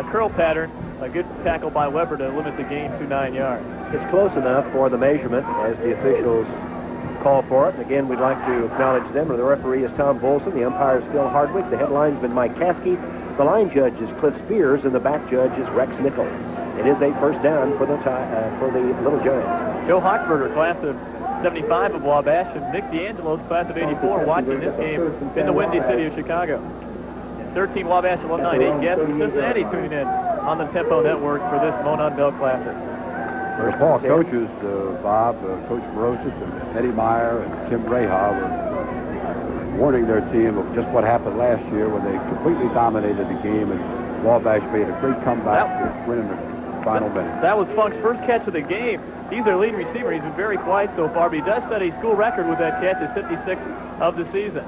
curl pattern. A good tackle by Weber to limit the gain to 9 yards. It's close enough for the measurement as the officials call for it. And again, we'd like to acknowledge them. The referee is Tom Bolson. The umpire is Phil Hardwick. The head linesman Mike Caskey. The line judge is Cliff Spears, and the back judge is Rex Nichols. It is a first down for the Little Giants. Joe Hochberger, class of 75 of Wabash, and Nick D'Angelo's class of 84, watching this game in the windy city of Chicago. 13 Wabash alumni, 8 guests from Cincinnati tuning in on the Tempo Network for this Monon Bell Classic. DePauw coaches, Bob, Coach Morosis, and Eddie Meyer, and Tim Reha were warning their team of just what happened last year when they completely dominated the game, and Wabash made a great comeback to win in the final minute. That was Funk's first catch of the game. He's their lead receiver. He's been very quiet so far, but he does set a school record with that catch at 56 of the season.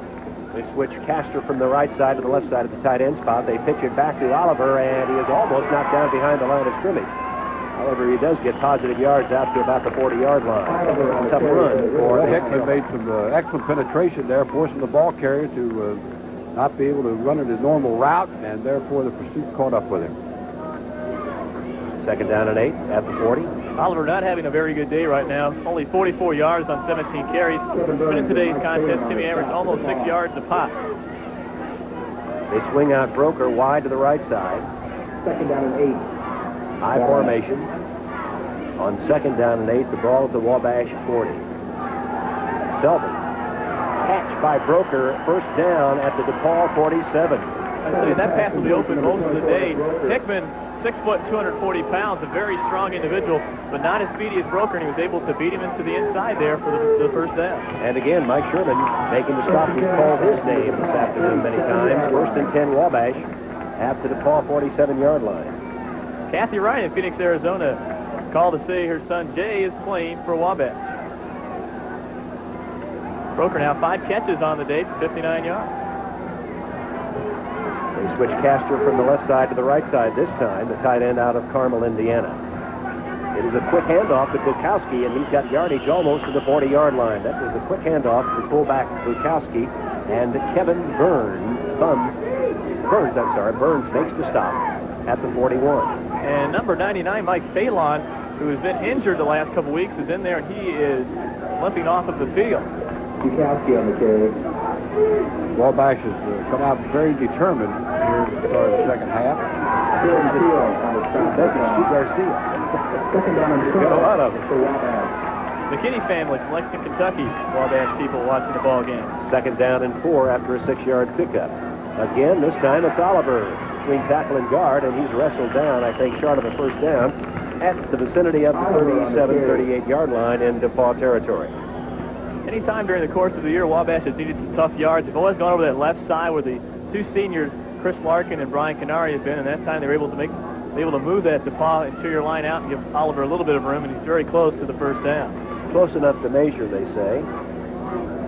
They switch Castor from the right side to the left side of the tight end spot. They pitch it back to Oliver, and he is almost knocked down behind the line of scrimmage. However, he does get positive yards out to about the 40-yard line. Tough run for Hickman made some excellent penetration there, forcing the ball carrier to not be able to run in his normal route, and therefore the pursuit caught up with him. Second down and 8 at the 40. Oliver not having a very good day right now. Only 44 yards on 17 carries. But in today's contest, Timmy averaged almost 6 yards a pop. They swing out Broker wide to the right side. Second down and 8. High formation. On second down and 8, the ball at the Wabash 40. Selby. Catch by Broker. First down at the DePauw 47. I tell you, that pass will be open most of the day. Hickman, 6 foot, 240 pounds, a very strong individual, but not as speedy as Broker, and he was able to beat him into the inside there for the first down. And again, Mike Sherman making the stop. We've called his name this afternoon many times. First and 10 Wabash at the DePauw 47-yard line. Kathy Ryan in Phoenix, Arizona, called to say her son Jay is playing for Wabash. Broker now 5 catches on the day for 59 yards. switch Castor from the left side to the right side this time, the tight end out of Carmel, Indiana. It is a quick handoff to Jakubowski, and he's got yardage almost to the 40-yard line. That was a quick handoff to fullback Jakubowski, and Kevin Burns makes the stop at the 41. And number 99, Mike Phelan, who has been injured the last couple weeks, is in there, and he is limping off of the field. Jakubowski on the carry. Wabash has come out very determined here at the start of the second half. Message to Garcia. Second down and Got a lot of them. McKinney family from Lexington, Kentucky. Wabash people watching the ball game. Second down and 4 after a 6-yard pickup. Again, this time it's Oliver between tackle and guard, and he's wrestled down, I think, short of a first down at the vicinity of the 37, 38-yard line in DePauw territory. Anytime during the course of the year, Wabash has needed some tough yards. They've always gone over that left side where the two seniors, Chris Larkin and Brian Canary, have been, and that time they were able to move that DePauw interior line out and give Oliver a little bit of room, and he's very close to the first down. Close enough to measure, they say.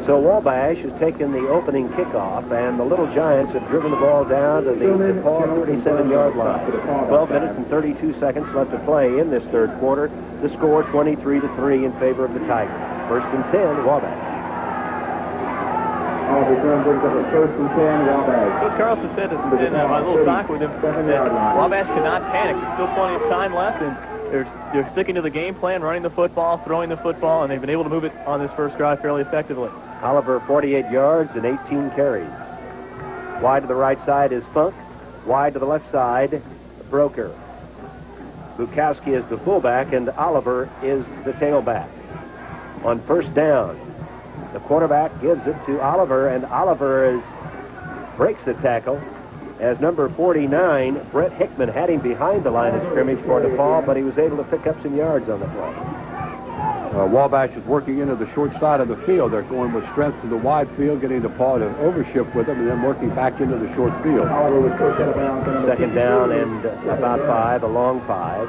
So Wabash has taken the opening kickoff, and the Little Giants have driven the ball down to the DePauw 37-yard line. 12 minutes and 32 seconds left to play in this third quarter. The score 23-3 in favor of the Tigers. First and 10, Wabash. Brings up a first and 10, Wabash. Coach Carlson said in my little talk with him that Wabash cannot panic. There's still plenty of time left, and they're sticking to the game plan, running the football, throwing the football, and they've been able to move it on this first drive fairly effectively. Oliver, 48 yards and 18 carries. Wide to the right side is Funk. Wide to the left side, Broker. Jakubowski is the fullback, and Oliver is the tailback. On first down, the quarterback gives it to Oliver, and Oliver breaks the tackle as number 49, Brett Hickman, had him behind the line of scrimmage for DePauw, but he was able to pick up some yards on the play. Wabash is working into the short side of the field. They're going with strength to the wide field, getting DePauw to overshift with them, and then working back into the short field. Second down and about 5, a long 5.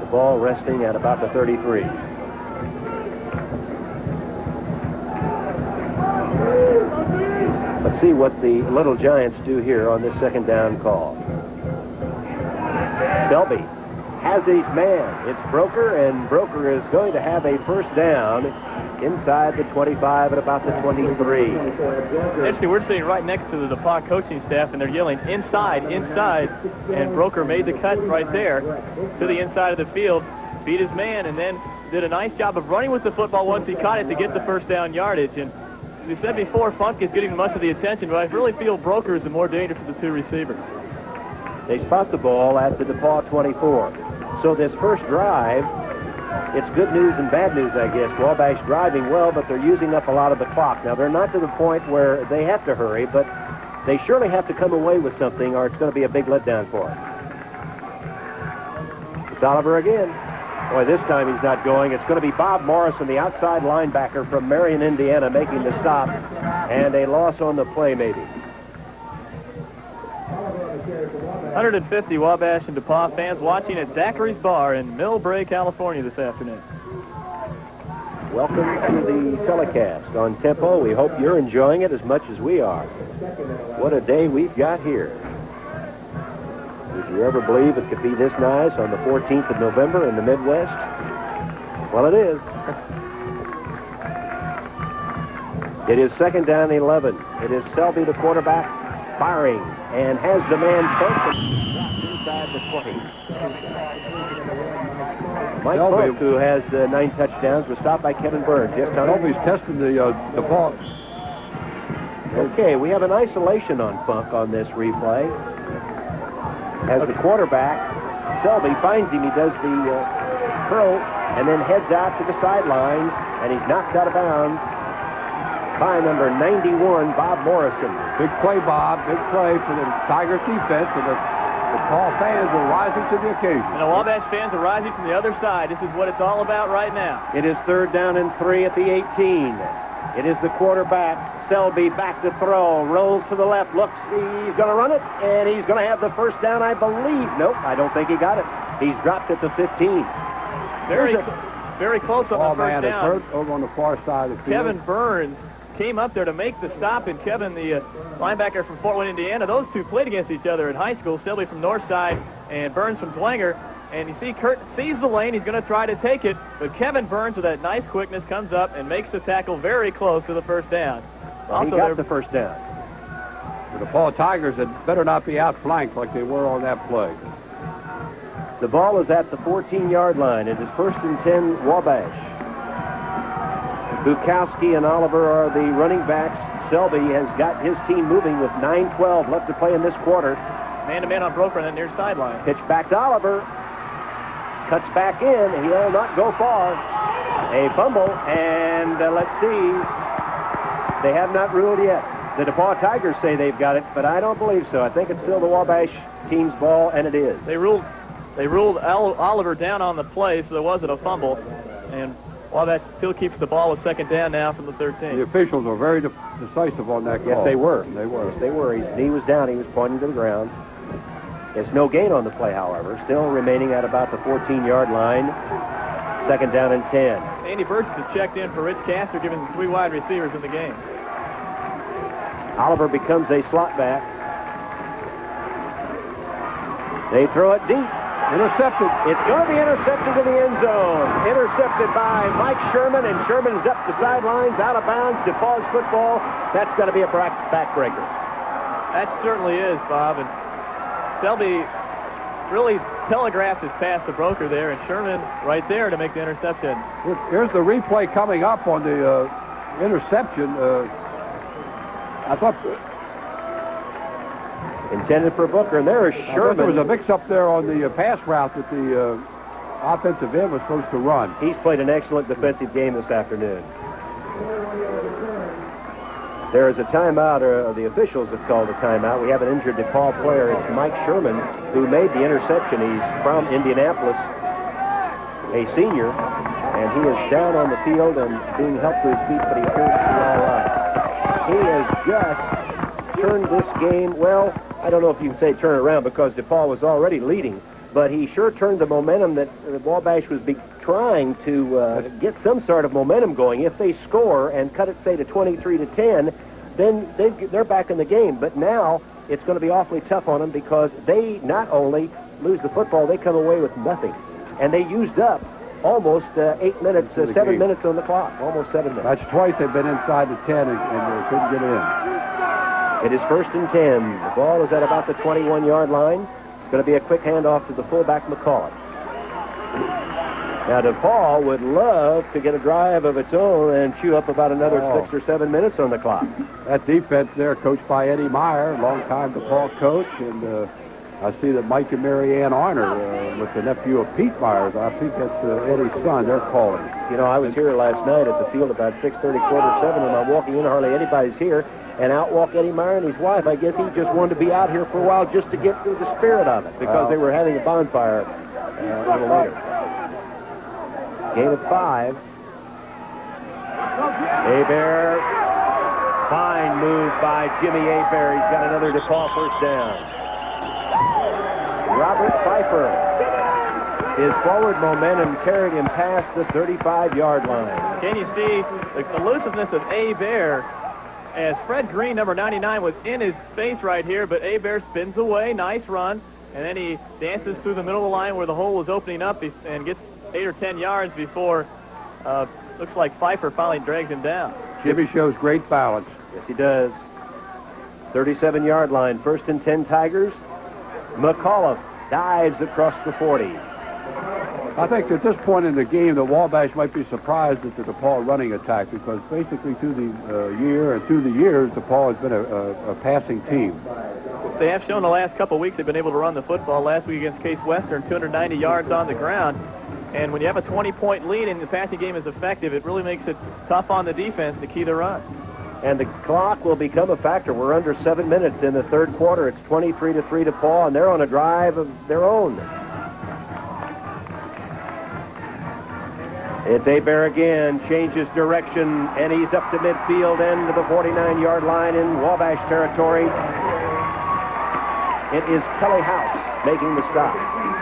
The ball resting at about the 33. Let's see what the Little Giants do here on this second down call. Selby has his man. It's Broker, and Broker is going to have a first down inside the 25 at about the 23. Actually, we're sitting right next to the DePauw coaching staff, and they're yelling, inside, inside, and Broker made the cut right there to the inside of the field, beat his man, and then did a nice job of running with the football once he caught it to get the first down yardage. And we said before, Funk is getting much of the attention, but I really feel Broker is the more dangerous of the two receivers. They spot the ball at the DePauw 24. So this first drive, it's good news and bad news, I guess. Wabash driving well, but they're using up a lot of the clock. Now, they're not to the point where they have to hurry, but they surely have to come away with something, or it's going to be a big letdown for them. It's Oliver again. Boy, this time he's not going. It's going to be Bob Morrison, the outside linebacker from Marion, Indiana, making the stop, and a loss on the play, maybe. 150 Wabash and DePauw fans watching at Zachary's Bar in Millbrae, California this afternoon. Welcome to the telecast on Tempo. We hope you're enjoying it as much as we are. What a day we've got here. Did you ever believe it could be this nice on the 14th of November in the Midwest? Well, it is. It is second down 11. It is Selby, the quarterback, firing, and has the man bumped inside the 20. Mike Funk, who has 9 touchdowns, was stopped by Kevin Burns. Yes, Tony? Selby's testing the ball. Okay, we have an isolation on Funk on this replay. As the quarterback, Selby finds him. He does the curl and then heads out to the sidelines, and he's knocked out of bounds by number 91, Bob Morrison. Big play, Bob. Big play for the Tigers defense, and the DePauw fans are rising to the occasion. And the Wabash fans are rising from the other side. This is what it's all about right now. It is third down and 3 at the 18. It is the quarterback, Selby, back to throw, rolls to the left, looks, he's going to run it, and he's going to have the first down, I believe. Nope, I don't think he got it. He's dropped at the 15. Very close on the first down. Hurt over on the far side of the field. Kevin Burns came up there to make the stop, and Kevin, the linebacker from Fort Wayne, Indiana, those two played against each other in high school, Selby from Northside and Burns from Dwenger. And you see Kurt sees the lane. He's going to try to take it, but Kevin Burns, with that nice quickness, comes up and makes the tackle very close to the first down. Also, he got the first down. The DePauw Tigers had better not be outflanked like they were on that play. The ball is at the 14-yard line. It is 1st and 10, Wabash. Bukowski and Oliver are the running backs. Selby has got his team moving with 9:12 left to play in this quarter. Man-to-man on Broker on that near sideline. Pitch back to Oliver. Cuts back in. He'll not go far. A fumble, and let's see. They have not ruled yet. The DePauw Tigers say they've got it, but I don't believe so. I think it's still the Wabash team's ball, and it is. They ruled Oliver down on the play, so there wasn't a fumble. And Wabash still keeps the ball with 2nd down now from the 13. The officials were very decisive on that call. Yes, they were. They were. Yes, they were. His knee was down. He was pointing to the ground. It's no gain on the play, however. Still remaining at about the 14-yard line. 2nd down and 10. Andy Burgess has checked in for Rich Castor, giving the 3 wide receivers in the game. Oliver becomes a slot back. They throw it deep. Intercepted. It's going to be intercepted in the end zone. Intercepted by Mike Sherman, and Sherman is up the sidelines, out of bounds. DePauw's football. That's going to be a backbreaker. That certainly is, Bob. And Selby really telegraphed his pass to Broker there, and Sherman right there to make the interception. Here's the replay coming up on the interception. I thought intended for Booker, and there is Sherman. There was a mix-up there on the pass route that the offensive end was supposed to run. He's played an excellent defensive game this afternoon. There is a timeout, or the officials have called a timeout. We have an injured DePauw player. It's Mike Sherman, who made the interception. He's from Indianapolis, a senior, and he is down on the field and being helped to his feet, but he appears to be all right. He has just turned this game, well, I don't know if you can say turn around because DePauw was already leading, but he sure turned the momentum that Wabash was trying to get some sort of momentum going. If they score and cut it, say, to 23-10, then they're back in the game. But now it's going to be awfully tough on them because they not only lose the football, they come away with nothing. And they used up almost 8 minutes, 7 minutes on the clock, almost 7 minutes. That's twice they've been inside the 10 and they couldn't get it in. It is 1st and 10. The ball is at about the 21-yard line. It's going to be a quick handoff to the fullback, McCullough. Now, DePauw would love to get a drive of its own and chew up about another 6 or 7 minutes on the clock. That defense there, coached by Eddie Meyer, longtime DePauw coach, and I see that Mike and Mary Ann Arner, with the nephew of Pete Myers, I think that's Eddie's son, they're calling. You know, I was here last night at the field about 6:30, 7:15, and I'm walking in, hardly anybody's here, and out walk Eddie Meyer and his wife. I guess he just wanted to be out here for a while just to get through the spirit of it, because they were having a bonfire a little later. Gain of 5. Hebert, fine move by Jimmy Hebert. He's got another DePauw first down. Robert Pfeiffer, his forward momentum carried him past the 35-yard line. Can you see the elusiveness of Hebert as Fred Green, number 99, was in his face right here, but Hebert spins away, nice run, and then he dances through the middle of the line where the hole was opening up and gets 8 or 10 yards before looks like Pfeiffer finally drags him down. Jimmy shows great balance. Yes, he does. 37-yard line, 1st and 10 Tigers. McCullough dives across the 40. I think at this point in the game, the Wabash might be surprised at the DePauw running attack because basically through the year and through the years, DePauw has been a passing team. They have shown the last couple of weeks they've been able to run the football. Last week against Case Western, 290 yards on the ground. And when you have a 20-point lead and the passing game is effective, it really makes it tough on the defense to key the run. And the clock will become a factor. We're under 7 minutes in the third quarter. It's 23-3 DePauw, and they're on a drive of their own. It's Hebert again, changes direction, and he's up to midfield, end of the 49-yard line in Wabash territory. It is Kelley House making the stop.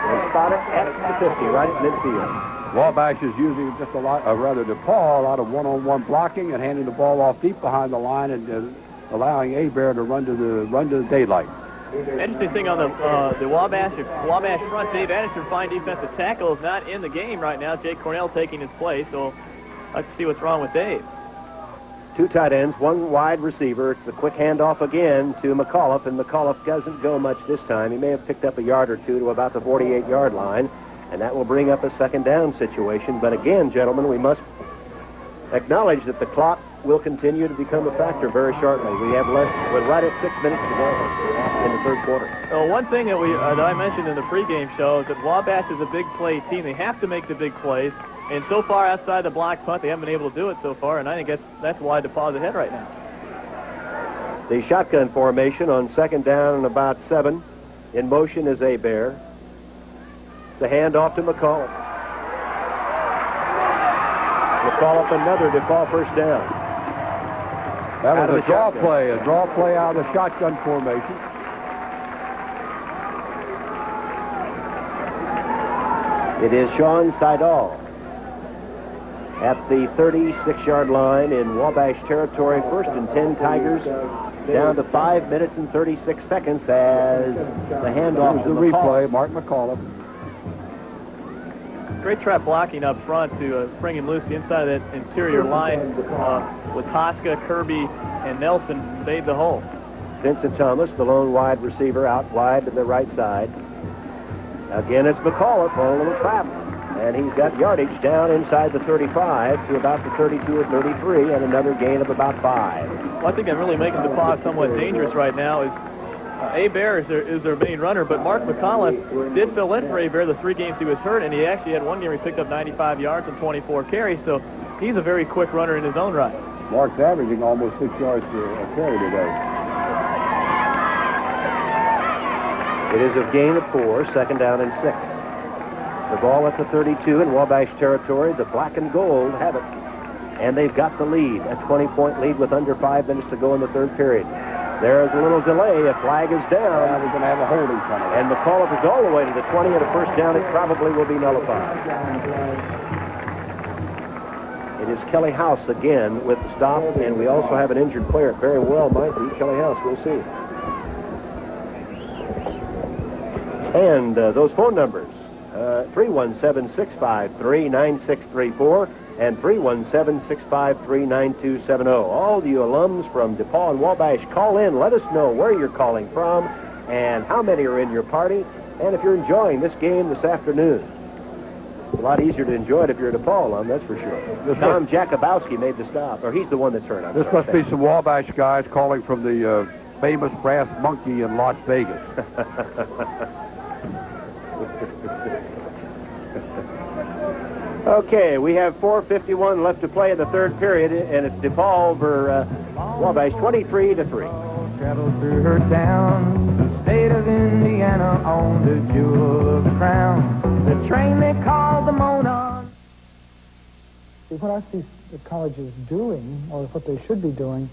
They spot it at the 50, right at midfield. Wabash is using just DePauw, a lot of one-on-one blocking and handing the ball off deep behind the line and allowing Hebert to run to the daylight. Interesting thing on the Wabash front, Dave Anderson, fine defensive tackle, is not in the game right now. Jake Cornell taking his place, so let's see what's wrong with Dave. 2 tight ends, 1 wide receiver. It's a quick handoff again to McAuliffe, and McAuliffe doesn't go much this time. He may have picked up a yard or 2 to about the 48-yard line, and that will bring up a second down situation. But again, gentlemen, we must acknowledge that the clock will continue to become a factor very shortly. We're right at 6 minutes to go in the third quarter. Well, one thing that I mentioned in the pregame show is that Wabash is a big play team. They have to make the big plays. And so far, outside the block punt, they haven't been able to do it so far, and I think that's why DePauw's ahead right now. The shotgun formation on second down and about 7. In motion is Hebert. The handoff to McAuliffe. McAuliffe, another DePauw first down. That was a draw play out of the shotgun formation. It is Sean Seidel at the 36-yard line in Wabash territory. 1st and 10 Tigers, down to 5 minutes and 36 seconds as the handoff to the replay, Mark McAuliffe. Great trap blocking up front to spring him loose. The inside of that interior line with Tosca, Kirby, and Nelson made the hole. Vincent Thomas, the lone wide receiver, out wide to the right side. Again, it's McAuliffe on a little trap. And he's got yardage down inside the 35 to about the 32 or 33, and another gain of about 5. Well, I think that really makes DePauw somewhat dangerous right now is Hebert is their main runner, but Mark McAuliffe did fill in for Hebert the 3 games he was hurt, and he actually had 1 game where he picked up 95 yards and 24 carries, so he's a very quick runner in his own right. Mark's averaging almost 6 yards a carry today. It is a gain of 4, second down and 6. The ball at the 32 in Wabash territory. The black and gold have it. And they've got the lead, a 20-point lead with under 5 minutes to go in the third period. There is a little delay. A flag is down. We're going to have a holding penalty. And McAuliffe is all the way to the 20 at a first down. It probably will be nullified. It is Kelley House again with the stop, and we also have an injured player. It very well might be Kelley House. We'll see. And those phone numbers. 317-653-9634 and 317-653-9270. All the alums from DePauw and Wabash, call in. Let us know where you're calling from and how many are in your party, and if you're enjoying this game this afternoon. It's a lot easier to enjoy it if you're a DePauw alum, that's for sure. Tom Jakubowski made the stop, or he's the one that's hurt. This must be some Wabash guys calling from the famous Brass Monkey in Las Vegas. Okay, we have 4:51 left to play in the third period, and it's DePauw over Wabash, 23-3. Traveled through her town, the state of Indiana owned a jewel of the crown. The train they called the Monon. What I see the colleges doing, or what they should be doing,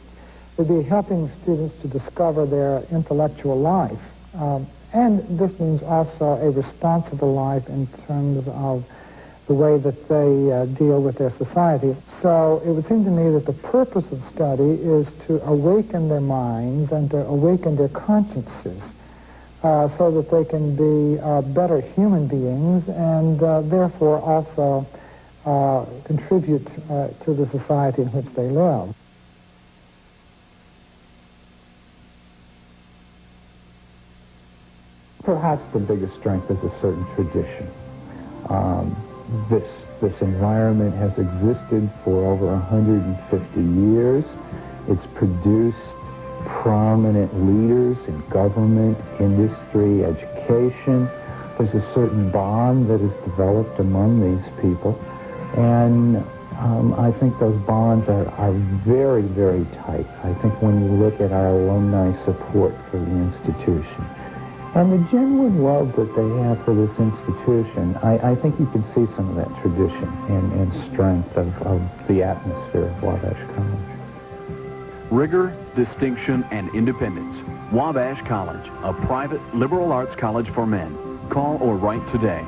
would be helping students to discover their intellectual life. And this means also a responsible life in terms of the way that they deal with their society. So it would seem to me that the purpose of study is to awaken their minds and to awaken their consciences so that they can be better human beings and therefore also contribute to the society in which they live. Perhaps the biggest strength is a certain tradition. This environment has existed for over 150 years. It's produced prominent leaders in government, industry, education. There's a certain bond that is developed among these people. And I think those bonds are very, very tight. I think when you look at our alumni support for the institution, and the genuine love that they have for this institution, I think you can see some of that tradition and strength of the atmosphere of Wabash College. Rigor, distinction, and independence. Wabash College, a private liberal arts college for men. Call or write today.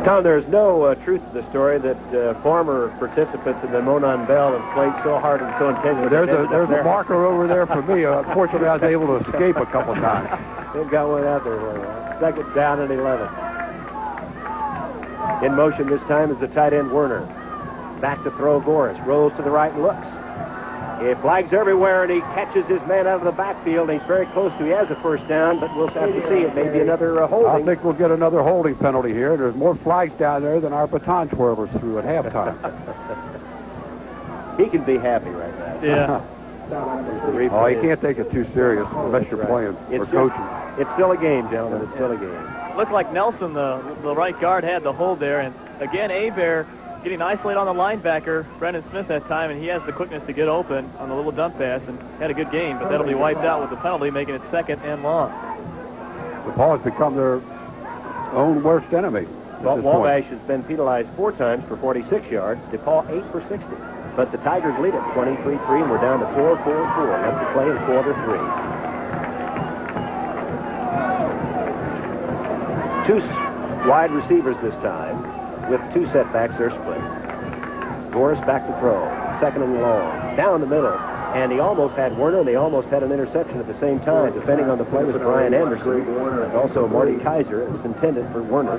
Tom, there's no truth to the story that former participants in the Monon Bell have played so hard and so intensely. There's a marker over there for me. Unfortunately, I was able to escape a couple times. They've got one out there for you. Second down and 11. In motion this time is the tight end Werner. Back to throw Boris. Rolls to the right and looks. He flags everywhere, and he catches his man out of the backfield. He's very close to. He has a first down, but we'll have to see. It may be another holding. I think we'll get another holding penalty here. There's more flags down there than our baton twirlers threw at halftime. He can be happy right now. Yeah. Oh, you can't take it too serious unless you're playing or coaching. It's still a game, gentlemen. It's still a game. Looked like Nelson, the right guard, had the hold there. And again, Hebert getting isolated on the linebacker, Brendan Smith, that time, and he has the quickness to get open on the little dump pass and had a good game. But that'll be wiped out with the penalty, making it second and long. DePauw has become their own worst enemy. Wabash has been penalized 4 times for 46 yards. DePauw 8 for 60. But the Tigers lead it 23-3, and we're down to 4-4-4. Left to play in quarter 3. 2 wide receivers this time. With 2 setbacks, they're split. Boris back to throw. Second and long. Down the middle. And he almost had Werner, and he almost had an interception at the same time. Defending on the play was Brian Anderson. And also Marty Kaiser. It was intended for Werner.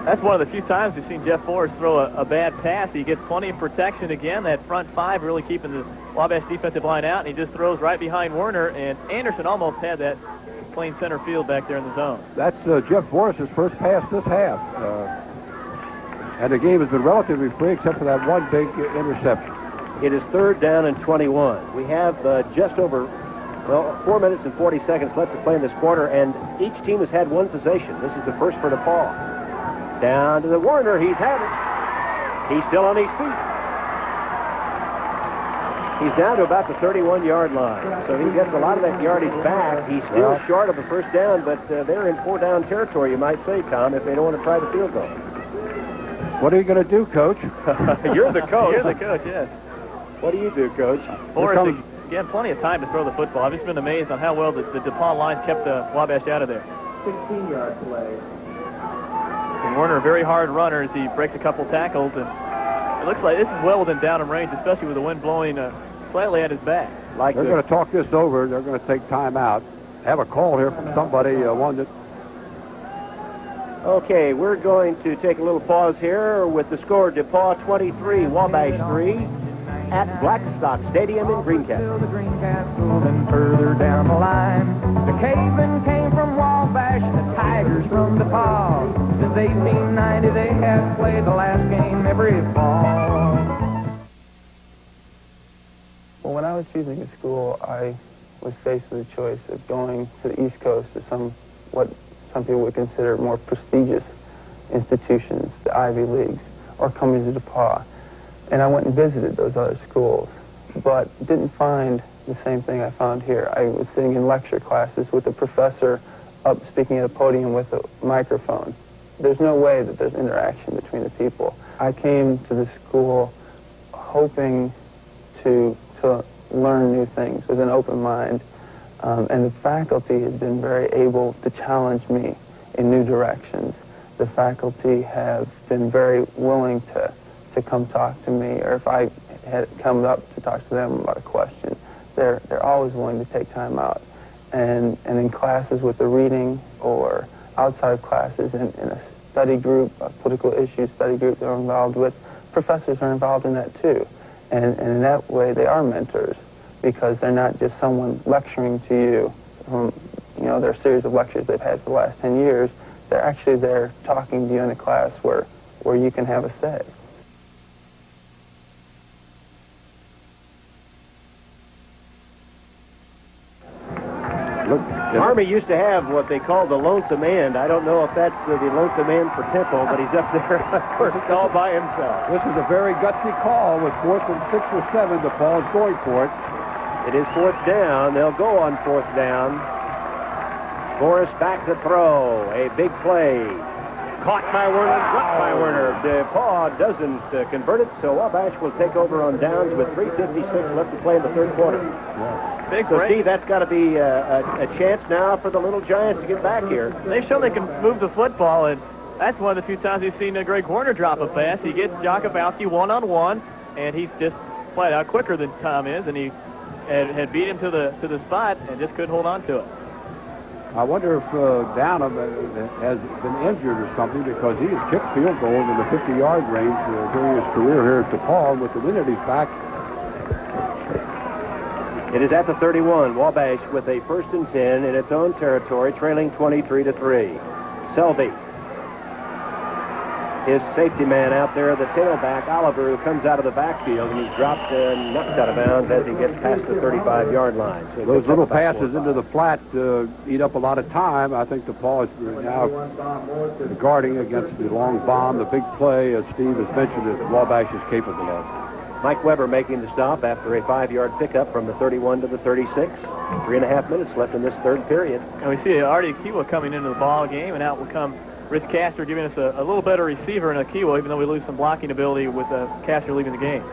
That's one of the few times we've seen Jeff Forrest throw a bad pass. He gets plenty of protection again. That front 5 really keeping the Wabash defensive line out, and he just throws right behind Werner. And Anderson almost had that plain center field back there in the zone. That's Jeff Forrest's first pass this half. And the game has been relatively free except for that one big interception. It is 3rd down and 21. We have just over, 4 minutes and 40 seconds left to play in this quarter, and each team has had 1 possession. This is the first for DePauw. Down to the Werner. He's had it. He's still on his feet. He's down to about the 31-yard line. So he gets a lot of that yardage back. He's still short of the first down, but they're in 4-down territory, you might say, Tom, if they don't want to try the field goal. What are you going to do, Coach? You're the coach. You're the coach, yes. What do you do, Coach? Forrest, again, plenty of time to throw the football. I've just been amazed on how well the DePauw lines kept Wabash out of there. 16-yard play. And Werner, a very hard runner as he breaks a couple tackles. And it looks like this is well within down range, especially with the wind blowing slightly at his back. They're going to talk this over. They're going to take time out. Have a call here from somebody, one that... Okay, we're going to take a little pause here with the score: DePauw 23, Wabash 3, at Blackstock Stadium in Greencastle. The Greencastle, then further down the line, the Cavemen came from Wabash and the Tigers from DePauw. Since 1890, they have played the last game every fall. Well, when I was choosing a school, I was faced with the choice of going to the East Coast to what some people would consider more prestigious institutions, the Ivy Leagues, or coming to DePauw. And I went and visited those other schools, but didn't find the same thing I found here. I was sitting in lecture classes with a professor up speaking at a podium with a microphone. There's no way that there's interaction between the people. I came to the school hoping to learn new things with an open mind. And the faculty has been very able to challenge me in new directions. The faculty have been very willing to come talk to me, or if I had come up to talk to them about a question, they're always willing to take time out. And in classes with the reading or outside of classes in a study group, a political issues study group they're involved with, professors are involved in that too. And in that way, they are mentors, because they're not just someone lecturing to you from, their series of lectures they've had for the last 10 years. They're actually there talking to you in a class where you can have a say. Army used to have what they call the lonesome end. I don't know if that's the lonesome end for Temple, but he's up there first all by himself. This is a very gutsy call with 4th and 6 or 7. DePauw is going for it. It is 4th down. They'll go on 4th down. Boris back to throw. A big play. Caught by Werner, dropped by Werner. DePauw doesn't convert it, so Wabash will take over on downs with 3:56 left to play in the 3rd quarter. Big so, break. Steve, that's got to be a chance now for the Little Giants to get back here. They've shown they can move the football, and That's one of the few times we've seen Greg Horner drop a pass. He gets Jakubowski one-on-one, and he's just flat out quicker than Tom is, and he had beat him to the spot and just couldn't hold on to it. I wonder if Downham has been injured or something, because he has kicked field goals in the 50-yard range during his career here at DePauw. With the wind at his back. It is at the 31. Wabash with a 1st and 10 in its own territory, trailing 23-3. Selby, his safety man out there, the tailback, Oliver, who comes out of the backfield, and he's dropped and knocked out of bounds as he gets past the 35-yard line. So those little passes into the flat eat up a lot of time. I think DePauw is now guarding against the long bomb, the big play, as Steve has mentioned, that Wabash is capable of. Mike Weber making the stop after a 5-yard pickup from the 31 to the 36. 3.5 minutes left in this third period. And we see Artie Akiwa coming into the ball game, and out will come Rich Castor, giving us a little better receiver in Akiwa, even though we lose some blocking ability with Castor leaving the game.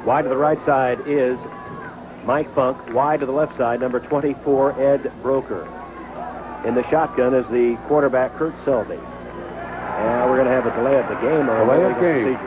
Wide to the right side is Mike Funk. Wide to the left side, number 24, Ed Broker. In the shotgun is the quarterback, Kurt Selby. And we're going to have a delay of the game. Delay of game.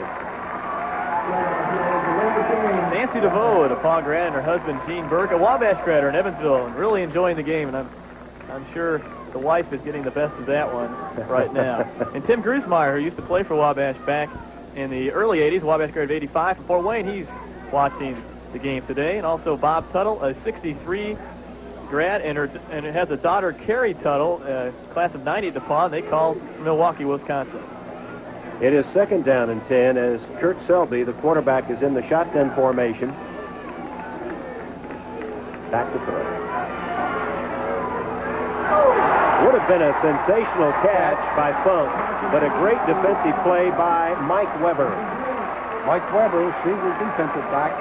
Nancy DeVoe, a DePauw grad, and her husband, Gene Burke, a Wabash grad in Evansville, and really enjoying the game. And I'm sure the wife is getting the best of that one right now. And Tim Grusmeyer, who used to play for Wabash back in the early 80s, Wabash grad of 85 from Fort Wayne, he's watching the game today. And also Bob Tuttle, a 63 grad, and it has a daughter, Carrie Tuttle, class of 90 at DePauw, and they call from Milwaukee, Wisconsin. It is 2nd down and 10 as Kurt Selby, the quarterback, is in the shotgun formation. Back to throw. Would have been a sensational catch by Funk, but a great defensive play by Mike Weber. Mike Weber, senior defensive back.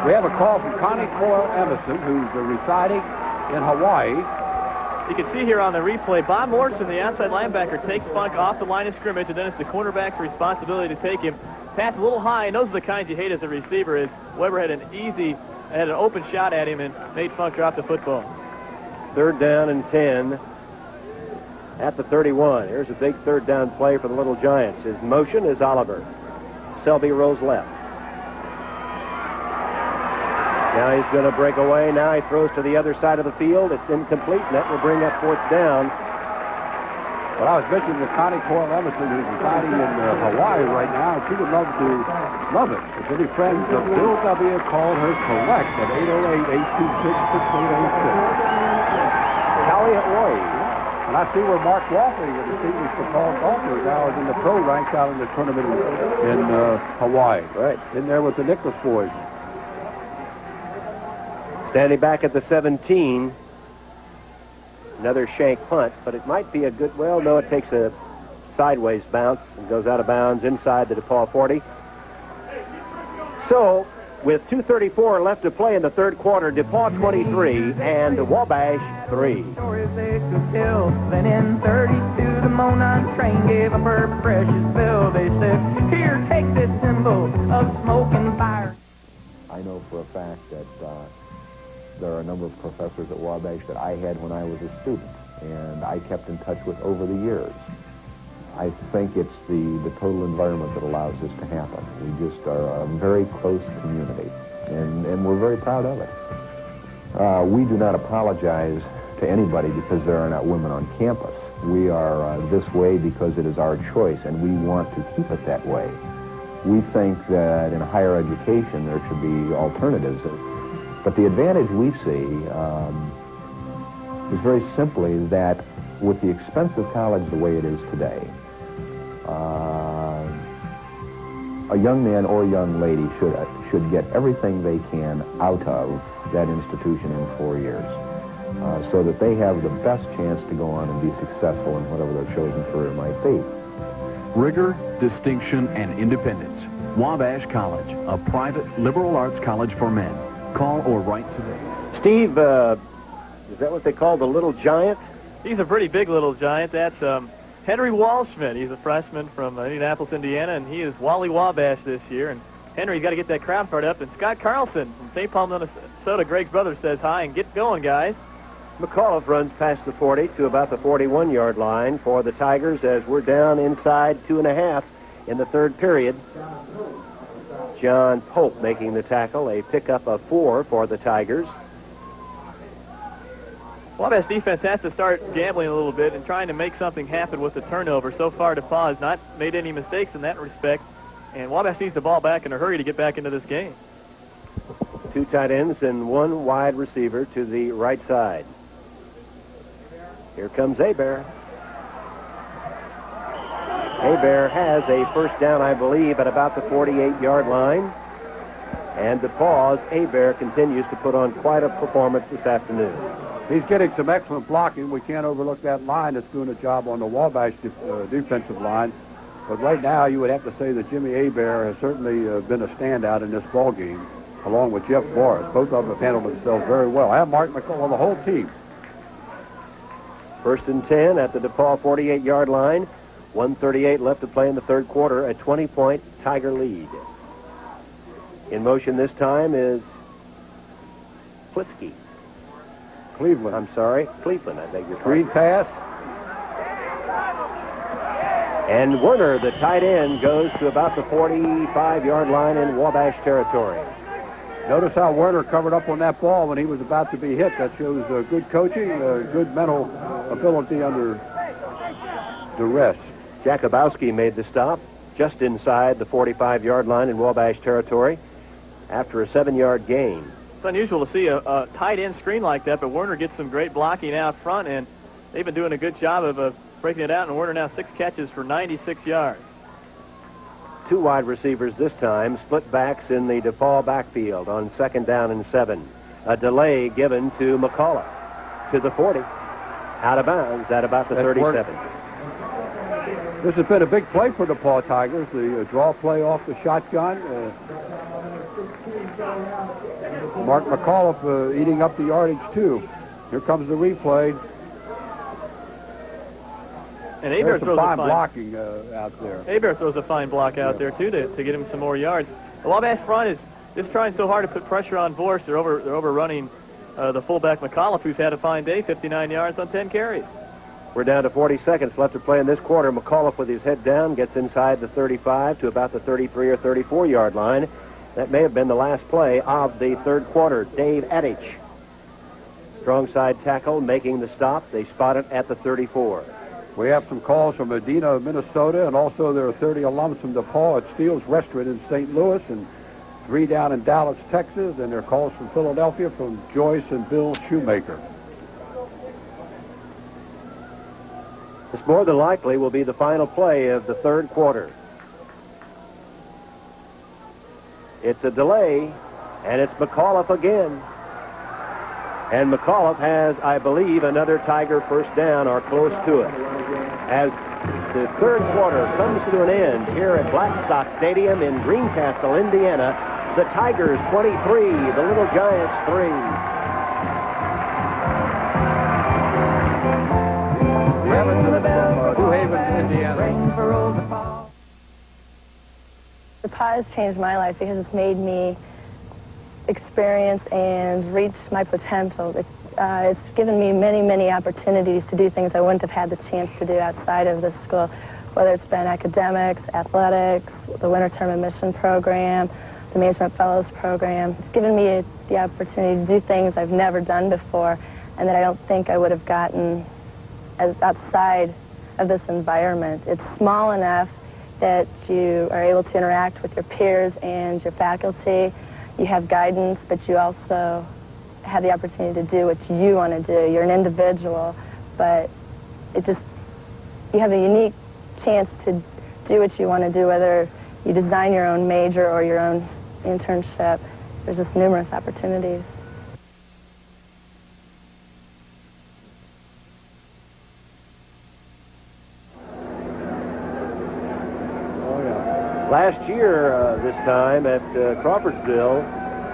We have a call from Connie Coyle Emerson, who's residing in Hawaii. You can see here on the replay, Bob Morrison, the outside linebacker, takes Funk off the line of scrimmage, and then it's the cornerback's responsibility to take him. Pass a little high, and those are the kinds you hate as a receiver, is Weber had an open shot at him and made Funk drop the football. 3rd down and 10 at the 31. Here's a big 3rd down play for the Little Giants. His motion is Oliver. Selby rolls left. Now he's going to break away. Now he throws to the other side of the field. It's incomplete, and that will bring up 4th down. Well, I was mentioning that Connie Coyle Emerson, who's residing in Hawaii right now, she would love it. If any friends of Bill W. call her correct at 808-826-6806. Kelly Hawaii. And I see where Mark Walkley, a distinguished DePauw golfer, now is in the pro ranks out in the tournament in Hawaii. Right. In there with the Nicholas boys. Standing back at the 17. Another shank punt, but it might be a good, well, no, it takes a sideways bounce and goes out of bounds inside the DePauw 40. So, with 2:34 left to play in the 3rd quarter, DePauw 23 and Wabash 3. Then in 32, the Monon train gave up her precious bill. They said, here, take this symbol of smoke and fire. I know for a fact that there are a number of professors at Wabash that I had when I was a student, and I kept in touch with over the years. I think it's the total environment that allows this to happen. We just are a very close community, and we're very proud of it. We do not apologize to anybody because there are not women on campus. We are this way because it is our choice, and we want to keep it that way. We think that in higher education there should be alternatives. But the advantage we see is very simply that with the expensive college the way it is today, a young man or young lady should get everything they can out of that institution in 4 years, so that they have the best chance to go on and be successful in whatever their chosen career might be. Rigor, distinction, and independence. Wabash College, a private liberal arts college for men. Call or write today. Steve, is that what they call the Little Giant? He's a pretty big little giant. That's Henry Walshman. He's a freshman from Indianapolis, Indiana, and he is Wally Wabash this year. And Henry's got to get that crowd fired up. And Scott Carlson from St. Paul, Minnesota, Greg's brother, says hi and get going, guys. McAuliffe runs past the 40 to about the 41-yard line for the Tigers as we're down inside 2.5 in the third period. John Pope making the tackle, a pickup of 4 for the Tigers. Wabash defense has to start gambling a little bit and trying to make something happen with the turnover. So far, DePauw has not made any mistakes in that respect, and Wabash needs the ball back in a hurry to get back into this game. 2 tight ends and 1 wide receiver to the right side. Here comes Hebert. Hebert has a first down, I believe, at about the 48-yard line. And DePauw's Hebert continues to put on quite a performance this afternoon. He's getting some excellent blocking. We can't overlook that line that's doing a job on the Wabash defensive line. But right now, you would have to say that Jimmy Hebert has certainly been a standout in this ball game, along with Jeff Morris. Both of them have handled themselves very well. I have Mark McCullough, the whole team. 1st and 10 at the DePauw 48-yard line. 1:38 left to play in the third quarter. A 20-point Tiger lead. In motion this time is Klitsky. Cleveland. I'm sorry, Cleveland, I beg your Screen pardon. pass. And Werner, the tight end, goes to about the 45-yard line in Wabash territory. Notice how Werner covered up on that ball when he was about to be hit. That shows good coaching, good mental ability under duress. Jakubowski made the stop just inside the 45-yard line in Wabash territory after a 7-yard gain. It's unusual to see a tight end screen like that, but Werner gets some great blocking out front, and they've been doing a good job of breaking it out, and Werner now 6 catches for 96 yards. 2 wide receivers this time, split backs in the DePauw backfield on 2nd down and 7. A delay given to McCullough to the 40. Out of bounds at about the 37. This has been a big play for the DePauw Tigers. The draw play off the shotgun. Mark McAuliffe eating up the yardage, too. Here comes the replay. And Hebert throws fine a fine blocking out there. Hebert throws a fine block out there, too, to get him some more yards. The Wabash front is just trying so hard to put pressure on Vorst. They're overrunning the fullback McAuliffe, who's had a fine day, 59 yards on 10 carries. We're down to 40 seconds left to play in this quarter. McAuliffe with his head down gets inside the 35 to about the 33 or 34-yard line. That may have been the last play of the third quarter. Dave Adich, strong side tackle, making the stop. They spot it at the 34. We have some calls from Medina, Minnesota, and also there are 30 alums from DePauw at Steele's Restaurant in St. Louis, and 3 down in Dallas, Texas, and there are calls from Philadelphia from Joyce and Bill Shoemaker. This more than likely will be the final play of the third quarter. It's a delay, and it's McAuliffe again. And McAuliffe has, I believe, another Tiger first down or close to it. As the third quarter comes to an end here at Blackstock Stadium in Greencastle, Indiana, the Tigers 23, the Little Giants 3. New Haven, Indiana. DePauw has changed my life because it's made me experience and reach my potential. It's given me many, many opportunities to do things I wouldn't have had the chance to do outside of this school, whether it's been academics, athletics, the winter term admission program, the Management Fellows program. It's given me the opportunity to do things I've never done before and that I don't think I would have gotten as outside of this environment. It's small enough that you are able to interact with your peers and your faculty. You have guidance, but you also have the opportunity to do what you want to do. You're an individual, but you have a unique chance to do what you want to do, whether you design your own major or your own internship. There's just numerous opportunities. Last year, this time at Crawfordsville,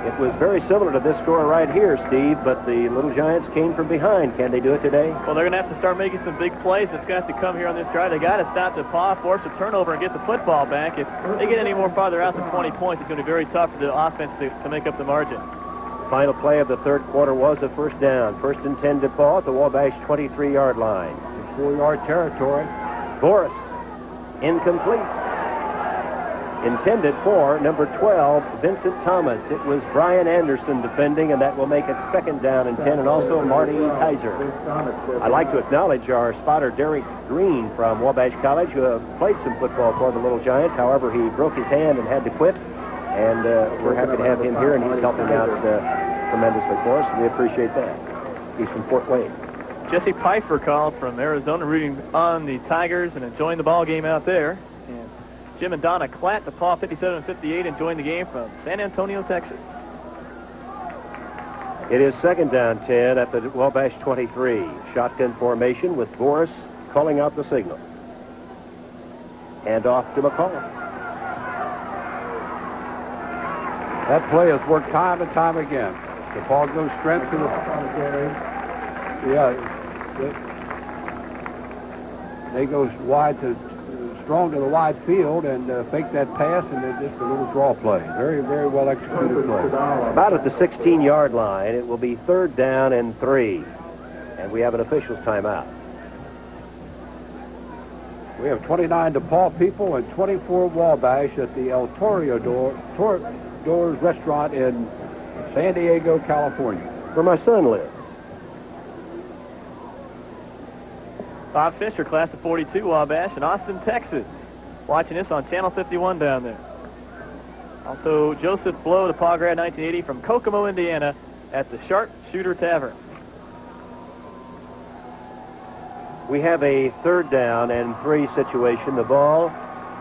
it was very similar to this score right here, Steve, but the Little Giants came from behind. Can they do it today? Well, they're going to have to start making some big plays. It's going to have to come here on this drive. They got to stop DePauw, force a turnover, and get the football back. If they get any more farther out than 20 points, it's going to be very tough for the offense to make up the margin. Final play of the third quarter was a first down. 1st and 10 DePauw at the Wabash 23-yard line. 4-yard territory. Boris, incomplete. Intended for number 12, Vincent Thomas. It was Brian Anderson defending, and that will make it 2nd down and 10, and also Marty Kaiser. I'd like to acknowledge our spotter, Derek Green from Wabash College, who played some football for the Little Giants. However, he broke his hand and had to quit, and we're happy to have him here, and he's helping out tremendously for us, and we appreciate that. He's from Fort Wayne. Jesse Pfeiffer called from Arizona, rooting on the Tigers and enjoying the ball game out there. And Jim and Donna Klatt, DePauw 57 and 58, enjoying the game from San Antonio, Texas. It is 2nd down 10 at the Wabash 23. Shotgun formation with Boris calling out the signal. And off to McCollum. That play has worked time and time again. DePauw goes strength to the... Yeah. They go wide to... strong to the wide field and fake that pass, and then just a little draw play. Very, very well executed play. About at the 16-yard line. It will be 3rd down and 3. And we have an official's timeout. We have 29 DePauw people and 24 Wabash at the El Toreador's restaurant in San Diego, California. Where my son lives. Bob Fisher, class of 42, Wabash, in Austin, Texas. Watching this on Channel 51 down there. Also, Joseph Blow, DePauw grad 1980 from Kokomo, Indiana, at the Sharpshooter Tavern. We have a 3rd down and 3 situation. The ball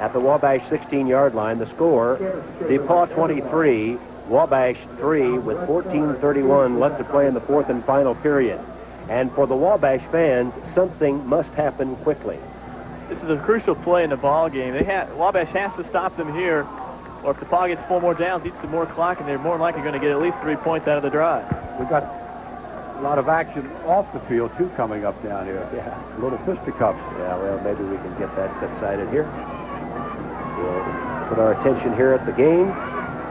at the Wabash 16-yard line. The score, DePauw 23, Wabash 3, with 14:31 left to play in the 4th and final period. And for the Wabash fans, something must happen quickly. This is a crucial play in the ball game. Wabash has to stop them here, or if DePauw gets 4 more downs, eats some more clock, and they're more likely going to get at least 3 points out of the drive. We've got a lot of action off the field, too, coming up down here. Yeah. A little fisticuffs. Yeah, well, maybe we can get that subsided here. We'll put our attention here at the game.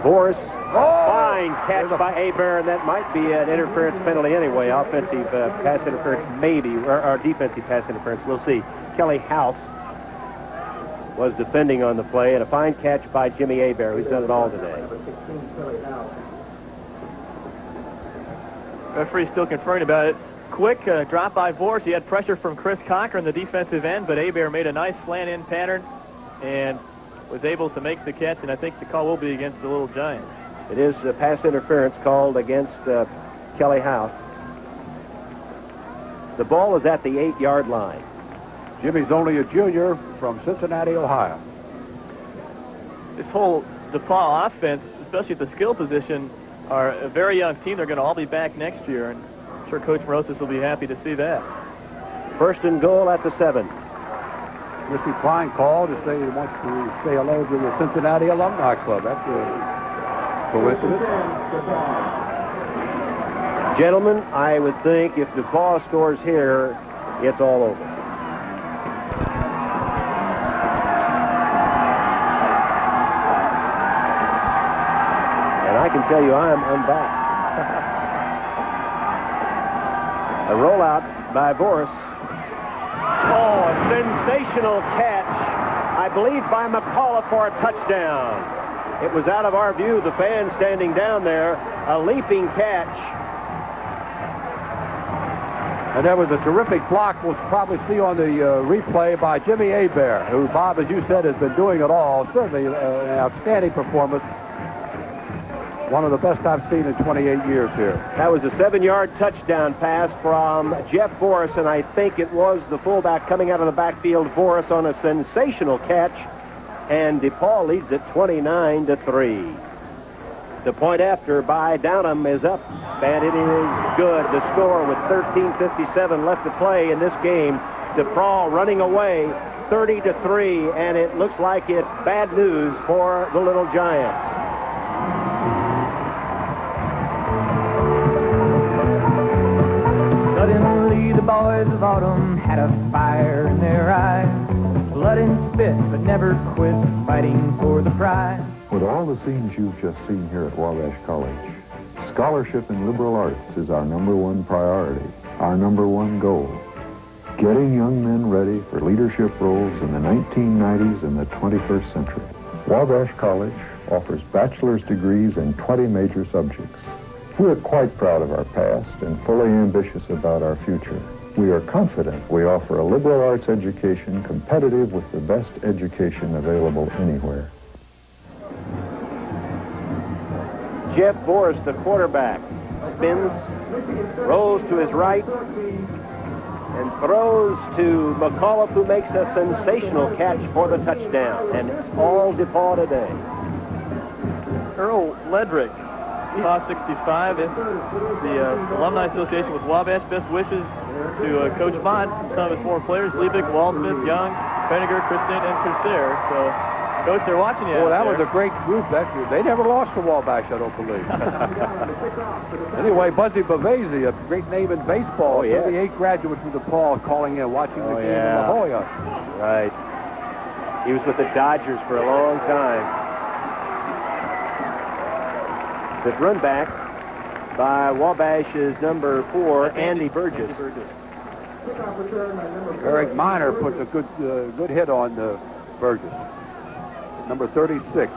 Boris, fine catch by Hebert, and that might be an interference penalty anyway. Offensive pass interference, maybe, or defensive pass interference. We'll see. Kelley House was defending on the play, and a fine catch by Jimmy Hebert, who's done it all today. Referee still conferring about it. Quick drop by Boris. He had pressure from Chris Cochran, the defensive end, but Hebert made a nice slant-in pattern and was able to make the catch, and I think the call will be against the Little Giants. It is pass interference called against Kelley House. The ball is at the 8-yard line. Jimmy's only a junior from Cincinnati, Ohio. This whole DePauw offense, especially at the skill position, are a very young team. They're going to all be back next year, and I'm sure Coach Morosis will be happy to see that. 1st and goal at the 7. Missy Klein called to say he wants to say hello to the Cincinnati Alumni Club. That's a coincidence. Gentlemen, I would think if DePauw scores here, it's all over. And I can tell you I'm unbacked. A rollout by Boris. Oh, a sensational catch, I believe, by McCullough for a touchdown. It was out of our view, the fans standing down there. A leaping catch. And that was a terrific block we'll probably see on the replay by Jimmy Hebert, who, Bob, as you said, has been doing it all. Certainly an outstanding performance. One of the best I've seen in 28 years here. That was a 7-yard touchdown pass from Jeff Boris, and I think it was the fullback coming out of the backfield, Boris, on a sensational catch. And DePauw leads it 29-3. The point after by Downham is up, and it is good. The score with 13:57 left to play in this game. DePauw running away 30-3, and it looks like it's bad news for the Little Giants. Suddenly the boys of autumn had a fire in their eyes. Blood and spit, but never quit fighting for the prize. With all the scenes you've just seen here at Wabash College, Scholarship in liberal arts is our #1 priority, our #1 goal. Getting young men ready for leadership roles in the 1990s and the 21st century. Wabash College offers bachelor's degrees in 20 major subjects. We are quite proud of our past and fully ambitious about our future. We are confident we offer a liberal arts education competitive with the best education available anywhere. Jeff Boris, the quarterback, spins, rolls to his right, and throws to McAuliffe, who makes a sensational catch for the touchdown. And it's all DePauw today. Earl Ledrick, DePauw 65. It's the Alumni Association with Wabash. Best wishes to Coach Mott, some of his former players, Liebig, Waldsmith, Young, Penninger, Christian, and Tercer. So, Coach, they're watching you. Well, that was a great group that year. They never lost to Wabash, I don't believe. Anyway, Buzzy Bavasi, a great name in baseball. Oh, yeah. 38 graduate from DePauw calling in, watching the game in La Jolla. Right. He was with the Dodgers for a long time. The run back by Wabash is number 4, Andy Burgess. Eric Miner puts a good hit on Burgess. Number 36.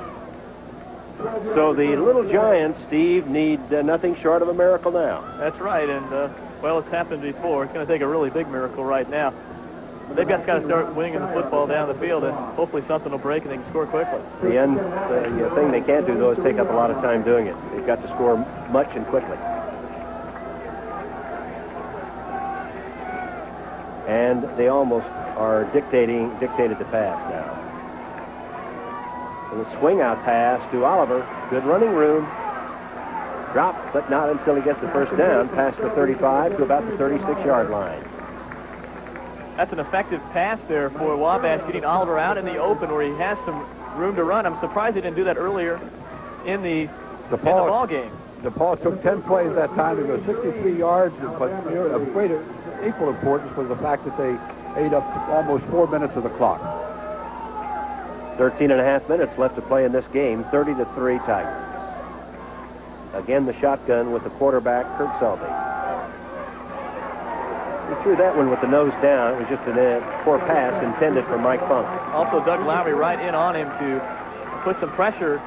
So the Little Giants, Steve, need nothing short of a miracle now. That's right, and, well, it's happened before. It's going to take a really big miracle right now. They've got to start winning the football down the field, and hopefully something will break and they can score quickly. The thing they can't do, though, is take up a lot of time doing it. They've got to score much and quickly. And they almost are dictated the pass now. And the swing-out pass to Oliver. Good running room. Dropped, but not until he gets the first down. Past the 35 to about the 36-yard line. That's an effective pass there for Wabash, getting Oliver out in the open where he has some room to run. I'm surprised he didn't do that earlier in the ball game. DePauw took 10 plays that time to go 63 yards, but of great equal importance was the fact that they ate up almost 4 minutes of the clock. 13 and a half minutes left to play in this game. 30-3 Tigers. Again, the shotgun with the quarterback, Kurt Selby. He threw that one with the nose down. It was just a poor pass intended for Mike Funk. Also, Doug Lowry right in on him to put some pressure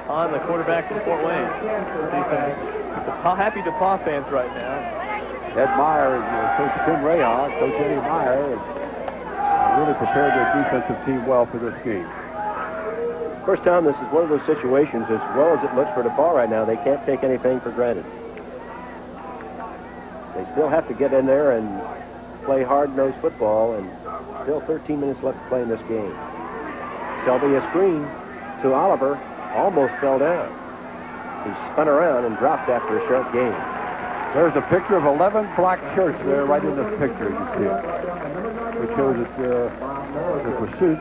on the quarterback from Fort Wayne. See some happy DePauw fans right now. Ed Meyer and Coach Tim Rayon, Coach Eddie Meyer, really prepared their defensive team well for this game. Of course, Tom, this is one of those situations, as well as it looks for DePauw right now, they can't take anything for granted. They still have to get in there and play hard-nosed football, and still 13 minutes left to play in this game. Selby a screen to Oliver, almost fell down. He spun around and dropped after a short gain. There's a picture of 11 black shirts there right in this picture, you can see it. Which shows that the pursuit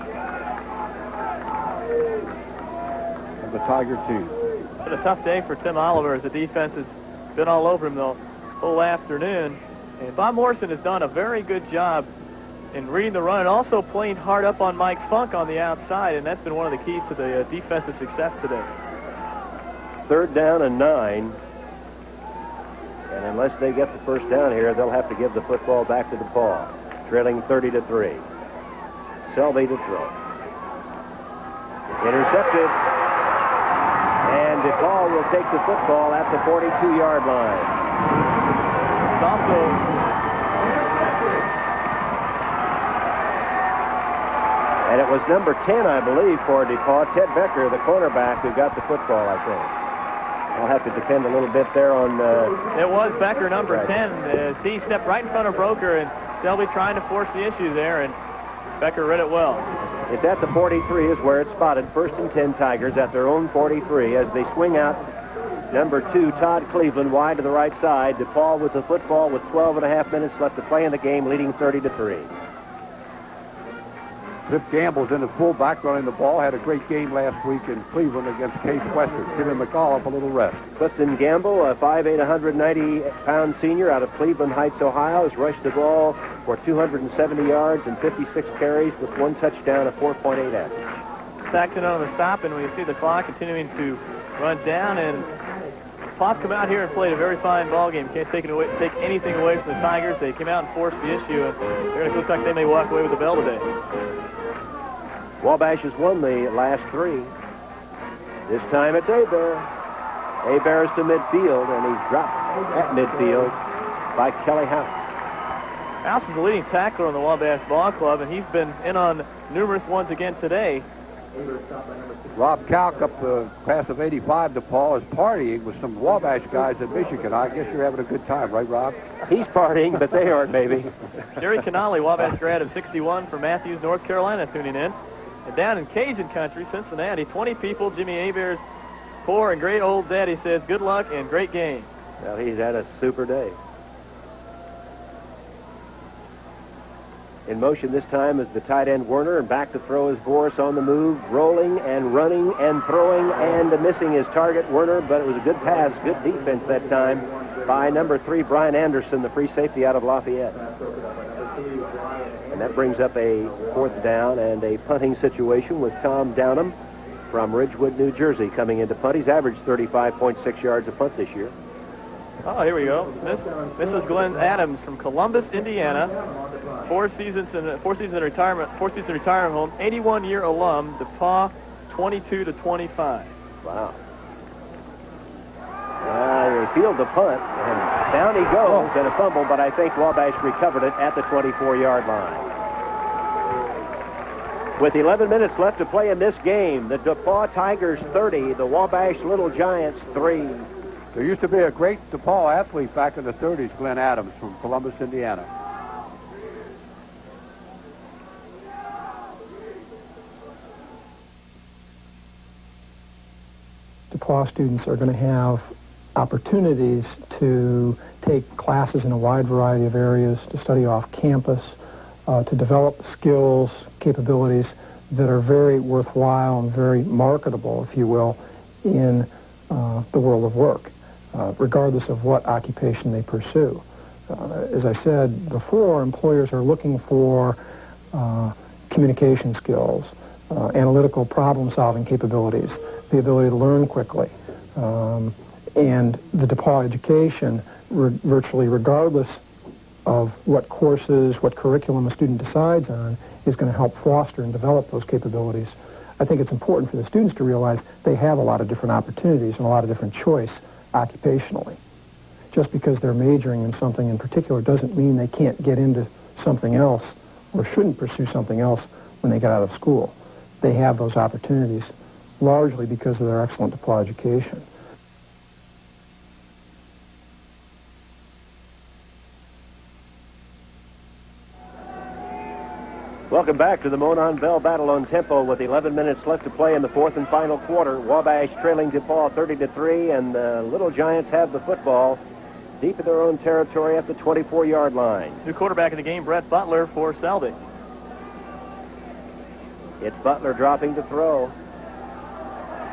of the Tiger team. It's been a tough day for Tim Oliver as the defense has been all over him the whole afternoon. And Bob Morrison has done a very good job in reading the run and also playing hard up on Mike Funk on the outside, and that's been one of the keys to the defensive success today. 3rd down and 9. And unless they get the first down here, they'll have to give the football back to DePauw, trailing 30-3. Selby to throw. Intercepted. And DePauw will take the football at the 42-yard line. It's also and it was number 10, I believe, for DePauw, Ted Becker, the cornerback, who got the football, I think. I'll have to depend a little bit there on... It was Becker, number 10, as he stepped right in front of Broker, and Selby trying to force the issue there, and Becker read it well. It's at the 43 is where it's spotted. 1st and 10 Tigers at their own 43 as they swing out. Number 2, Todd Cleveland, wide to the right side. DePauw with the football with 12 and a half minutes left to play in the game, leading 30-3. Cliff Gamble's in at fullback running the ball. Had a great game last week in Cleveland against Case Western. Giving McAuliffe a little rest. Clifton Gamble, a 5'8", 190-pound senior out of Cleveland Heights, Ohio, has rushed the ball for 270 yards and 56 carries with 1 touchdown, a 4.8 average. Saxon on the stop, and when you see the clock continuing to run down, and DePauw's come out here and played a very fine ball game. Can't take anything away from the Tigers. They came out and forced the issue, and they're going to look like they may walk away with the bell today. Wabash has won the last 3. This time it's Hebert. Hebert is to midfield, and he's dropped at midfield by Kelley House. House is the leading tackler on the Wabash Ball Club, and he's been in on numerous ones again today. Rob Kalk up the pass of 85 DePauw is partying with some Wabash guys in Michigan. I guess you're having a good time, right, Rob? He's partying, but they aren't, maybe. Jerry Canali, Wabash grad of 61 from Matthews, North Carolina, tuning in. And down in Cajun country, Cincinnati, 20 people. Jimmy Hebert's poor and great old daddy says good luck and great game. Well, he's had a super day. In motion this time is the tight end Werner, and back to throw is Boris on the move, rolling and running and throwing and missing his target, Werner, but it was a good pass, good defense that time by number 3, Brian Anderson, the free safety out of Lafayette. And that brings up a 4th down and a punting situation with Tom Downham from Ridgewood, New Jersey, coming into punt. He's averaged 35.6 yards a punt this year. Oh, here we go. Mrs. Glenn Adams from Columbus, Indiana. 4 seasons in retirement home. 81-year alum. DePauw, 22-25. Wow. He fields the punt, and down he goes and a fumble, but I think Wabash recovered it at the 24-yard line. With 11 minutes left to play in this game, the DePauw Tigers 30, the Wabash Little Giants 3. There used to be a great DePauw athlete back in the 30s, Glenn Adams from Columbus, Indiana. DePauw students are going to have opportunities to take classes in a wide variety of areas, to study off campus, to develop skills, capabilities that are very worthwhile and very marketable, if you will, in the world of work, regardless of what occupation they pursue. As I said before, employers are looking for communication skills, analytical problem-solving capabilities, the ability to learn quickly. And the DePauw education, virtually regardless of what courses, what curriculum a student decides on, is going to help foster and develop those capabilities. I think it's important for the students to realize they have a lot of different opportunities and a lot of different choice occupationally. Just because they're majoring in something in particular doesn't mean they can't get into something else or shouldn't pursue something else when they get out of school. They have those opportunities largely because of their excellent DePauw education. Welcome back to the Monon Bell battle on tempo with 11 minutes left to play in the 4th and final quarter. Wabash trailing DePauw 30-3, and the Little Giants have the football deep in their own territory at the 24-yard line. New quarterback in the game, Brett Butler for Selby. It's Butler dropping to throw.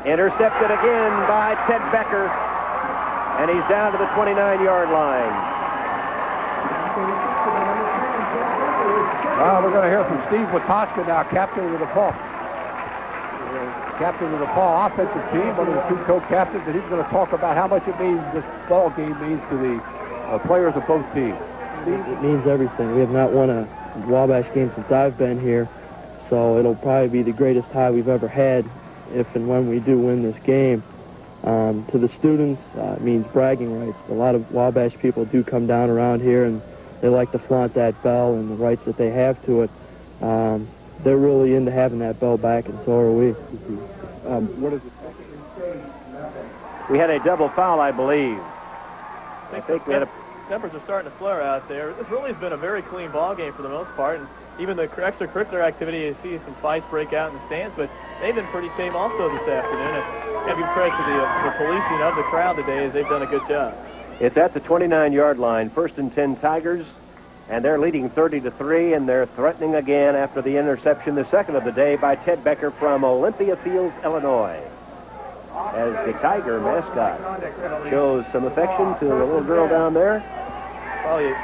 Intercepted again by Ted Becker, and he's down to the 29-yard line. We're going to hear from Steve Watoska now, captain of the DePauw. Captain of the DePauw offensive team, one of the 2 co-captains, and he's going to talk about how much it means, this ball game means to the players of both teams. It means everything. We have not won a Wabash game since I've been here, so it'll probably be the greatest high we've ever had if and when we do win this game. To the students, it means bragging rights. A lot of Wabash people do come down around here, and they like to flaunt that bell and the rights that they have to it. They're really into having that bell back, and so are we. What is it? We had a double foul, I believe. I think we had tempers are starting to flare out there. This really has been a very clean ball game for the most part, and even the extracurricular activity, you see some fights break out in the stands, but they've been pretty tame also this afternoon. And got to give credit to the policing of the crowd today, as they've done a good job. It's at the 29-yard line, 1st and 10 Tigers, and they're leading 30-3, and they're threatening again after the interception, the second of the day, by Ted Becker from Olympia Fields, Illinois. As the Tiger mascot shows some affection to the little girl down there.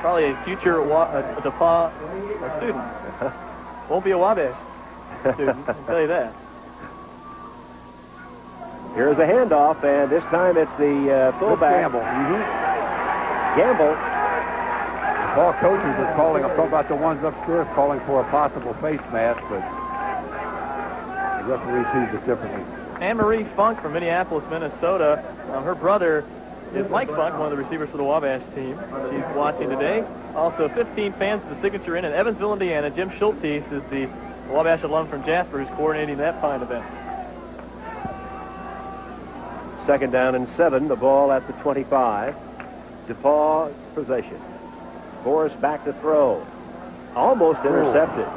Probably a future DePauw student. Won't be a Wabash student, I'll tell you that. Here's a handoff, and this time it's the fullback. Gamble. Gamble. All coaches are calling, I'm talking about the ones upstairs, calling for a possible face mask, but the referee sees it differently. Anne-Marie Funk from Minneapolis, Minnesota. Her brother is Mike Funk, one of the receivers for the Wabash team. She's watching today. Also, 15 fans of the Signature Inn in Evansville, Indiana. Jim Schultes is the Wabash alum from Jasper who's coordinating that fine event. 2nd down and 7. The ball at the 25. DePauw possession. Forrest back to throw. Almost intercepted.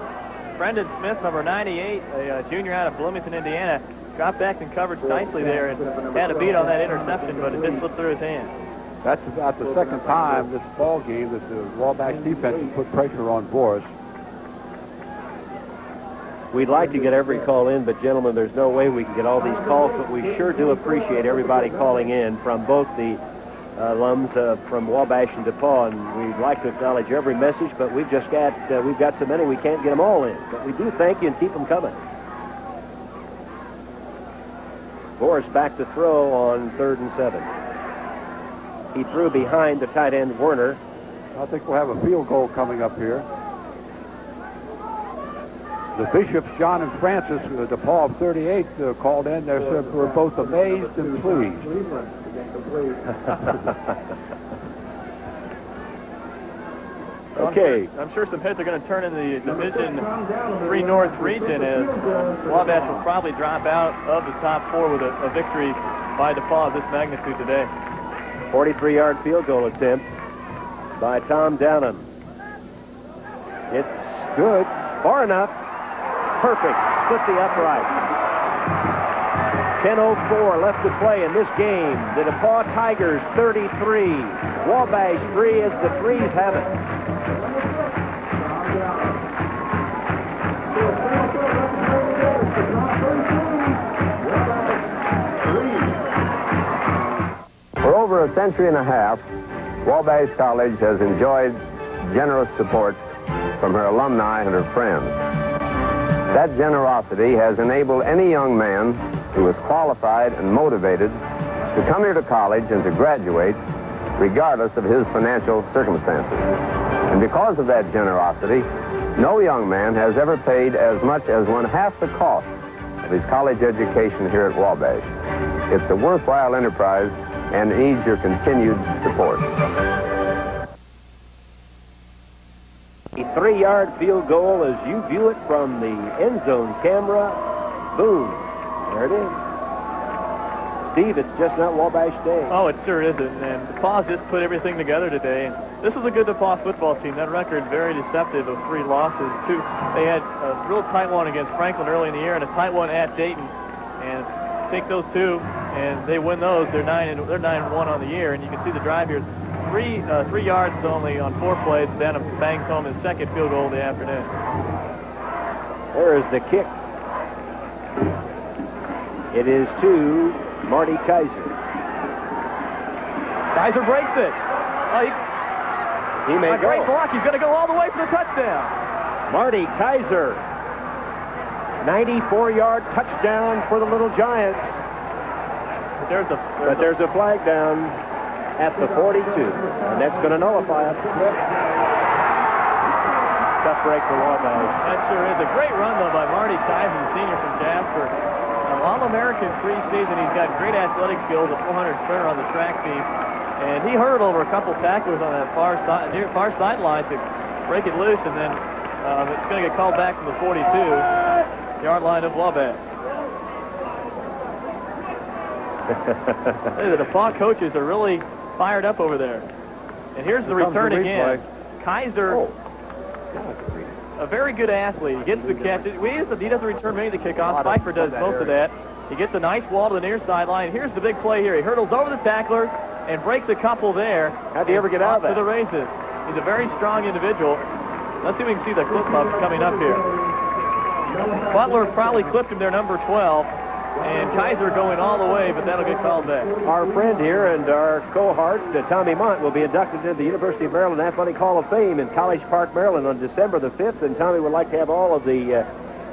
Brendan Smith, number 98, a junior out of Bloomington, Indiana, dropped back in coverage nicely there and had a beat on that interception, but it just slipped through his hand. That's about the second time this ball game that the Wabash defense has put pressure on Boris. We'd like to get every call in, but gentlemen, there's no way we can get all these calls, but we sure do appreciate everybody calling in from both the alums from Wabash and DePauw, and we'd like to acknowledge every message, but we've got so many we can't get them all in. But we do thank you and keep them coming. Boris back to throw on 3rd and 7. He threw behind the tight end Werner. I think we'll have a field goal coming up here. The Bishops, John and Francis, DePauw of 38, called in. They said we're both amazed and pleased. Okay. I'm sure some heads are going to turn in the Division 3 North region as Wabash will probably drop out of the top 4 with a victory by DePauw of this magnitude today. 43-yard field goal attempt by Tom Downham. It's good. Far enough. Perfect. Split the uprights. 10:04 left to play in this game. The DePauw Tigers 33. Wabash 3 as the Threes have it. For over a century and a half, Wabash College has enjoyed generous support from her alumni and her friends. That generosity has enabled any young man who is qualified and motivated to come here to college and to graduate regardless of his financial circumstances. And because of that generosity, no young man has ever paid as much as 1/2 the cost of his college education here at Wabash. It's a worthwhile enterprise and needs your continued support. A 3-yard field goal as you view it from the end zone camera. Boom. There it is. Steve, it's just not Wabash Day. Oh, it sure isn't. And DePauw's just put everything together today. And this was a good DePauw football team. That record very deceptive of 3 losses. They had a real tight one against Franklin early in the year and a tight one at Dayton. And take those 2 and they win those. They're 9-1 on the year. And you can see the drive here. 3 yards only on 4 plays. Then bangs home his second field goal of the afternoon. There is the kick. It is to Marty Kaiser. Kaiser breaks it. Oh, he may go. Great block. He's going to go all the way for the touchdown. Marty Kaiser. 94-yard touchdown for the Little Giants. But there's a flag down at the 42, and that's going to nullify it. Tough break for Wabash. That sure is. A great run, though, by Marty Kaiser, the senior from Jasper. All-American preseason. He's got great athletic skills, a 400 sprinter on the track team. And he hurled over a couple tacklers on that far sideline to break it loose, and then it's going to get called back from the 42-yard line of Wabash. Hey, the DePauw coaches are really fired up over there. And here's the return again. Kaiser, a very good athlete. He gets the catch. He doesn't return many of the kickoffs. Pfeiffer does most of that. He gets a nice wall to the near sideline. Here's the big play here. He hurdles over the tackler and breaks a couple there. How'd he ever get out of that? To the races. He's a very strong individual. Let's see if we can see the clip coming up here. Butler probably clipped him there, number 12. And Kaiser going all the way, but that'll get called back. Our friend here and our cohort, Tommy Mont, will be inducted into the University of Maryland Athletic Hall of Fame in College Park, Maryland on December the 5th. And Tommy would like to have all of the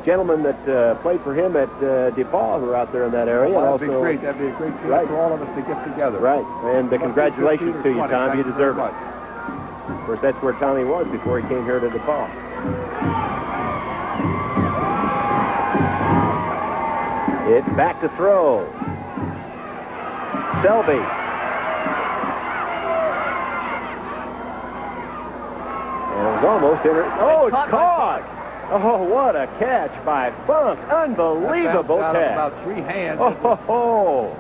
gentlemen that played for him at DePauw who are out there in that area. Well, and that'd be great. That'd be a great chance for all of us to get together. Right. And congratulations to you, Tom. You deserve it. much. Of course, that's where Tommy was before he came here to DePauw. It's back to throw. Selby. And it was almost in. Oh, it's caught! Oh, what a catch by Funk. Unbelievable catch. About 3 hands. Oh,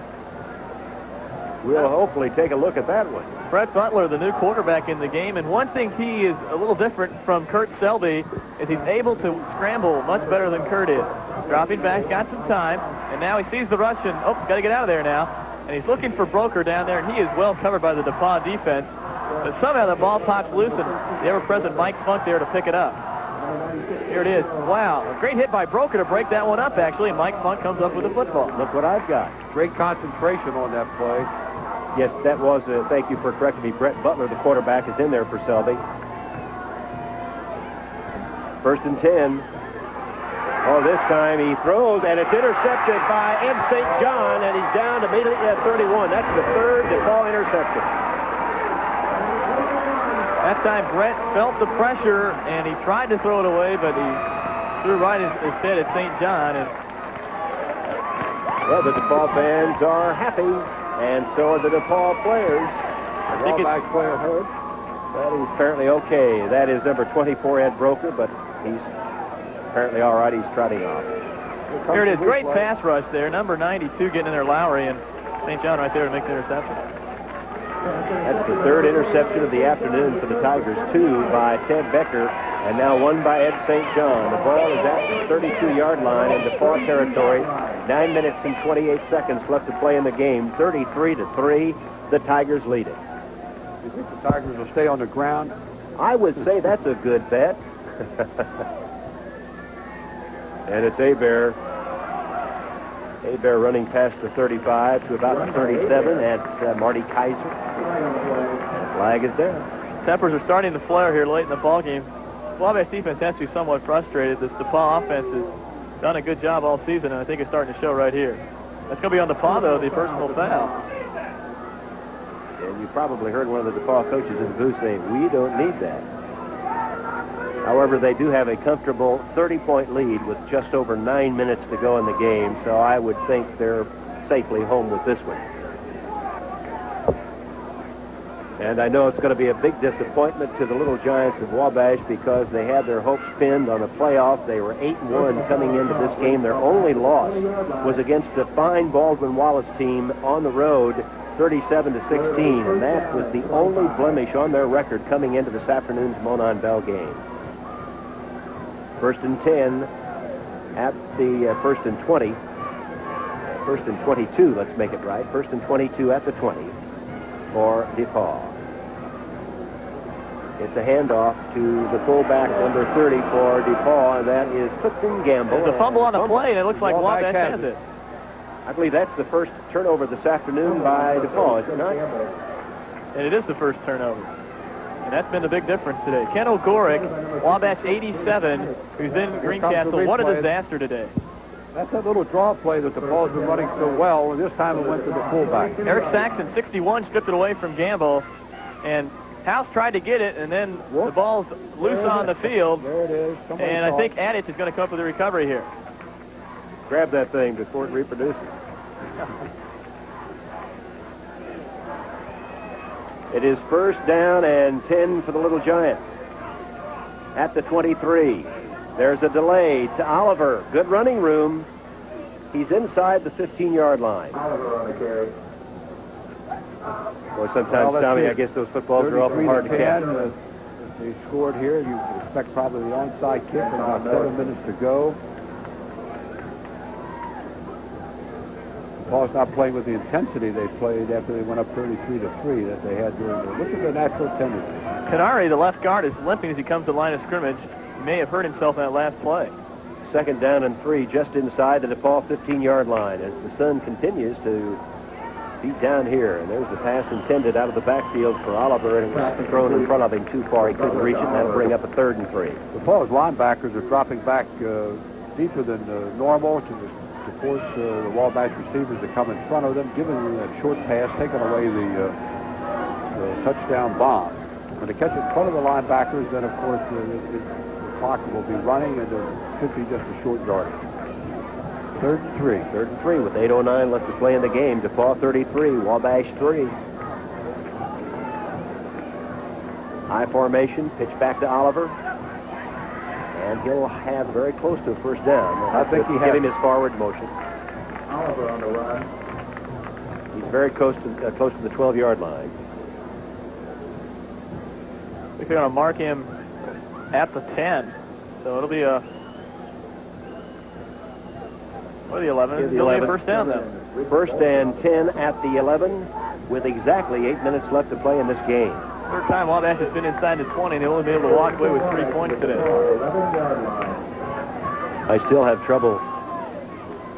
we'll hopefully take a look at that one. Brett Butler, the new quarterback in the game, and one thing he is a little different from Kurt Selby is he's able to scramble much better than Kurt is. Dropping back, got some time, and now he sees the rush and, oh, got to get out of there now. And he's looking for Broker down there, and he is well covered by the DePauw defense. But somehow the ball pops loose, and the ever-present Mike Funk there to pick it up. Here it is. Wow, a great hit by Broker to break that one up, actually, and Mike Funk comes up with the football. Look what I've got. Great concentration on that play. Yes, that was, thank you for correcting me, Brett Butler, the quarterback, is in there for Selby. 1st and 10. Oh, this time he throws, and it's intercepted by Ed St. John, and he's down immediately at 31. That's the 3rd DePauw interception. That time Brett felt the pressure, and he tried to throw it away, but he threw right instead at St. John. And well, the DePauw fans are happy, and so are the DePauw players. The Wabash player hurt. Well, he's apparently okay. That is number 24, Ed Broker, but he's apparently all right. He's trotting off. Here it is. Great pass rush there. Number 92 getting in there, Lowry, and St. John right there to make the interception. That's the 3rd interception of the afternoon for the Tigers. 2 by Ted Becker, and now 1 by Ed St. John. The ball is at the 32-yard line in DePauw territory. 9 minutes and 28 seconds left to play in the game. 33-3. The Tigers lead it. You think the Tigers will stay on the ground? I would say that's a good bet. And it's Hebert. Hebert running past the 35 to about the 37. That's Marty Kaiser. And the flag is down. Tempers are starting to flare here late in the ballgame. Wabash defense has to be somewhat frustrated. This DePauw offense has done a good job all season, and I think it's starting to show right here. That's going to be on DePauw, though, the personal foul. And you probably heard one of the DePauw coaches in the booth saying, we don't need that. However, they do have a comfortable 30-point lead with just over 9 minutes to go in the game, so I would think they're safely home with this one. And I know it's going to be a big disappointment to the Little Giants of Wabash because they had their hopes pinned on a playoff. They were 8-1 coming into this game. Their only loss was against the fine Baldwin Wallace team on the road, 37-16, and that was the only blemish on their record coming into this afternoon's Monon Bell game. 1st and 10 at the 1st and 20. 1st and 22, let's make it right. 1st and 22 at the 20 for DePauw. It's a handoff to the fullback, number 30 for DePauw, and that is Clifton Gamble. There's a fumble on the play, and it looks like Wabash has it. I believe that's the first turnover this afternoon by DePauw, is it not? And it is the first turnover. And that's been the big difference today. Ken O'Gorick, Wabash 87, who's in Greencastle. What a disaster today. That's a little draw play that DePauw's been running so well, and this time it went to the fullback. Eric Saxon, 61, stripped it away from Gamble, and House tried to get it, and then the ball's loose on the field. There it is. And I think Adich is going to come up with a recovery here. Grab that thing before it reproduces. It is 1st down and 10 for the Little Giants. At the 23. There's a delay to Oliver. Good running room. He's inside the 15-yard line. Oliver on the carry. Well, sometimes, Tommy, I guess those footballs are awful hard to catch. If they scored here, you would expect probably the onside kick and about 7 minutes to go. DePauw's not playing with the intensity they played after they went up 33-3 that they had during the. Look at the natural tendency. Kanari, the left guard, is limping as he comes to the line of scrimmage. He may have hurt himself in that last play. 2nd down and 3 just inside the DePauw 15-yard line as the sun continues to beat down here. And there's the pass intended out of the backfield for Oliver, and it was thrown in front of him too far. He couldn't reach it, and that'll bring up a 3rd and 3. DePauw's linebackers are dropping back deeper than normal to force the Wabash receivers to come in front of them, giving them that short pass, taking away the touchdown bomb. When they catch it in front of the linebackers, then, of course, the clock will be running, and it should be just a short yardage. 3rd and 3. 3rd and 3 with 8:09 left to play in the game. DePauw 33, Wabash 3. High formation, pitch back to Oliver. And he'll have very close to a first down. I think he has him his forward motion. Oliver on the run. He's very close to the 12-yard line. We're going to mark him at the 10. So it'll be a... Or the 11. It'll be a first down, then. 1st and 10 at the 11 with exactly 8 minutes left to play in this game. Third time Wabash has been inside the 20, and they'll only be able to walk away with 3 points today. I still have trouble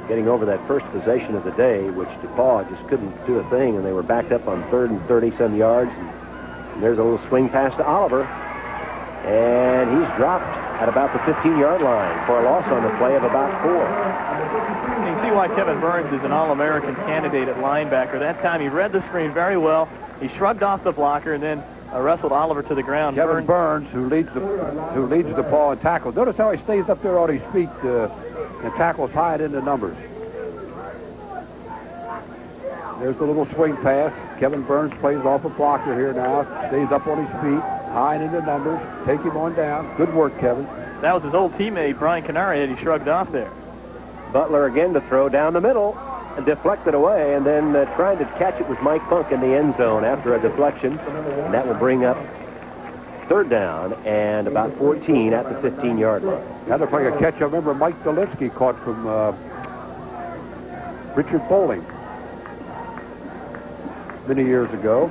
getting over that first possession of the day, which DePauw just couldn't do a thing, and they were backed up on 3rd and 30-some yards. And there's a little swing pass to Oliver, and he's dropped at about the 15-yard line for a loss on the play of about 4. And you see why Kevin Burns is an All-American candidate at linebacker. That time he read the screen very well. He shrugged off the blocker and then wrestled Oliver to the ground. Kevin Burns, who leads DePauw in tackles. Notice how he stays up there on his feet and tackles high and into numbers. There's the little swing pass. Kevin Burns plays off a blocker here now. Stays up on his feet, high and into numbers. Take him on down. Good work, Kevin. That was his old teammate, Brian Canary, that he shrugged off there. Butler again to throw down the middle. And deflected away, and then trying to catch it was Mike Funk in the end zone after a deflection. And that will bring up 3rd down and about 14 at the 15-yard line. That looked like a catch I remember Mike Dolinsky caught from Richard Bowling many years ago.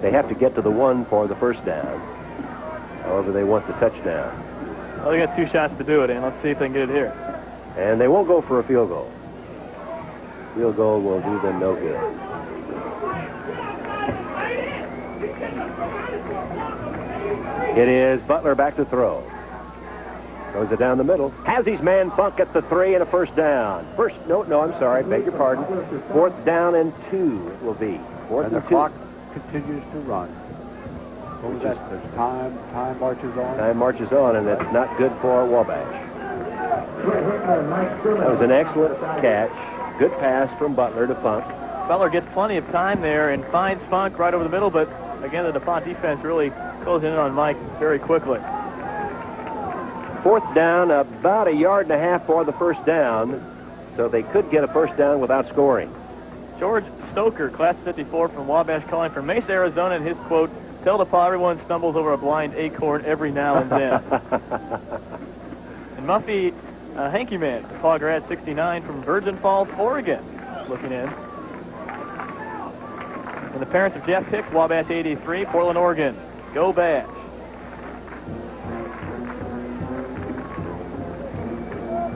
They have to get to the 1 for the first down. However, they want the touchdown. Well, they got 2 shots to do it, and let's see if they can get it here. And they won't go for a field goal. Field goal will do them no good. It is Butler back to throw. Throws it down the middle. Has his man Funk at the 3 and a first down. I'm sorry, beg your pardon. 4th down and 2 it will be. 4th and the clock continues to run. What was that? There's time marches on. Time marches on, and that's not good for Wabash. That was an excellent catch. Good pass from Butler to Funk. Butler gets plenty of time there and finds Funk right over the middle, but again, the DePauw defense really goes in on Mike very quickly. 4th down, about 1.5 yards for the first down, so they could get a first down without scoring. George Stoker, class 54 from Wabash, calling from Mesa, Arizona, and his quote, "Tell DePauw everyone stumbles over a blind acorn every now and then." And Muffy Hanky Man, DePauw grad 69 from Virgin Falls, Oregon, looking in. And the parents of Jeff Hicks, Wabash 83, Portland, Oregon. Go Bash.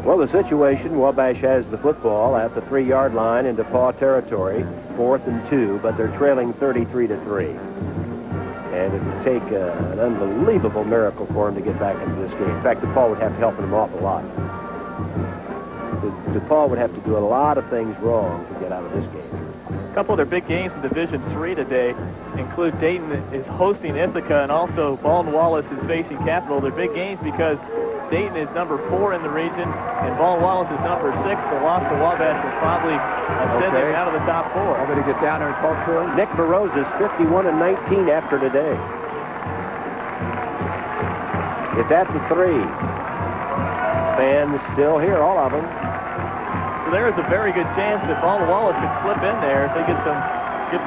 Well, the situation, Wabash has the football at the 3-yard line in DePauw territory, 4th and 2, but they're trailing 33-3. And it would take an unbelievable miracle for them to get back into this game. In fact, DePauw would have to help them an awful lot. DePauw would have to do a lot of things wrong to get out of this game. A couple of their big games in Division III today include Dayton is hosting Ithaca, and also Baldwin Wallace is facing Capital. They're big games because Dayton is number 4 in the region, and Baldwin Wallace is number 6. The loss to Wabash will probably send them out of the top 4. I'm going to get down there and talk to him. Nick Burroughs is 51-19 after today. It's at the 3. Fans still here, all of them. So there is a very good chance that Baldwin Wallace could slip in there if they get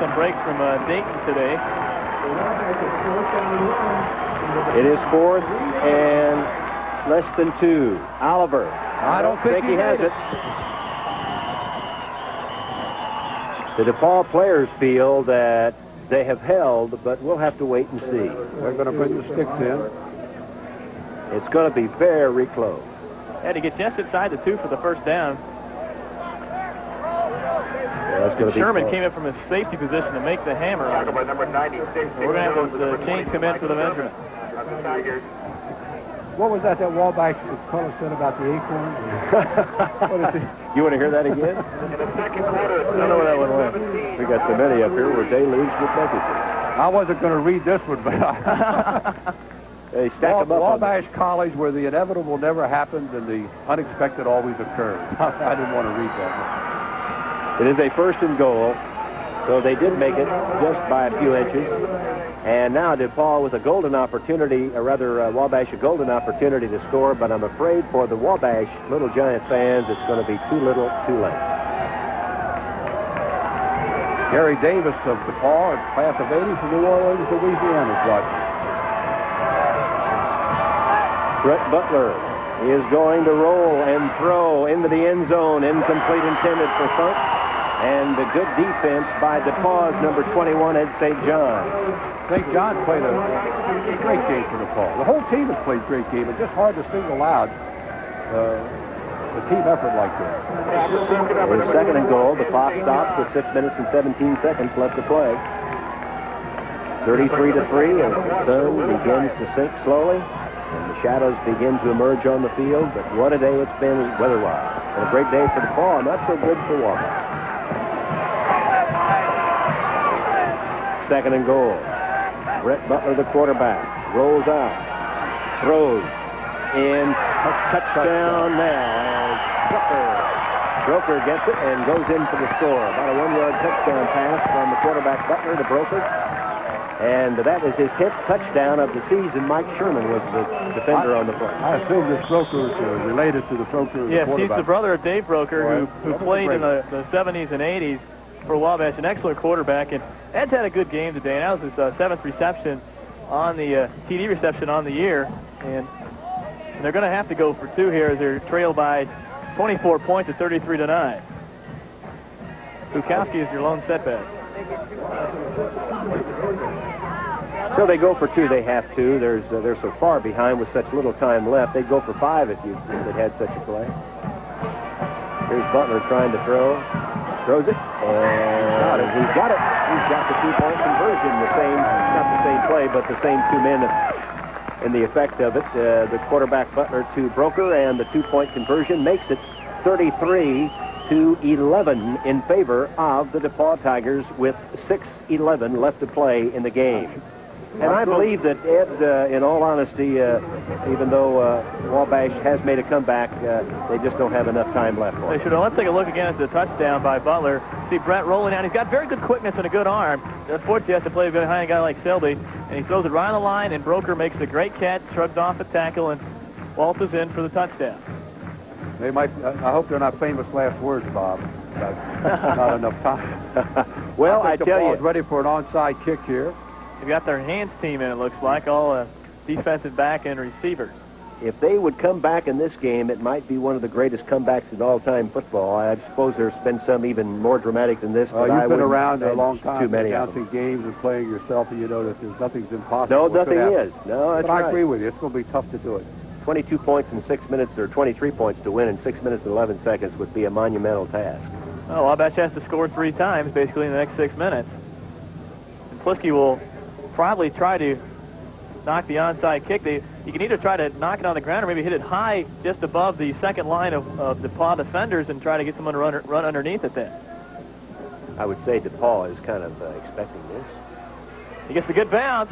some breaks from Dayton today. It is 4th and less than 2. Oliver. I don't think he has it. The DePauw players feel that they have held, but we'll have to wait and see. They're going to bring the sticks in. It's going to be very close. Had to get just inside the 2 for the first down. Sherman came in from his safety position to make the hammer. We're going to have the chains come in for the measurement. What was that Wabash caller said about the acorn? What is it? You want to hear that again? I don't know where that one went. We got so many up here. We're deluged with messages. I wasn't going to read this one, but they stack them up. Wabash College, where the inevitable never happens and the unexpected always occurs. I didn't want to read that one. It is a 1st and goal, so they did make it just by a few inches. And now DePauw with a golden opportunity, or rather Wabash a golden opportunity to score, but I'm afraid for the Wabash Little Giant fans, it's going to be too little, too late. Gary Davis of DePauw, class of 80 from New Orleans, Louisiana, is watching. Brett Butler is going to roll and throw into the end zone, incomplete intended for Funk. And a good defense by DePauw's number 21, Ed St. John. St. John played a great game for DePauw. The whole team has played a great game. It's just hard to single out a team effort like this. It is 2nd and goal. The clock stops with 6 minutes and 17 seconds left to play. 33-3 as the sun begins to sink slowly and the shadows begin to emerge on the field. But what a day it's been weather-wise. And a great day for DePauw, not so good for Wabash. 2nd and goal. Brett Butler, the quarterback, rolls out, throws, in, touchdown now as Broker gets it and goes in for the score. About a 1-yard touchdown pass from the quarterback Butler to Broker. And that is his 10th touchdown of the season. Mike Sherman was the defender on the play. I assume this Broker is related to the Broker. Yes, he's the brother of Dave Broker, who played in the 70s and 80s for Wabash, an excellent quarterback. And Ed's had a good game today, and that was his 7th reception on the TD reception on the year. And they're going to have to go for 2 here as they're trailed by 24 points at 33-9. Jakubowski is your lone setback. So they go for 2. They have to. They're so far behind with such little time left. They'd go for 5 if they had such a play. Here's Butler trying to throw. Throws it, and he's got it. He's got the 2-point conversion. Not the same play, but the same 2 men in the effect of it. The quarterback Butler to Broker, and the 2-point conversion makes it 33-11 in favor of the DePauw Tigers with 6:11 left to play in the game. And I believe that Ed, in all honesty, even though Wabash has made a comeback, they just don't have enough time left for it. They should. Let's take a look again at the touchdown by Butler. See Brett rolling out. He's got very good quickness and a good arm. Unfortunately, he has to play behind a guy like Selby, and he throws it right on the line, and Broker makes a great catch, shrugs off a tackle, and waltzes in for the touchdown. They might. I hope they're not famous last words, Bob. Not enough time. Well, I tell you, ready for an onside kick here. They've got their hands team in, it looks like, all defensive back and receivers. If they would come back in this game, it might be one of the greatest comebacks in all-time football. I suppose there's been some even more dramatic than this. But you've been around a long time, too many announcing games and playing yourself, and you know that nothing's impossible. No, nothing is. No, that's right. I agree with you. It's going to be tough to do it. 22 points in 6 minutes, or 23 points to win in 6 minutes and 11 seconds would be a monumental task. Well, Wabash has to score 3 times, basically, in the next 6 minutes. And Plisky will probably try to knock the onside kick. You can either try to knock it on the ground or maybe hit it high just above the second line of DePauw defenders and try to get someone to run underneath it then. I would say DePauw is kind of expecting this. He gets a good bounce.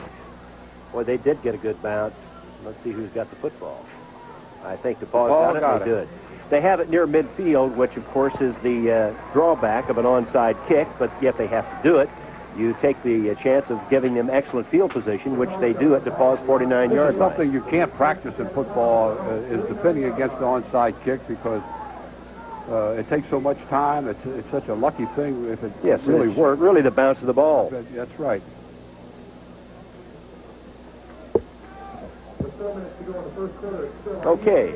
Boy, they did get a good bounce. Let's see who's got the football. I think DePauw's got it. They did. They have it near midfield, which, of course, is the drawback of an onside kick, but yet they have to do it. You take the chance of giving them excellent field position, which they do at DePauw's 49-yard line. Something you can't practice in football is defending against the onside kick because it takes so much time. It's such a lucky thing if it really works. Really the bounce of the ball. That's right. Okay,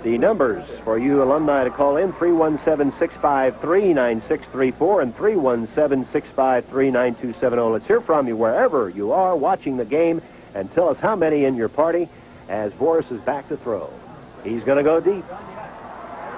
the numbers for you alumni to call in, 317-653-9634 and 317-653-9270. Let's hear from you wherever you are watching the game and tell us how many in your party as Boris is back to throw. He's going to go deep.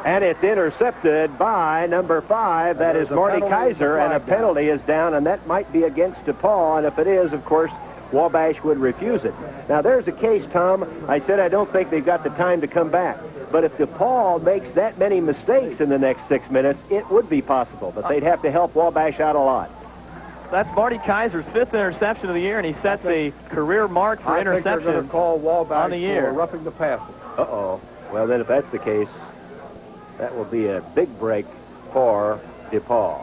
And it's intercepted by number 5. That is Marty Kaiser, and a penalty is down, and that might be against DePauw. And if it is, of course, Wabash would refuse it. Now, there's a case, Tom. I said I don't think they've got the time to come back. But if DePauw makes that many mistakes in the next 6 minutes, it would be possible. But they'd have to help Wabash out a lot. That's Marty Kaiser's 5th interception of the year, and he sets a career mark for I think they're going interceptions to call Wabash on the year. for roughing the passer. Uh-oh. Well, then, if that's the case, that will be a big break for DePauw.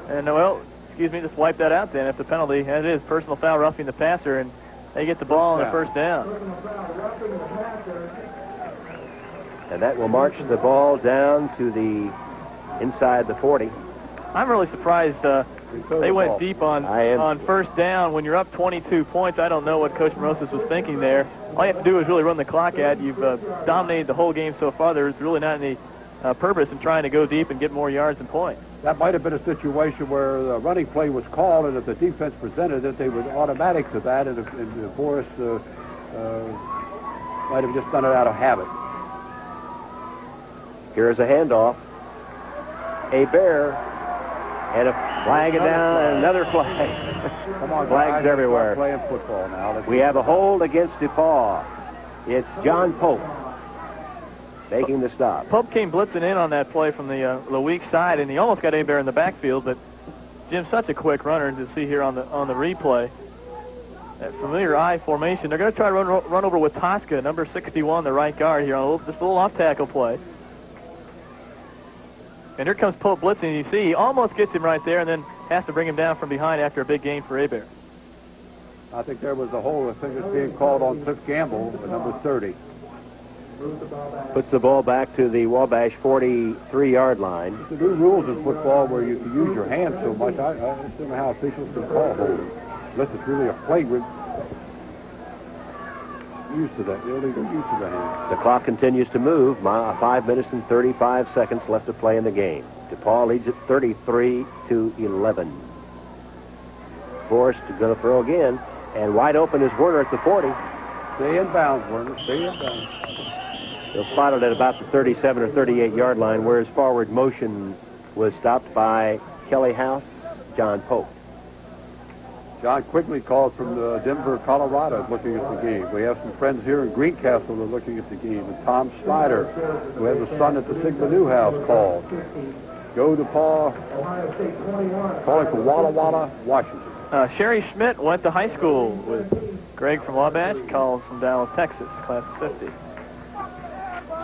And, well, excuse me, just wipe that out then. If the penalty, and it is personal foul roughing the passer, and they get the ball on the first down. And that will march the ball down to the inside the 40. I'm really surprised they went deep on first down. When you're up 22 points, I don't know what Coach Morosis was thinking there. All you have to do is really run the clock out. You've dominated the whole game so far. There's really not any purpose in trying to go deep and get more yards and points. That might have been a situation where the running play was called, and if the defense presented it, they were automatic to that, and Forrest might have just done it out of habit. Here's a handoff. A bear. And a flag down, and another flag. Come on, flags everywhere. Playing football now. We have a hold against DePauw. It's John Pope making the stop. Pope came blitzing in on that play from the weak side, and he almost got A-Bear in the backfield, but Jim's such a quick runner to see here on the replay. That familiar I formation. They're going to try to run over with Tosca, number 61, the right guard here on this little off-tackle play. And here comes Pope blitzing. You see, he almost gets him right there and then has to bring him down from behind after a big gain for A-Bear. I think there was a hold. I think it's being called on Cliff Gamble, number 30. Puts the ball back to the Wabash 43-yard line. The new rules in football where you can use your hands so much, I don't know how officials can call holding. Unless it's really a flagrant. Used to that, illegal use of the hands. The clock continues to move. 5 minutes and 35 seconds left to play in the game. DePauw leads it 33-11. Forrest is going to throw again, and wide open is Werner at the 40. Stay in bounds, Werner. Stay in bounds. They'll spot it at about the 37 or 38-yard line, where his forward motion was stopped by Kelley House, John Pope. John Quigley called from Denver, Colorado, looking at the game. We have some friends here in Greencastle that are looking at the game. And Tom Snyder, who has a son at the Sigma Newhouse, called. Go DePauw, calling from Walla Walla, Washington. Sherry Schmidt went to high school with Greg from Wabash, calls from Dallas, Texas, class of 50.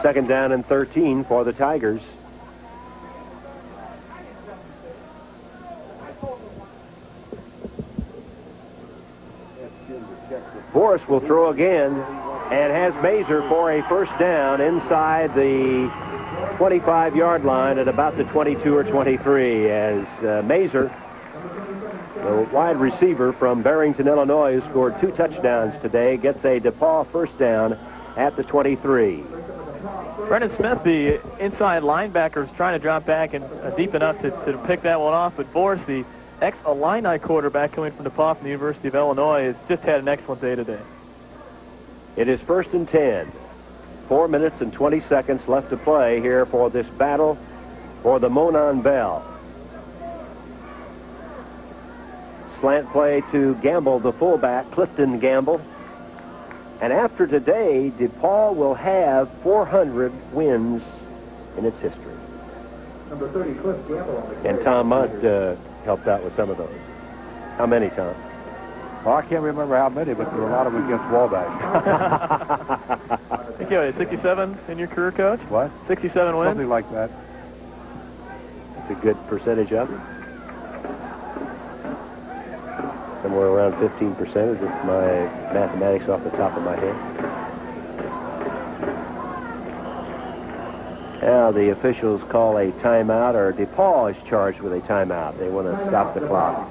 Second down and 13 for the Tigers. Forrest will throw again and has Mazer for a first down inside the 25-yard line at about the 22 or 23 as Mazer, the wide receiver from Barrington, Illinois, who scored 2 touchdowns today, gets a DePauw first down at the 23. Brendan Smith, the inside linebacker, is trying to drop back and deep enough to pick that one off, but Forrest, the ex-Illini quarterback coming from DePauw from the University of Illinois, has just had an excellent day today. It is 1st and 10. 4 minutes and 20 seconds left to play here for this battle for the Monon Bell. Slant play to Gamble, the fullback, Clifton Gamble. And after today, DePauw will have 400 wins in its history. Number 30, Cliff Gamble. And Tom Mott helped out with some of those. How many, Tom? Well, I can't remember how many, but there were a lot of them against Wabash. I think you had 67 in your career, Coach? What? 67 wins? Something like that. That's a good percentage of it. Somewhere around 15%, is it my mathematics off the top of my head? Now the officials call a timeout, or DePauw is charged with a timeout. They want to stop the clock.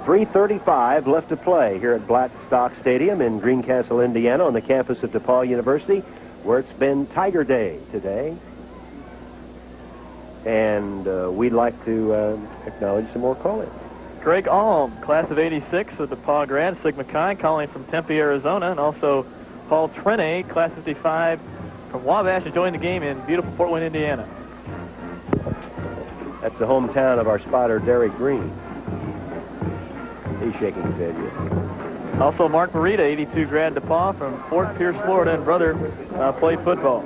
3:35 left to play here at Blackstock Stadium in Greencastle, Indiana, on the campus of DePauw University, where it's been Tiger Day today. And we'd like to acknowledge some more call-ins. Greg Alm, class of 86, a DePauw grad, Sigma Chi, calling from Tempe, Arizona, and also Paul Trene, class 55, from Wabash, enjoying the game in beautiful Fort Wayne, Indiana. That's the hometown of our spotter, Derek Green. He's shaking his head, yes. Also, Mark Marita, 82 grad DePauw from Fort Pierce, Florida, and brother played football.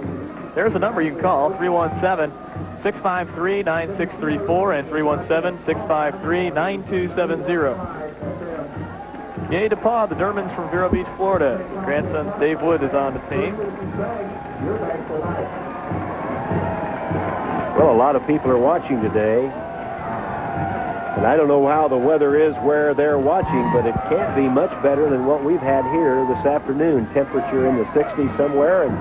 There's a number you can call, 317-653-9634 and 317-653-9270. Yay, DePauw, the Dermans from Vero Beach, Florida. Grandsons Dave Wood is on the team. Well, a lot of people are watching today. And I don't know how the weather is where they're watching, but it can't be much better than what we've had here this afternoon. Temperature in the 60s somewhere, and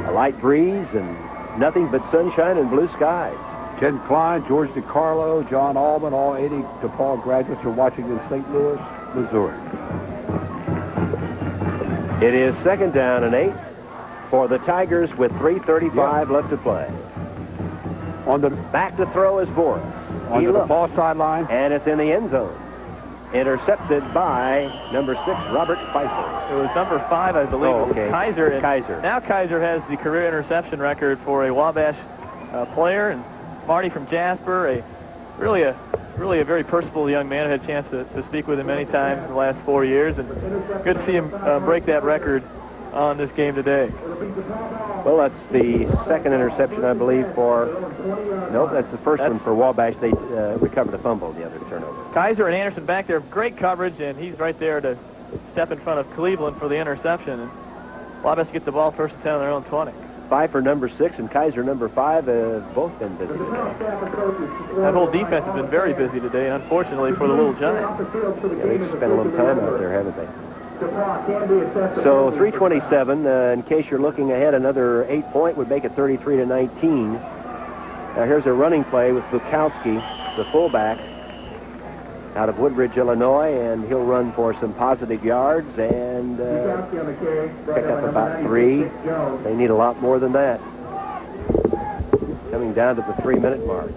a light breeze, and nothing but sunshine and blue skies. Ken Klein, George DiCarlo, John Allman, all 80 DePauw graduates are watching in St. Louis, Missouri. It is 2nd down and 8 for the Tigers with 3:35 left to play. On the back to throw is Boris. On the DePauw sideline. And it's in the end zone. Intercepted by number 6, Robert Pfeiffer. It was number 5, I believe. Oh, okay. Kaiser. Kaiser. Now Kaiser has the career interception record for a Wabash player. And Marty from Jasper, really a very personable young man. I had a chance to speak with him many times in the last 4 years. And good to see him break that record on this game today. Well, that's the second interception, I believe, for... Nope, that's the first one for Wabash. They recovered a fumble, the other turnover. Kaiser and Anderson back there, great coverage, and he's right there to step in front of Cleveland for the interception. And Wabash gets the ball first and 10 on their own 20. Pfeiffer, number 6, and Kaiser, number 5, have both been busy today. That whole defense has been very busy today, and unfortunately for the Little Giants. Yeah, they've spent a little time out there, haven't they? So 3:27, in case you're looking ahead, another 8-point would make it 33-19. Now here's a running play with Jakubowski, the fullback, out of Woodbridge, Illinois, and he'll run for some positive yards and pick up about 3. They need a lot more than that. Coming down to the 3-minute mark.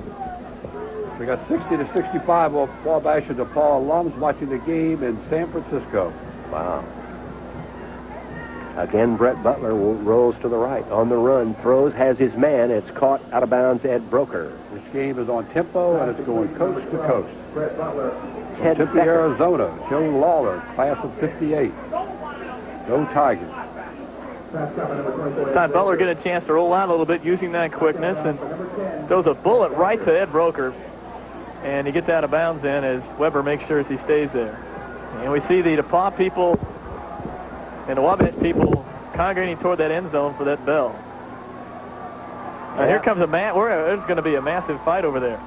We got 60-65 of Wabash and DePauw alums watching the game in San Francisco. Wow. Again, Brett Butler rolls to the right. On the run, throws, has his man. It's caught out of bounds, Ed Broker. This game is on tempo, and it's going coast to coast. Brett Butler. Ted Tempe, Becker. Arizona, Joe Lawler, class of 58. Go Tigers. Todd Butler get a chance to roll out a little bit using that quickness and throws a bullet right to Ed Broker. And he gets out of bounds then as Weber makes sure he stays there. And we see the DePauw people and the Wabash people congregating toward that end zone for that bell. Now here comes there's going to be a massive fight over there.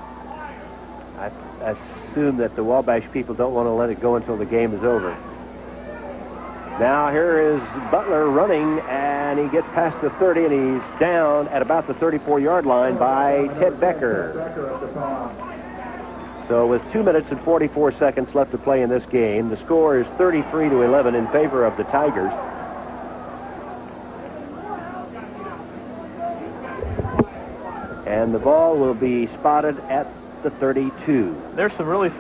I assume that the Wabash people don't want to let it go until the game is over. Now here is Butler running, and he gets past the 30, and he's down at about the 34-yard line by Ted Becker. So with 2 minutes and 44 seconds left to play in this game, the score is 33-11 in favor of the Tigers. And the ball will be spotted at the 32. There's some mass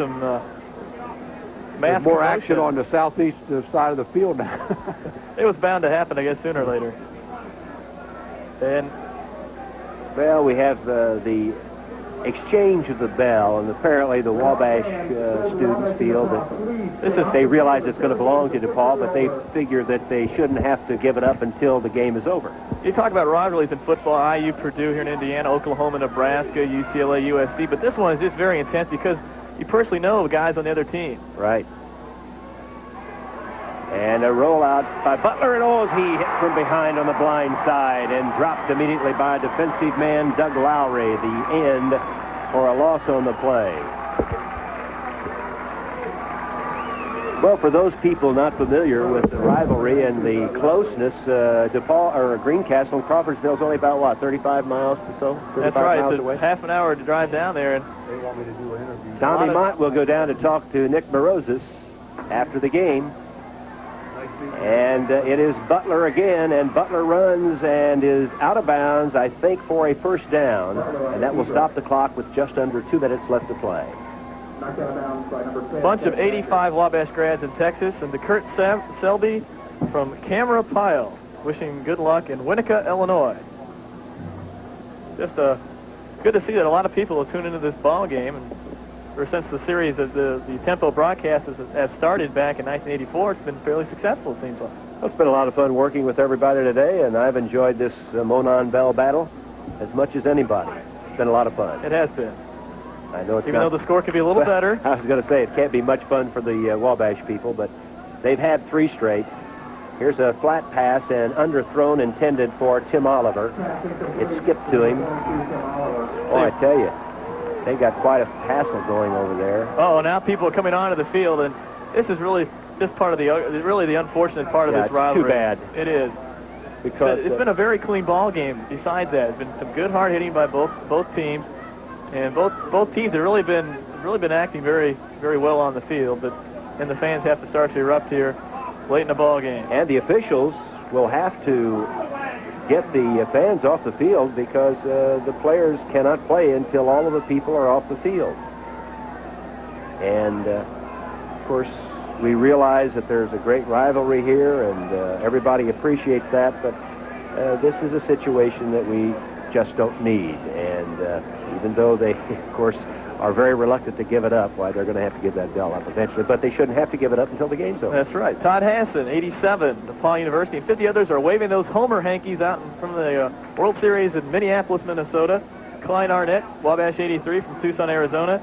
There's more commotion. action on the southeast side of the field now. It was bound to happen, I guess, sooner or later. And well, we have the exchange of the bell, and apparently the Wabash students feel that they realize it's going to belong to DePauw, but they figure that they shouldn't have to give it up until the game is over. you talk about rivalries in football, IU, Purdue here in Indiana, Oklahoma, Nebraska, UCLA, USC, but this one is just very intense because you personally know the guys on the other team. Right. And a rollout by Butler, and he hit from behind on the blind side and dropped immediately by defensive man Doug Lowry, the end, for a loss on the play. Well, for those people not familiar with the rivalry and the closeness, DePauw or Greencastle and Crawfordsville is only about, what, 35 miles or so? That's right. Miles It's away. half an hour to drive down there. And they want me to do an interview. Tommy Mott will go down to talk to Nick Morozis after the game. And it is Butler again, and Butler runs and is out of bounds, I think, for a first down. And that will stop the clock with just under 2 minutes left to play. Bunch of 85 Wabash grads in Texas, and to Kurt Selby from Camarillo, wishing good luck in Winnetka, Illinois. Just good to see that a lot of people will tune into this ball game, and or since the series of the Tempo broadcasts have started back in 1984, it's been fairly successful, it seems like. Well, it's been a lot of fun working with everybody today, and I've enjoyed this Monon Bell battle as much as anybody. It's been a lot of fun. It has been. I know it's Even though the score could be a little better. I was going to say, it can't be much fun for the Wabash people, but they've had 3 straight. Here's a flat pass and underthrown intended for Tim Oliver. It skipped to him. Oh, I tell you, they got quite a hassle going over there. Oh, now people are coming onto the field, and this is really this part of the unfortunate part of this rivalry. Too bad. It is. Because it's been a very clean ball game. Besides that, it's been some good hard hitting by both teams, and both teams have really been acting very well on the field. But and the fans have to start to erupt here late in the ball game. And the officials will have to get the fans off the field because the players cannot play until all of the people are off the field. And of course, we realize that there's a great rivalry here, and everybody appreciates that, but this is a situation that we just don't need. And even though they, of course, are very reluctant to give it up, why, they're going to have to give that bell up eventually, but they shouldn't have to give it up until the game's over. That's right. Todd Hansen, 87, DePauw University, and 50 others are waving those homer hankies out from the World Series in Minneapolis, Minnesota. Klein Arnett, Wabash 83 from Tucson, Arizona,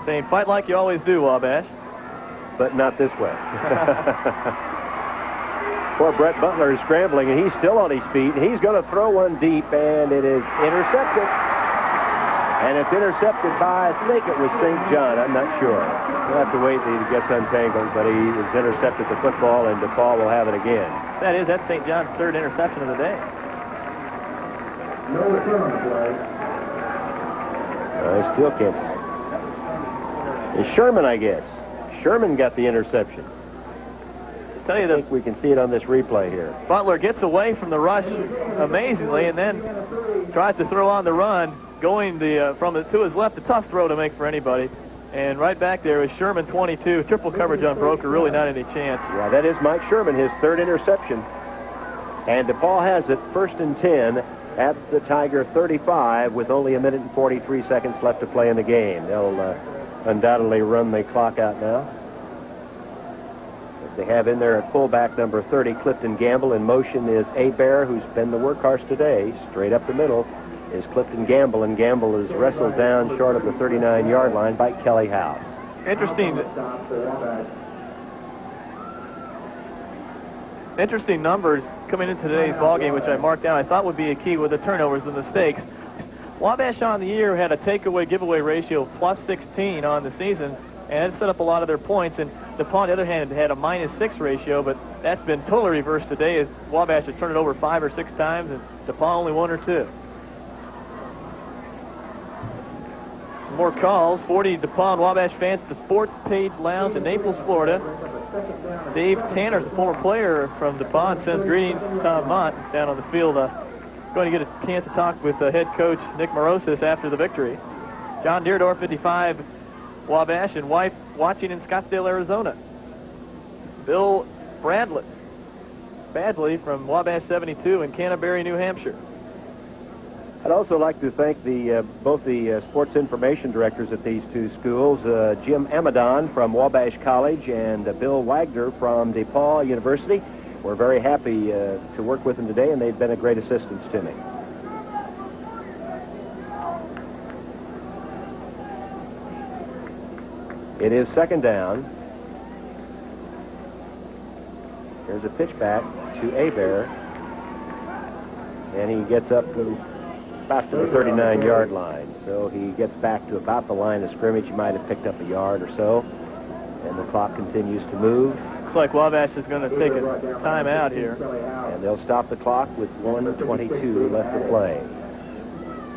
saying, "Fight like you always do, Wabash." But not this way. Poor Brett Butler is scrambling, and he's still on his feet. He's going to throw one deep, and it is intercepted. And it's intercepted by, I think it was St. John. I'm not sure. We'll have to wait until he gets untangled, but he has intercepted the football, and DePauw will have it again. That's St. John's 3rd interception of the day. No return on the play. I still can't. It's Sherman, I guess. Sherman got the interception. I think we can see it on this replay here. Butler gets away from the rush amazingly, and then tries to throw on the run, going to his left. A tough throw to make for anybody. And right back there is Sherman, 22. Triple coverage on Broker, really not any chance. Yeah, that is Mike Sherman, his 3rd interception. And DePauw has it 1st and 10 at the Tiger 35 with only 1 minute and 43 seconds left to play in the game. They'll undoubtedly run the clock out now. They have in there at fullback number 30, Clifton Gamble. In motion is Abear, who's been the workhorse today. Straight up the middle is Clifton Gamble, and Gamble is wrestled down short of the 39-yard line by Kelley House. Interesting numbers coming into today's ballgame, which I marked down. I thought would be a key with the turnovers and mistakes. Wabash on the year had a takeaway giveaway ratio of +16 on the season, and it set up a lot of their points. And DePauw, on the other hand, had a -6 ratio, but that's been totally reversed today as Wabash has turned it over 5 or 6 times, and DePauw only 1 or 2. Some more calls. 40 DePauw and Wabash fans at the Sports Page Lounge in Naples, Florida. Dave Tanner is a former player from DePauw and sends greetings to Tom Mont down on the field. Going to get a chance to talk with head coach Nick Morosis after the victory. John Deerdorf, 55, Wabash, and wife watching in Scottsdale, Arizona. Bill Badley from Wabash 72 in Canterbury, New Hampshire. I'd also like to thank both the sports information directors at these 2 schools, Jim Amadon from Wabash College and Bill Wagner from DePauw University. We're very happy to work with them today, and they've been a great assistance to me. It is 2nd down. Here's a pitch back to Abear, and he gets up to about to the 39-yard line. So he gets back to about the line of scrimmage. He might have picked up a yard or so, and the clock continues to move. Looks like Wabash is going to take a timeout here. And they'll stop the clock with 1:22 left to play.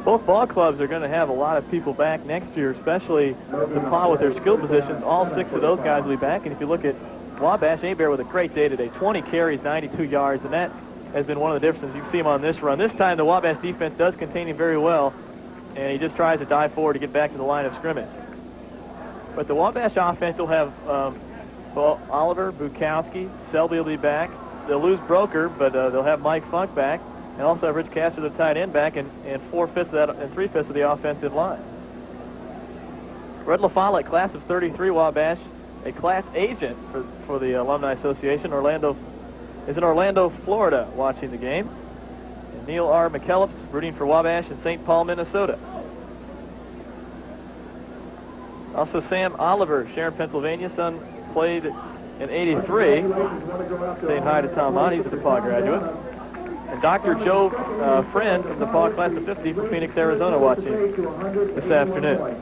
Both ball clubs are going to have a lot of people back next year, especially DePauw with their skill positions. All 6 of those guys will be back. And if you look at Wabash, Abear with a great day today. 20 carries, 92 yards, and that has been one of the differences. You can see him on this run. This time the Wabash defense does contain him very well, and he just tries to dive forward to get back to the line of scrimmage. But the Wabash offense will have Oliver, Bukowski, Selby will be back. They'll lose Broker, but they'll have Mike Funk back, and also have Rich Castor, the tight end, back, and 3/5 of the offensive line. Fred LaFollette, class of 33 Wabash, a class agent for the Alumni Association, is in Orlando, Florida, watching the game. And Neil R. McKellips rooting for Wabash in St. Paul, Minnesota. Also Sam Oliver, Sharon, Pennsylvania. Son played in 83. Saying hi to Tom Mott. He's a DePauw graduate. And Dr. Joe Friend from DePauw, class of 50 from Phoenix, Arizona, watching this afternoon.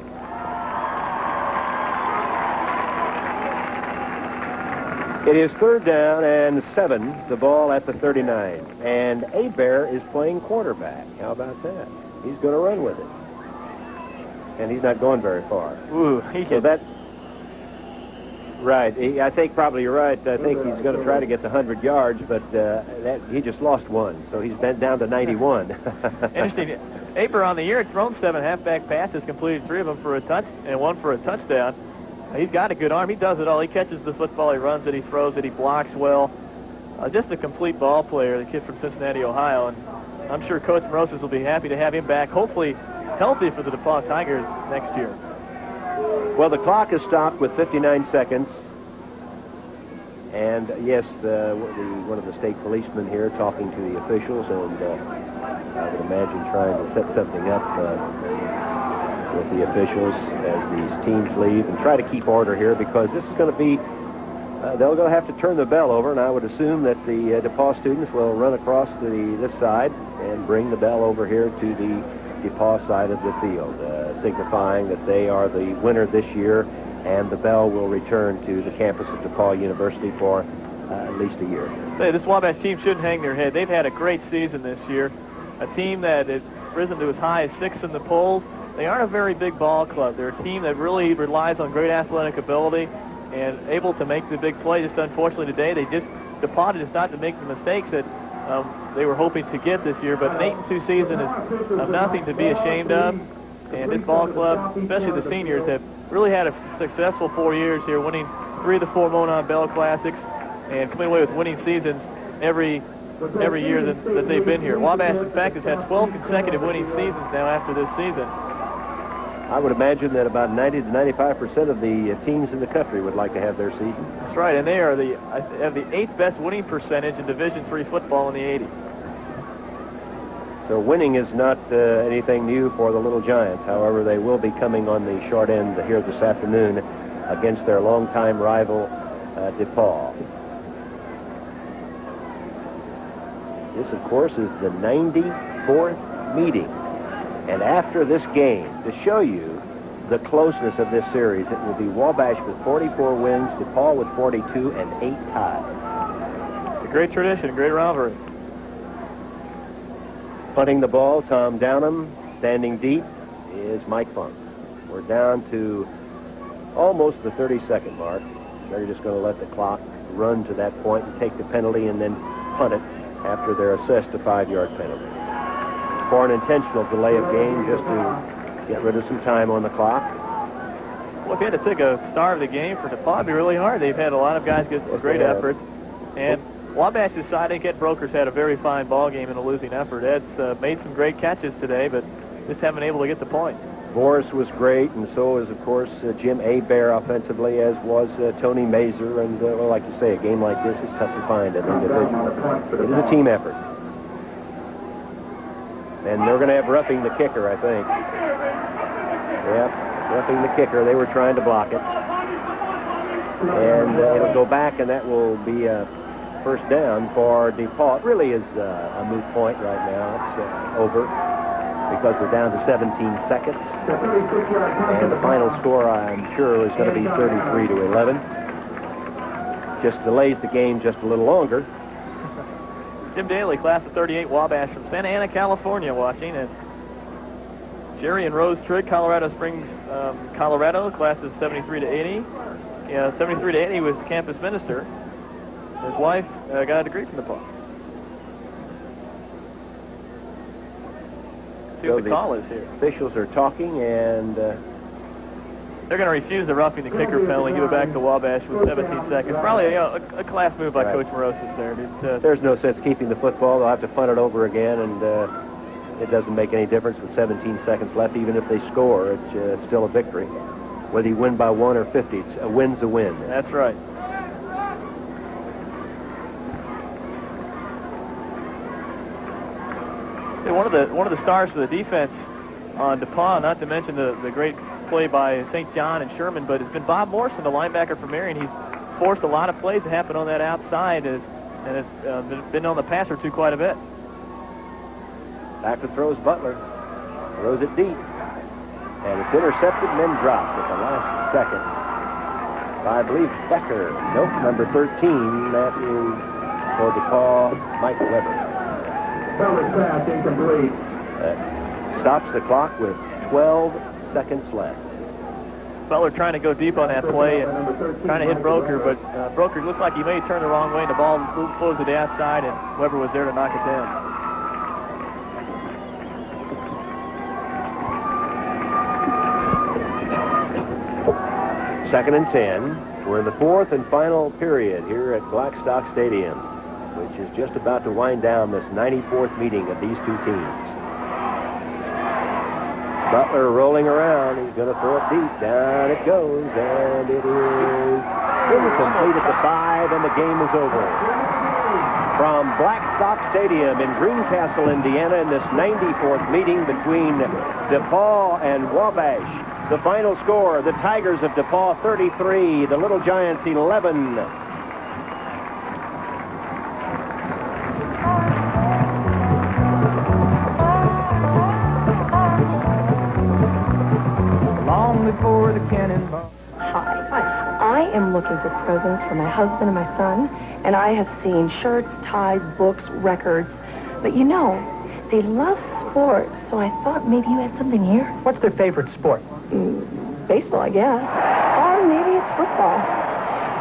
It is 3rd down and 7, the ball at the 39. And Hebert is playing quarterback. How about that? He's going to run with it. And he's not going very far. Ooh, right. I think probably you're right. I think he's going to try to get the 100 yards, but he just lost one. So he's bent down to 91. Interesting. Hebert on the year had thrown 7 halfback passes, completed 3 of them for a touch and 1 for a touchdown. He's got a good arm. He does it all. He catches the football. He runs it. He throws it. He blocks well. Just a complete ball player, the kid from Cincinnati, Ohio. And I'm sure Coach Morosis will be happy to have him back, hopefully healthy for the DePauw Tigers next year. Well, the clock is stopped with 59 seconds. And, yes, one of the state policemen here talking to the officials, and I would imagine trying to set something up with the officials as these teams leave and try to keep order here, because this is going to be, they're going to have to turn the bell over, and I would assume that the DePauw students will run across to this side and bring the bell over here to the DePauw side of the field, signifying that they are the winner this year, and the bell will return to the campus of DePauw University for at least a year. Hey, this Wabash team shouldn't hang their head. They've had a great season this year. A team that has risen to as high as 6th in the polls. They aren't a very big ball club. They're a team that really relies on great athletic ability and able to make the big play. Just unfortunately today, DePauw just not to make the mistakes that they were hoping to get this year. But an 8-2 season is nothing to be ashamed of. And this ball club, especially the seniors, have really had a successful 4 years here, winning 3 of the 4 Monon Bell Classics and coming away with winning seasons every year that they've been here. Wabash, in fact, has had 12 consecutive winning seasons now after this season. I would imagine that about 90 to 95% of the teams in the country would like to have their season. That's right, and they have the 8th best winning percentage in Division III football in the 80s. So winning is not anything new for the Little Giants. However, they will be coming on the short end here this afternoon against their longtime rival, DePauw. This, of course, is the 94th meeting. And after this game, to show you the closeness of this series, it will be Wabash with 44 wins, DePauw with 42, and 8 ties. It's a great tradition, great rivalry. Punting the ball, Tom Downham. Standing deep is Mike Funk. We're down to almost the 30-second mark. They're just going to let the clock run to that point and take the penalty and then punt it after they're assessed a 5-yard penalty. For an intentional delay of game, just to get rid of some time on the clock. Well, if you had to take a star of the game for DePauw, it'd be really hard. They've had a lot of guys get some great efforts. And Wabash's side, I think Ed Broker's had a very fine ball game in a losing effort. Ed's made some great catches today, but just haven't been able to get the point. Boris was great, and so is, of course, Jim Hebert offensively, as was Tony Mazer. And, well, like you say, a game like this is tough to find at individual. It is a team effort. And they're going to have roughing the kicker, I think. Yep, roughing the kicker. They were trying to block it. And it'll go back, and that will be a first down for DePauw. It really is a moot point right now. It's over because we're down to 17 seconds. And the final score, I'm sure, is going to be 33-11. Just delays the game just a little longer. Jim Daly, class of 38, Wabash from Santa Ana, California, watching. And Jerry and Rose Trigg, Colorado Springs, Colorado, class of 73-80. Yeah, 73-80 was campus minister. His wife got a degree from DePauw. See what the call is here. Officials are talking, and they're going to refuse the roughing the kicker penalty, give it back to Wabash with 17 seconds. Probably a class move by Coach Morosis there. There's no sense keeping the football. They'll have to punt it over again, and it doesn't make any difference with 17 seconds left. Even if they score, it's still a victory. whether you win by 1 or 50. It's a win's a win. That's right. Yeah, one of the stars for the defense on DePauw, not to mention the great play by St. John and Sherman, but it's been Bob Morrison, the linebacker for Marion. He's forced a lot of plays to happen on that outside and has been on the pass or two quite a bit. Back to throws Butler. Throws it deep. And it's intercepted and then dropped at the last second by, I believe, Becker. Nope, number 13. That is for DePauw, Mike Weber. Pellet's pass incomplete. Stops the clock with 12 seconds left. Butler trying to go deep on that play and trying to hit Broker, but Broker looked like he may turn the wrong way and the ball flows to the outside, and Weber was there to knock it down. Second and 10. We're in the fourth and final period here at Blackstock Stadium, which is just about to wind down this 94th meeting of these two teams. Butler rolling around. He's going to throw it deep. Down it goes, and it is incomplete at the 5, and the game is over. From Blackstock Stadium in Greencastle, Indiana, in this 94th meeting between DePauw and Wabash, the final score, the Tigers of DePauw 33, the Little Giants 11. Long before the cannonball. Hi. I am looking for presents for my husband and my son, and I have seen shirts, ties, books, records. But you know, they love sports, so I thought maybe you had something here. What's their favorite sport? Baseball, I guess. Or maybe it's football.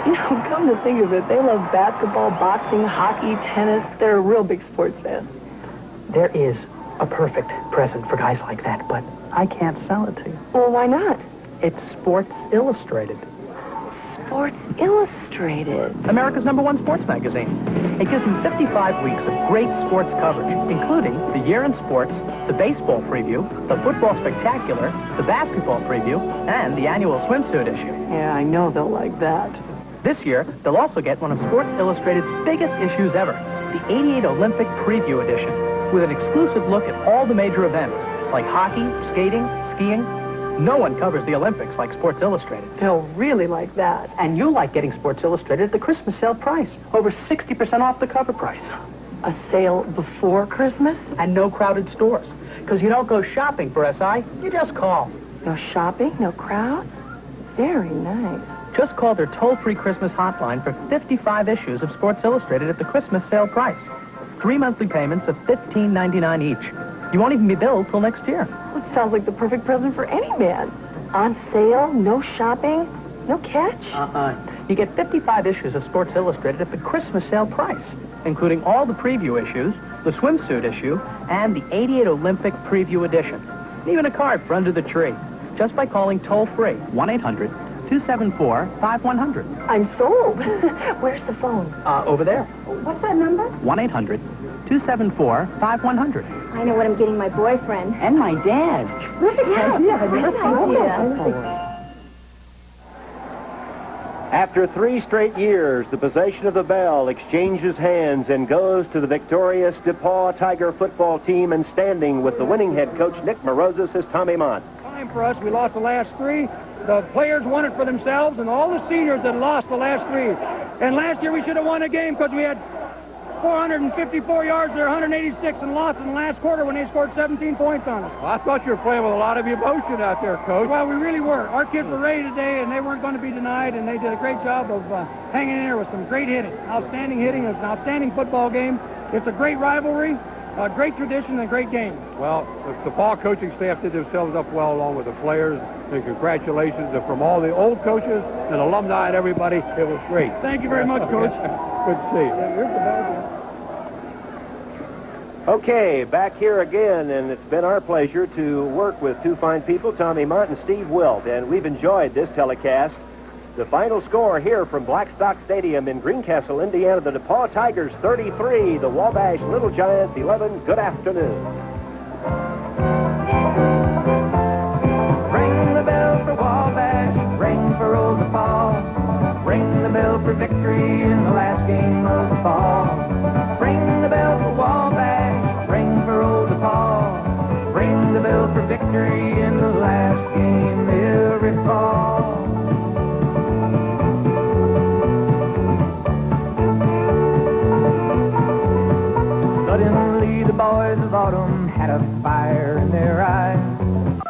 You know, come to think of it, they love basketball, boxing, hockey, tennis. They're a real big sports fan. There is a perfect present for guys like that, but I can't sell it to you. Well, why not? It's Sports Illustrated. Sports Illustrated. America's #1 sports magazine. It gives them 55 weeks of great sports coverage, including the Year in Sports, the baseball preview, the football spectacular, the basketball preview, and the annual swimsuit issue. Yeah, I know they'll like that. This year, they'll also get one of Sports Illustrated's biggest issues ever, the '88 Olympic Preview Edition, with an exclusive look at all the major events, like hockey, skating, skiing. No one covers the Olympics like Sports Illustrated. They'll really like that. And you'll like getting Sports Illustrated at the Christmas sale price, over 60% off the cover price. A sale before Christmas? And no crowded stores, because you don't go shopping for SI, you just call. No shopping, no crowds? Very nice. Just call their toll-free Christmas hotline for 55 issues of Sports Illustrated at the Christmas sale price. 3 monthly payments of $15.99 each. You won't even be billed till next year. Well, it sounds like the perfect present for any man. On sale, no shopping, no catch? You get 55 issues of Sports Illustrated at the Christmas sale price, including all the preview issues, the swimsuit issue, and the '88 Olympic Preview Edition. And even a card for under the tree, just by calling toll-free 1-800-274-5100. I'm sold. Where's the phone? Over there. What's that number? 1-800-274-5100. I know what I'm getting my boyfriend. And my dad. Terrific idea. Great idea. After 3 straight years, the possession of the bell exchanges hands and goes to the victorious DePauw Tiger football team, and standing with the winning head coach Nick Morozis is Tommy Mont. Time for us. We lost the last 3. The players won it for themselves, and all the seniors that lost the last 3. And last year we should have won a game because we had 454 yards there, 186, and lost in the last quarter when they scored 17 points on us. Well, I thought you were playing with a lot of emotion out there, Coach. Well, we really were. Our kids were ready today, and they weren't going to be denied, and they did a great job of hanging in there with some great hitting. Outstanding hitting. It was an outstanding football game. It's a great rivalry, a great tradition, and a great game. Well, the DePauw coaching staff did themselves up well along with the players, and congratulations from all the old coaches and alumni and everybody. It was great. Thank you very much, Coach. Good to see you. Okay, back here again, and it's been our pleasure to work with 2 fine people, Tommy Mont and Steve Wilt, and we've enjoyed this telecast. The final score here from Blackstock Stadium in Greencastle, Indiana, the DePauw Tigers 33, the Wabash Little Giants 11. Good afternoon. Ring the bell for Wabash. battle for victory in the last game every fall. Suddenly the boys of autumn had a fire in their eyes.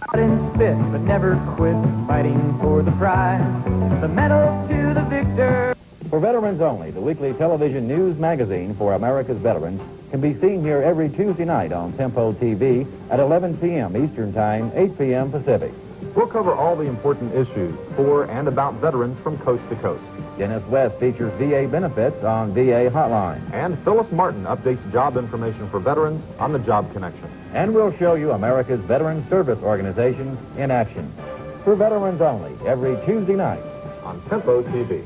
Fought and spit, but never quit fighting for the prize. The medal to the victor. For Veterans Only, the weekly television news magazine for America's veterans, can be seen here every Tuesday night on Tempo TV at 11 p.m. Eastern Time, 8 p.m. Pacific. We'll cover all the important issues for and about veterans from coast to coast. Dennis West features VA benefits on VA Hotline. And Phyllis Martin updates job information for veterans on the Job Connection. And we'll show you America's veteran service organizations in action. For Veterans Only, every Tuesday night on Tempo TV.